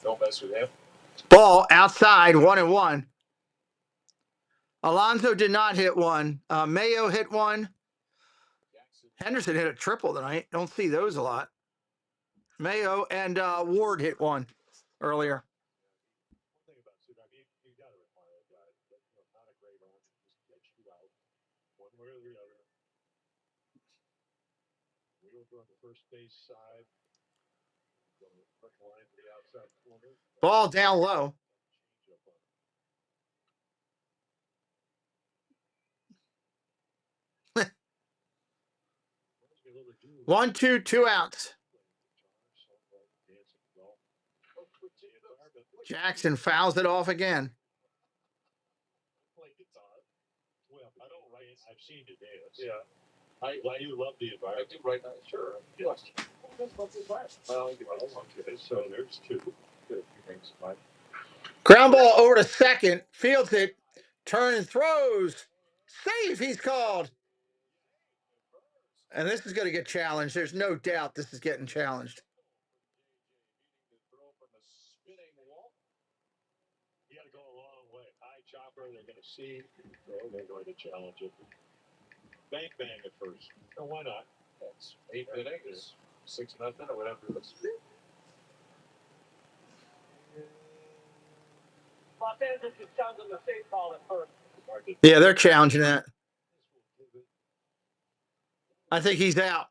Don't mess with him. Ball outside, 1-1. Alonso did not hit one. Mayo hit one. Henderson hit a triple tonight. Don't see those a lot. Mayo and Ward hit one earlier. One thing about Sudan, you got to require a guy that not a great arm, just gets you out one way or the other. We'll go on the first base side. Go to the front line to the outside corner. Ball down low. 1-2, 2 outs. Jackson fouls it off again. I've seen you dance. Yeah. I do love the environment. I do right now. Sure. Yes. Well, okay, so there's two. Good things. Ground ball over to second. Fields it. Turn and throws. Save, he's called. And this is going to get challenged. There's no doubt this is getting challenged. You got to go a long way. High chopper, they're going to see. So they're going to challenge it. Bang at first. No, why not? That's 8 innings, 6-0 or whatever it was. Los Angeles is down to the safe ball at first. Yeah, they're challenging that. I think he's out.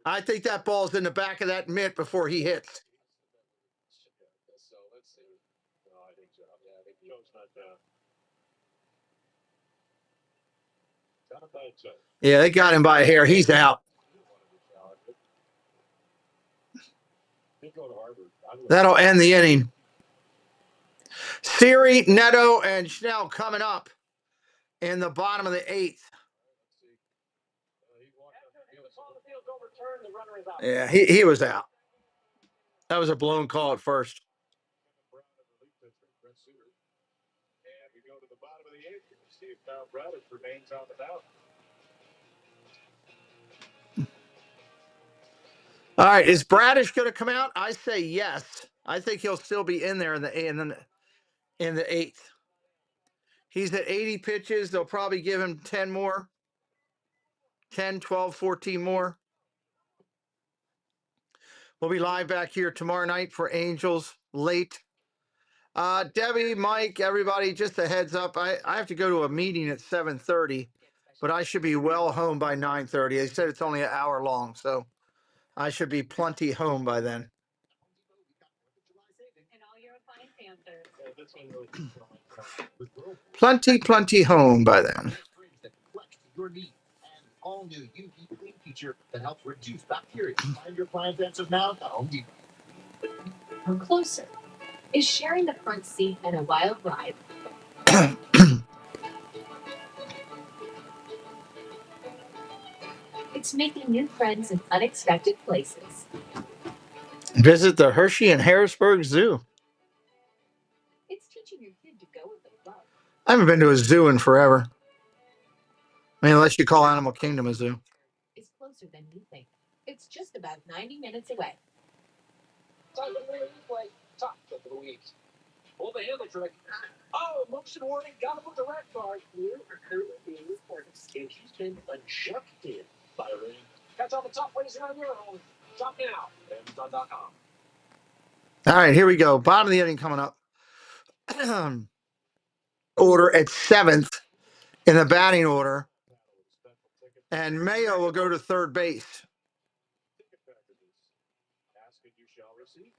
I think that ball's in the back of that mitt before he hits. So let's see. No, I think so. Yeah, I think Joe's not down. Down by itself. Yeah, they got him by a hair. He's out. Go to Harvard. That'll end the inning. Siri, Neto, and Schnell coming up in the bottom of the 8th. Yeah, he was out. That was a blown call at first. And we go to the bottom of the 8th and see if Kyle Bradish remains on the mound. All right, is Bradish going to come out? I say yes. I think he'll still be in there in the 8th. He's at 80 pitches. They'll probably give him 10 more. 10, 12, 14 more. We'll be live back here tomorrow night for Angels late. Debbie, Mike, everybody, just a heads up. I have to go to a meeting at 7:30, but I should be well home by 9:30. They said it's only an hour long, so I should be plenty home by then. Plenty home by then. All new UV clean feature that helps reduce bacteria. Find your plant answers now at Home Depot. Closer. Is sharing the front seat and a wild ride. It's making new friends in unexpected places. Visit the Hershey and Harrisburg Zoo. It's teaching your kid to go with the flow. I haven't been to a zoo in forever. I mean, unless you call Animal Kingdom a zoo. It's closer than you think. It's just about 90 minutes away. Top of the week. Pull the handle trick. Oh, motion warning. Gotta put the red card. You are currently being reported. And he's been ejected by rain. Catch all the top racing on your own. Shop now. Amazon.com. All right, here we go. Bottom of the inning coming up. Order at 7th in the batting order. And Mayo will go to third base. Ask and you shall receive.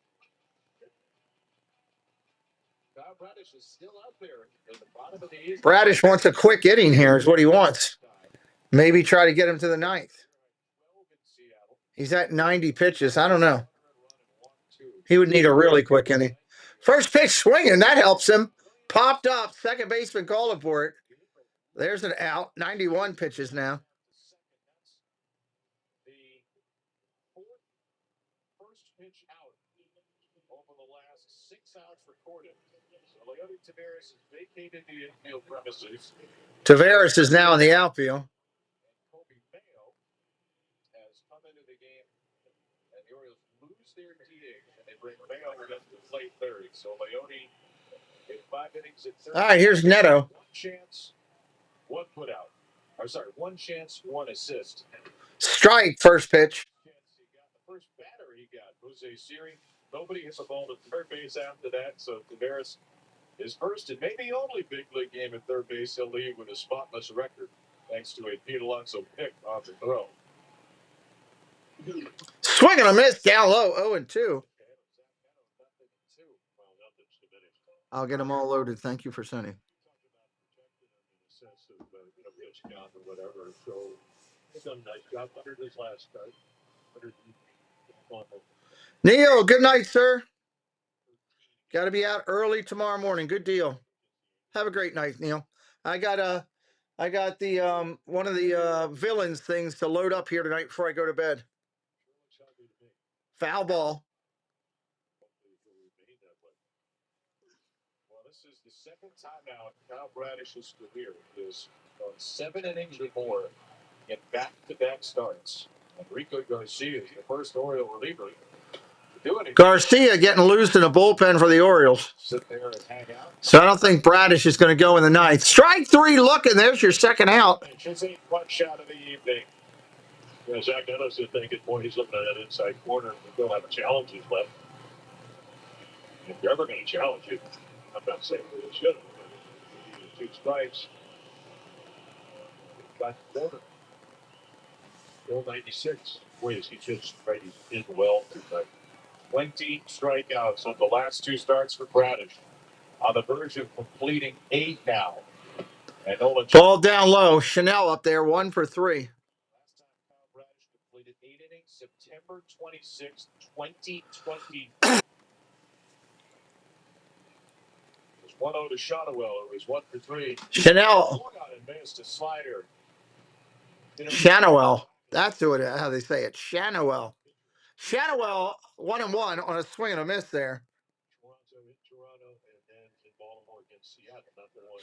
Kyle Bradish is still out there in the bottom of the 8th. Bradish wants a quick inning here is what he wants. Maybe try to get him to the ninth. He's at 90 pitches. I don't know. He would need a really quick inning. First pitch swinging. That helps him. Popped up. Second baseman calling for it. There's an out. 91 pitches now. First pitch out over the last 6 outs recorded. So Leody Taveras has vacated the infield premises. Taveras is now in the outfield. Kobe Mayo has come into the game, and the Orioles lose their DH, and they bring Mayo up to play third. So Leody in 5 innings at third. All right, here's Neto. One chance, one put out. Or sorry, one chance, one assist. Strike, first pitch. The first batter he got, Jose Siri. Nobody hits a ball to third base after that, so Taveras, his first and maybe only big league game at third base, he'll leave with a spotless record, thanks to a Pete Alonso pick on the throw. Swing and a miss, down low, 0-2. I'll get them all loaded. Thank you for sending. Neil, good night, sir. Got to be out early tomorrow morning. Good deal. Have a great night, Neil. I got the one of the villains things to load up here tonight before I go to bed. Foul ball. Well, this is the second time now in Kyle Bradish's career. He has gone 7 innings or more in back-to-back starts. Enrico Garcia is the first Oriole reliever to do it. Garcia getting loose in a bullpen for the Orioles. Sit there and hang out. So I don't think Bradish is going to go in the ninth. Strike 3 looking. There's your second out. His 8th punch shot of the evening. Yeah, Zach Dennis is thinking, boy, he's looking at that inside corner. We don't have challenges left. If you're ever going to challenge it, I'm not saying that it shouldn't, but 2 strikes. Got the corner. Bill 96. Boy, is he just ready in well tonight. 20 strikeouts on the last 2 starts for Bradish. On the verge of completing 8 now. And Nolan Ball down low. Chanel up there, 1 for 3. Last time Kyle Bradish completed 8 innings, September 26, 2020. It was 1-0 to Shotwell. It was 1 for 3. Chanel. And missed a slider. Shanawell. That's how they say it. Shanawell. Shanawell 1-1 on a swing and a miss there. Toronto, and then in Baltimore against Seattle, not the one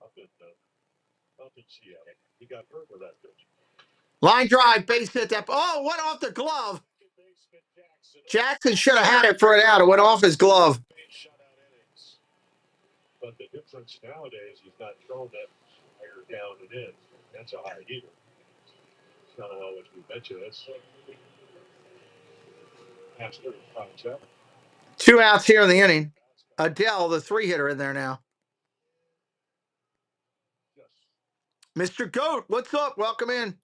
up in Seattle. He got hurt with that pitch. Line drive, base hit that. Oh, went off the glove. Jackson should have had it for an out. It went off his glove. But the difference nowadays, he's not throwing that higher down and in. That's a high heater. It's not always we mention this. After 5-7. 2 outs here in the inning. Adele, the 3-hitter in there now. Mr. Goat, what's up? Welcome in.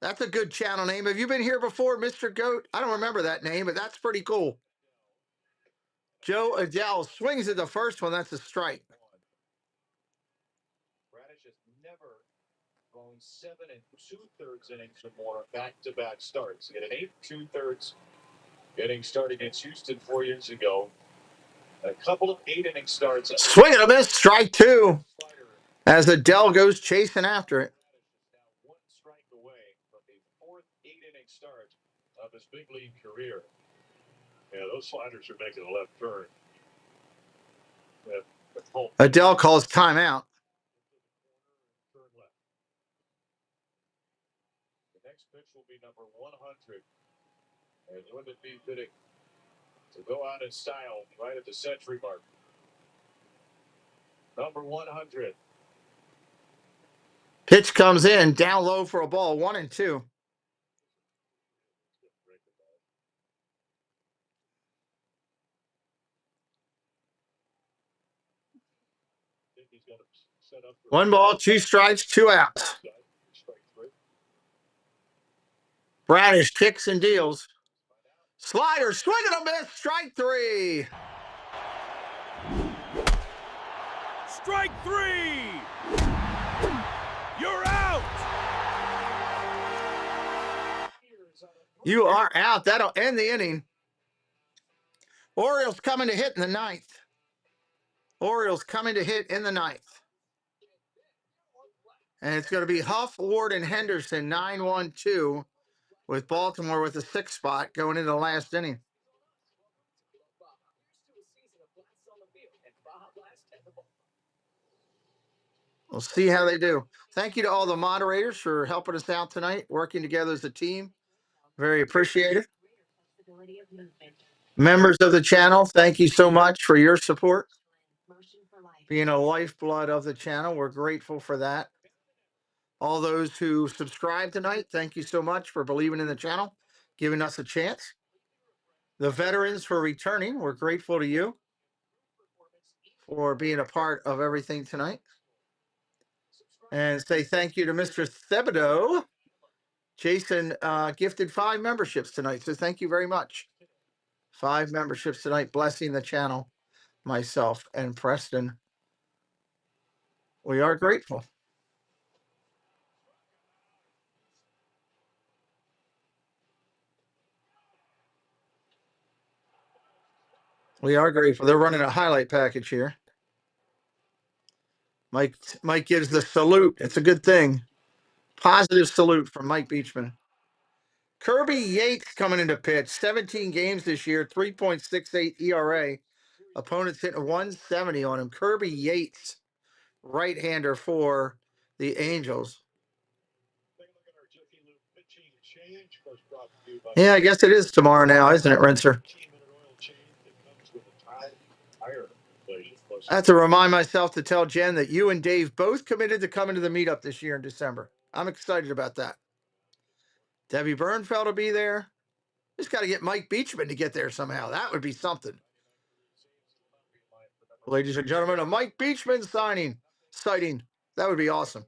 That's a good channel name. Have you been here before, Mr. Goat? I don't remember that name, but that's pretty cool. Joe Adele swings at the first one. That's a strike. Bradish has never thrown 7 2/3 innings or more back-to-back starts. He had an 8 2/3 inning start against Houston 4 years ago. A couple of 8-inning starts. Swing and a miss, strike 2. As Adele goes chasing after it. Now 1 strike away from the 4th 8-inning start of his big league career. Yeah, those sliders are making a left turn. Adele calls timeout. Turn left. The next pitch will be number 100. And wouldn't it be fitting to go out in style right at the century mark? Number 100. Pitch comes in, down low for a ball, 1-2. One ball, 2 strikes, 2 outs. Bradish kicks and deals. Slider, swing and a miss, strike 3. Strike 3. You are out. That'll end the inning. Orioles coming to hit in the ninth. Orioles coming to hit in the ninth. And it's going to be Huff, Ward, and Henderson, 9-1-2, with Baltimore with the 6th spot going into the last inning. We'll see how they do. Thank you to all the moderators for helping us out tonight, working together as a team. Very appreciated. Members of the channel, thank you so much for your support. Being a lifeblood of the channel, we're grateful for that. All those who subscribe tonight, thank you so much for believing in the channel, giving us a chance. The veterans for returning, we're grateful to you for being a part of everything tonight. And say thank you to Mr. Thibodeau. Jason gifted 5 memberships tonight, so thank you very much. 5 memberships tonight, blessing the channel, myself and Preston. We are grateful. We are grateful. They're running a highlight package here. Mike gives the salute. It's a good thing. Positive salute from Mike Beachman. Kirby Yates coming into pitch. 17 games this year, 3.68 ERA. Opponents hitting 170 on him. Kirby Yates, right-hander for the Angels. Yeah, I guess it is tomorrow now, isn't it, Rinser? I have to remind myself to tell Jen that you and Dave both committed to coming to the meetup this year in December. I'm excited about that. Debbie Bernfeld will be there. Just got to get Mike Beachman to get there somehow. That would be something. Ladies and gentlemen, a Mike Beachman sighting. That would be awesome.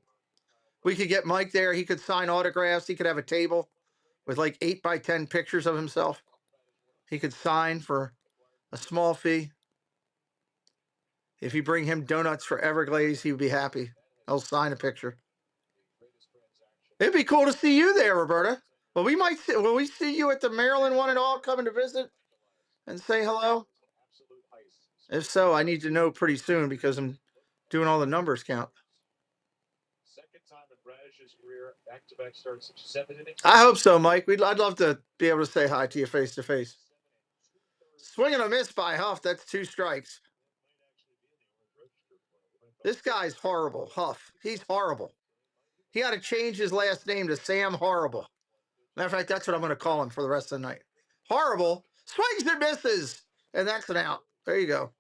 We could get Mike there. He could sign autographs. He could have a table with like 8x10 pictures of himself. He could sign for a small fee. If you bring him donuts for Everglades, he would be happy. He'll sign a picture. It'd be cool to see you there, Roberta. Well, will we see you at the Maryland one at all, coming to visit and say hello? If so, I need to know pretty soon because I'm doing all the numbers count. Second time in Radish's career, back-to-back starts of 7 innings. I hope so, Mike. I'd love to be able to say hi to you face to face. Swing and a miss by Huff. That's 2 strikes. This guy's horrible, Huff. He's horrible. He ought to change his last name to Sam Horrible. Matter of fact, that's what I'm going to call him for the rest of the night. Horrible. Swings and misses. And that's an out. There you go.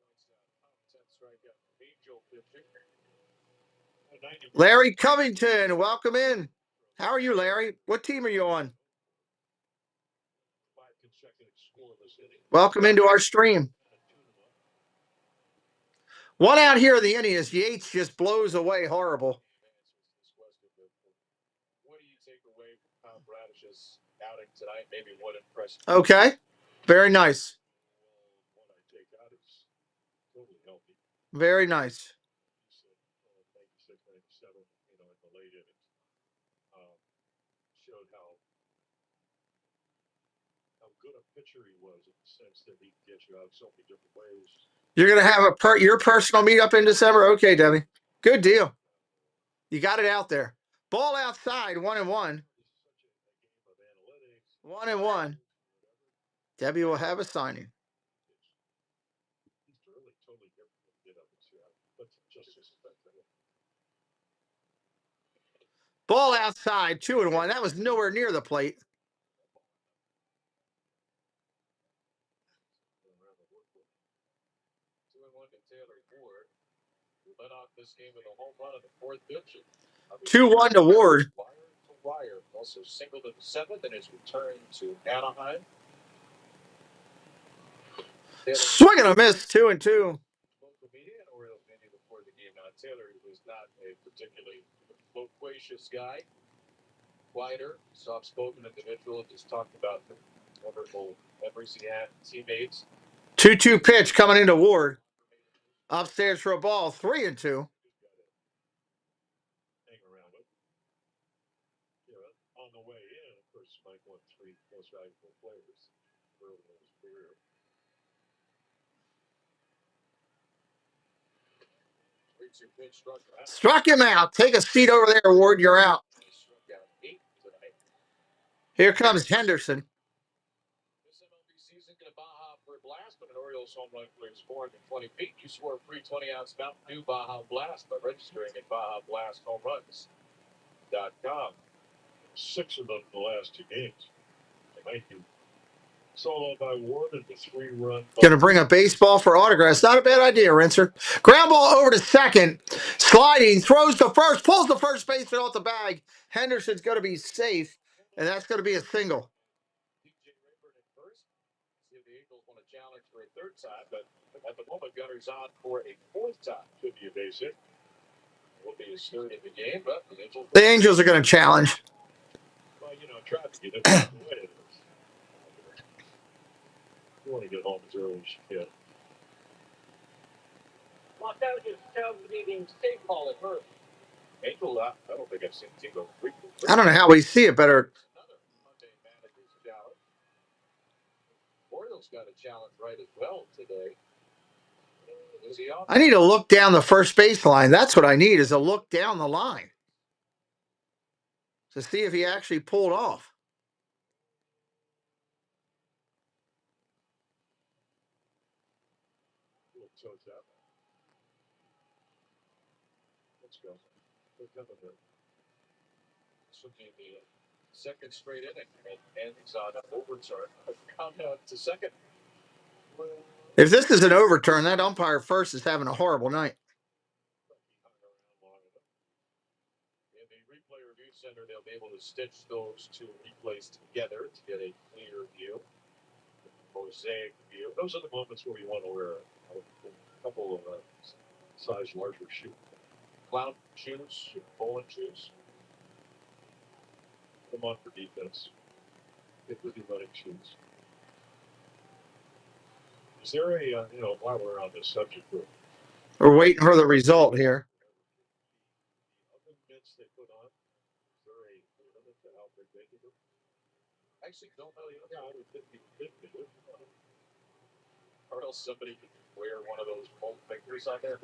Larry Covington, welcome in. How are you, Larry? What team are you on? Welcome into our stream. One out here in the inning is Yates just blows away horrible. What do you take away from Tom Bradish's outing tonight? Maybe what impressed you? Okay. Very nice. What I take out is totally healthy. Very nice. 96, 97, in the late innings. Showed how good a pitcher he was in the sense that he can get you out so many different ways. You're going to have your personal meetup in December? Okay, Debbie. Good deal. You got it out there. Ball outside, 1-1. 1-1. Debbie will have a signing. Ball outside, 2-1. That was nowhere near the plate. Led off this game with a home run in the 4th pitch. 2-1 to Ward. Wire also singled in the 7th in his return to Anaheim. Swing and a miss, 2-2. Local media and Orioles media before the game. Now, Taylor was not a particularly loquacious guy. Quieter, soft-spoken individual. Just talked about the wonderful memories he had, teammates. 2-2 pitch coming into Ward. Upstairs for a ball, 3-2. On the way in, of course, Mike won 3 most valuable players early in his career. Struck him out. Take a seat over there, Ward. You're out. Here comes Henderson. This MLB season get a Baja for a blast, but an Orioles home run clears 420 feet. You score a free 20-ounce Mountain Dew Baja Blast by registering at BajaBlastHomeRuns.com. 6 of them in the last 2 games. Thank you. Solo by Ward and the 3-run. Going to bring a baseball for autographs. Not a bad idea, Rinser. Ground ball over to second. Sliding, throws to first, pulls the first baseman off the bag. Henderson's going to be safe, and that's going to be a single. DJ Rayburn at first. See if the Eagles want to challenge for a third time, but at the moment, Gunner's on for a fourth time. Could be a base hit. Will be his third in the game, but The Angels are going to challenge. Well, try to get it away. You want to get home as early as you can. Los Angeles Town leading state ball at birth. Angel, I don't think I've seen a team go frequently. I don't know how we see it better. Another Monday manager's challenge. Orioles got a challenge right as well today. I need to look down the first baseline. That's what I need, is a look down the line to see if he actually pulled off. Let's go. This will be the second straight inning, and he's on an overturn. Countdown to second. If this is an overturn, that umpire first is having a horrible night. In the replay review center, they'll be able to stitch those two replays together to get a clear view, mosaic view. Those are the moments where you want to wear a couple of size larger shoes. Clown shoes, bowling shoes. Come on for defense. Get with your running shoes. Is there a, while we're on this subject, We're waiting for the result here. other mitts they put on, is there a limit to how big they can go? Actually, don't know. Yeah, I would think you could do it. Or else somebody could wear one of those bolt fingers on there.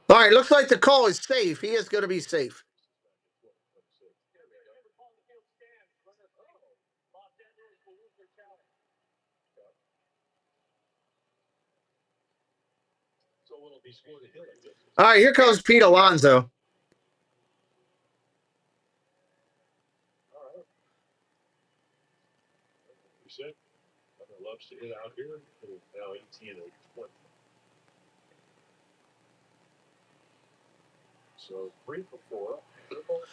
All right, looks like the call is safe. He is going to be safe. All right, here comes Pete Alonso. You said, loves to hit out here. Now 18 and 20. So 3 for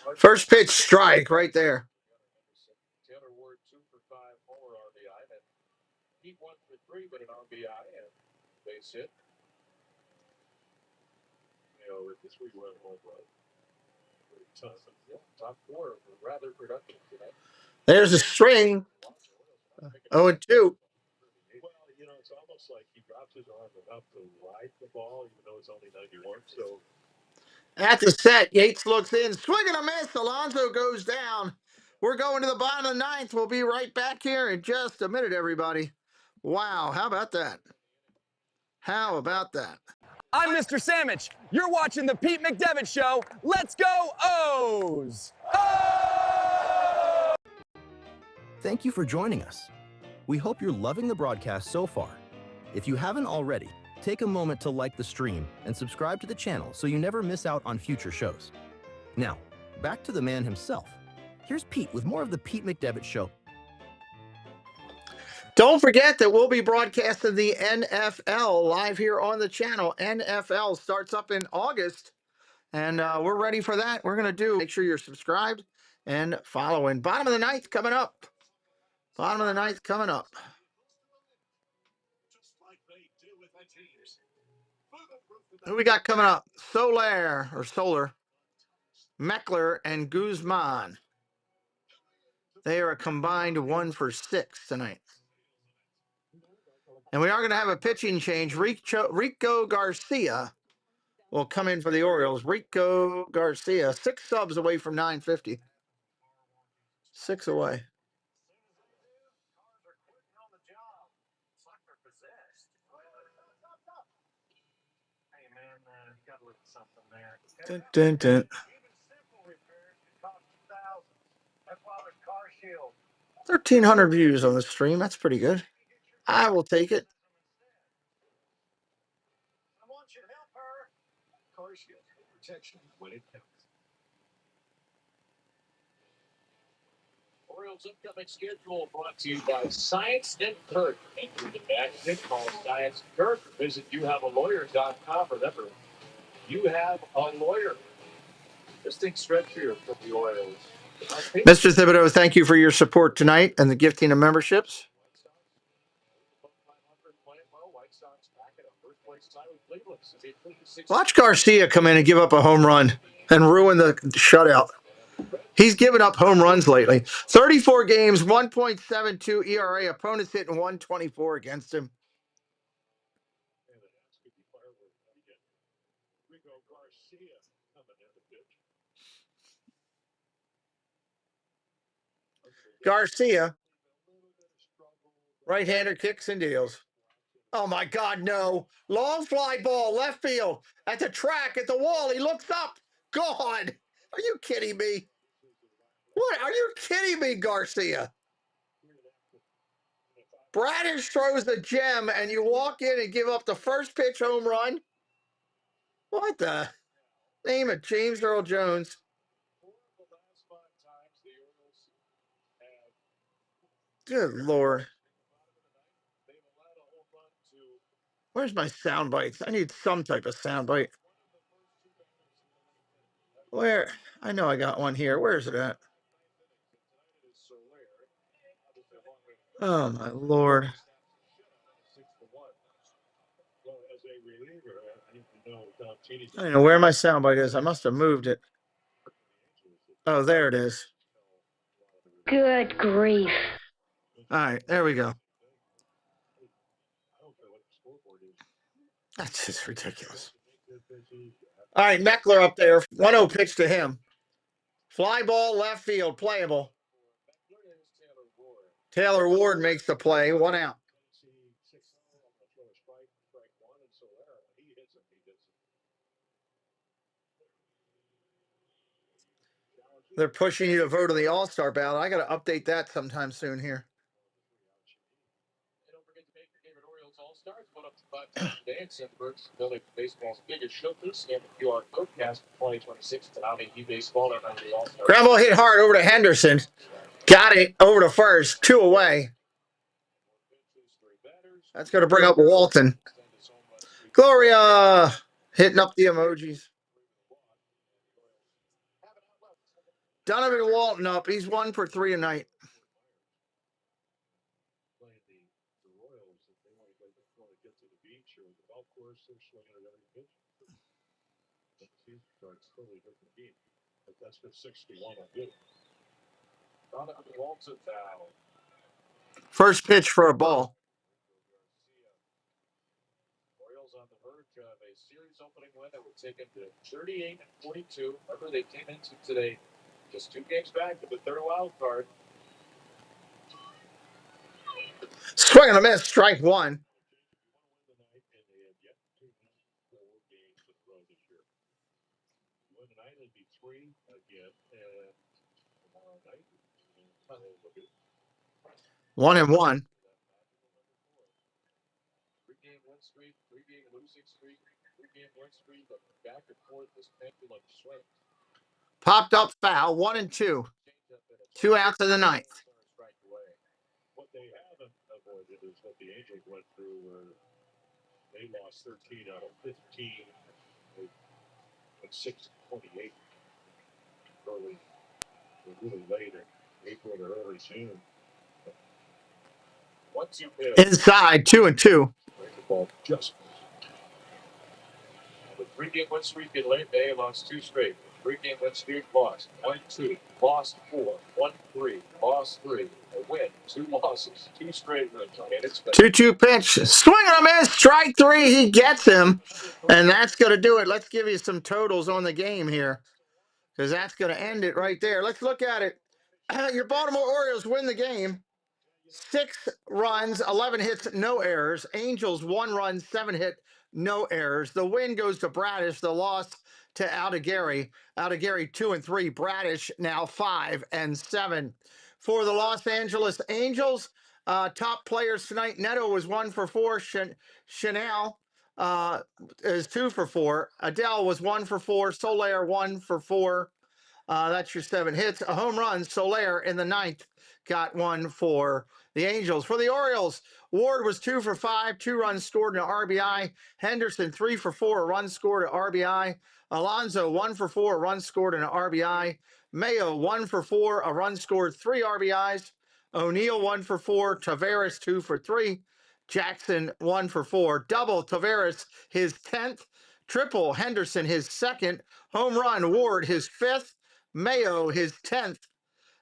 4. First pitch strike right there. Taylor Ward 2 for 5, homer RBI. And Pete 1 for 3, but an RBI and base hit. With the 3-run home run. Top 4 rather productive tonight. There's a string. 0-2. Well, it's almost like he drops his arm enough to ride the ball, even though it's only 91. So At the set, Yates looks in. Swing and a miss. Alonso goes down. We're going to the bottom of the ninth. We'll be right back here in just a minute, everybody. Wow, how about that? How about that? I'm Mr. Sandwich. You're watching the Pete McDevitt Show. Let's go O's! Thank you for joining us. We hope you're loving the broadcast so far. If you haven't already, take a moment to like the stream and subscribe to the channel so you never miss out on future shows. Now, back to the man himself. Here's Pete with more of the Pete McDevitt Show. Don't forget that we'll be broadcasting the NFL live here on the channel. NFL starts up in August, and we're ready for that. We're going to make sure you're subscribed and following. Bottom of the ninth coming up. Bottom of the ninth coming up. Who we got coming up? Soler, Meckler, and Guzman. They are a combined 1 for 6 tonight. And we are going to have a pitching change. Rico Garcia will come in for the Orioles. Rico Garcia, 6 subs away from 950. 6 away. Dun, dun, dun. 1,300 views on the stream. That's pretty good. I will take it. Orioles upcoming schedule brought to you by Science and Kirk. Enter the magazine called Science and Kirk. Visit youhavealawyer.com. Remember, you have a lawyer. This thing's stretch here for the Orioles. Mr. Thibodeau, thank you for your support tonight and the gifting of memberships. Watch Garcia come in and give up a home run and ruin the shutout. He's given up home runs lately. 34 games, 1.72 ERA. Opponents hitting 124 against him. Garcia, right-hander, kicks and deals. Oh, my God, no. Long fly ball, left field, at the track, at the wall. He looks up. God, are you kidding me? What? Are you kidding me, Garcia? Bradish throws a gem, and you walk in and give up the first pitch home run? What the? Name it, James Earl Jones. Good Lord. Where's my sound bites? I need some type of sound bite. Where? I know I got one here. Where is it at? Oh, my Lord. I don't know where my sound bite is. I must have moved it. Oh, there it is. Good grief. All right, there we go. That's just ridiculous. All right, Meckler up there. 1-0 pitch to him. Fly ball, left field, playable. Taylor Ward makes the play. 1 out. They're pushing you to vote on the All-Star ballot. I got to update that sometime soon here. All-Stars went up to 5 today and sent Burks building baseball's biggest showcase and the QR code cast for 2026 to nominate baseball and the All-Star. Ground ball hit hard over to Henderson. Got it over to first. 2 away. That's going to bring up Walton. Gloria hitting up the emojis. Donovan Walton up. He's 1 for 3 tonight. That's been 61 on good. Donovan Walton foul. First pitch for a ball. Orioles on the verge of a series opening win that would take them to 38-42. Remember, they came into today just 2 games back to the third wild card. Swing and a miss, strike 1. Tonight it'll be 3 again, and tomorrow night 1 and 1. 3-game win streak, 3-game losing streak, 3-game win streak, but back and forth this pendulum swing. Popped up foul, 1 and 2. 2 outs in the 9th. What they haven't avoided is what the Angels went through, where they lost 13 out of 15. They went 6-28 early, really late in April or early June. 1-2 pitch. Inside, 2 and 2. Ball just. The 3-game win streak in late May lost 2 straight. 3-game win streak lost. 1-2. Lost 4. 1-3. Lost 3. A win. 2 losses. 2 straight wins. And it's 2-2 pitch. Swing and a miss. Strike 3. He gets him. And that's going to do it. Let's give you some totals on the game here, because that's going to end it right there. Let's look at it. Your Baltimore Orioles win the game. 6 runs, 11 hits, no errors. Angels, 1 run, 7 hit, no errors. The win goes to Bradish. The loss to Aldegari. Aldegari 2 and 3. Bradish now 5 and 7. For the Los Angeles Angels, top players tonight. Neto was 1 for 4. Chanel is 2 for 4. Adele was 1 for 4. Soler 1 for 4. That's your 7 hits. A home run. Soler in the 9th got 1 for the Angels. For the Orioles, Ward was 2 for 5, 2 runs scored and an RBI. Henderson 3 for 4, a run scored, an RBI. Alonso 1 for 4, a run scored and an RBI. Mayo 1 for 4, a run scored, 3 RBIs. O'Neill 1 for 4, Taveras 2 for 3. Jackson 1 for 4. Double Taveras his 10th. Triple Henderson his 2nd. Home run Ward his 5th. Mayo his 10th.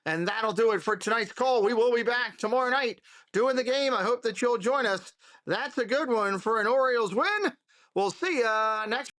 And that'll do it for tonight's call. We will be back tomorrow night doing the game. I hope that you'll join us. That's a good one for an Orioles win. We'll see you next